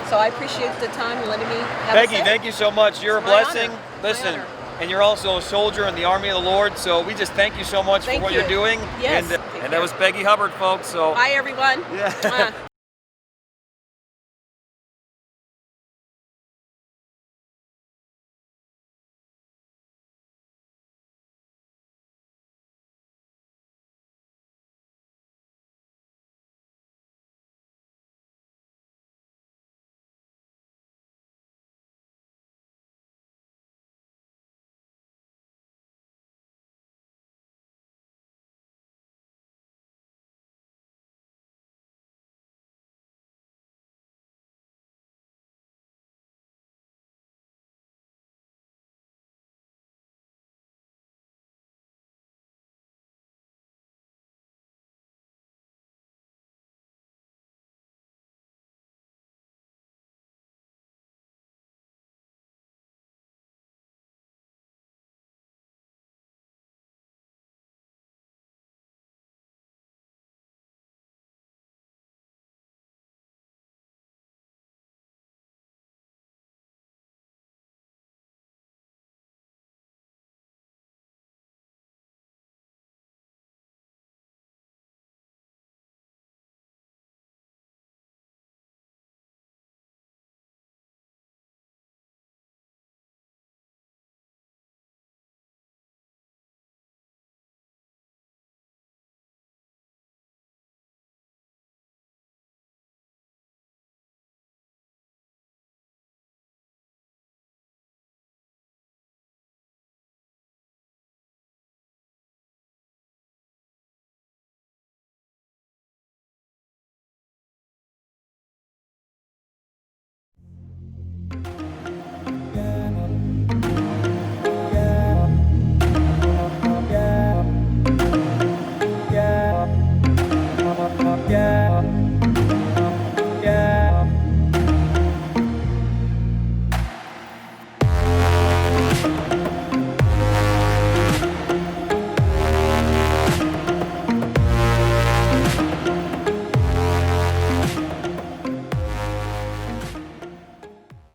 So I appreciate the time and letting me have Peggy, a say. thank you so much. You're a It's my blessing. honor. Listen, My honor. and you're also a soldier in the Army of the Lord, so we just thank you so much Thank for what you. you're doing. Yes. And that was Peggy Hubbard, folks. So Bye, everyone. Yeah.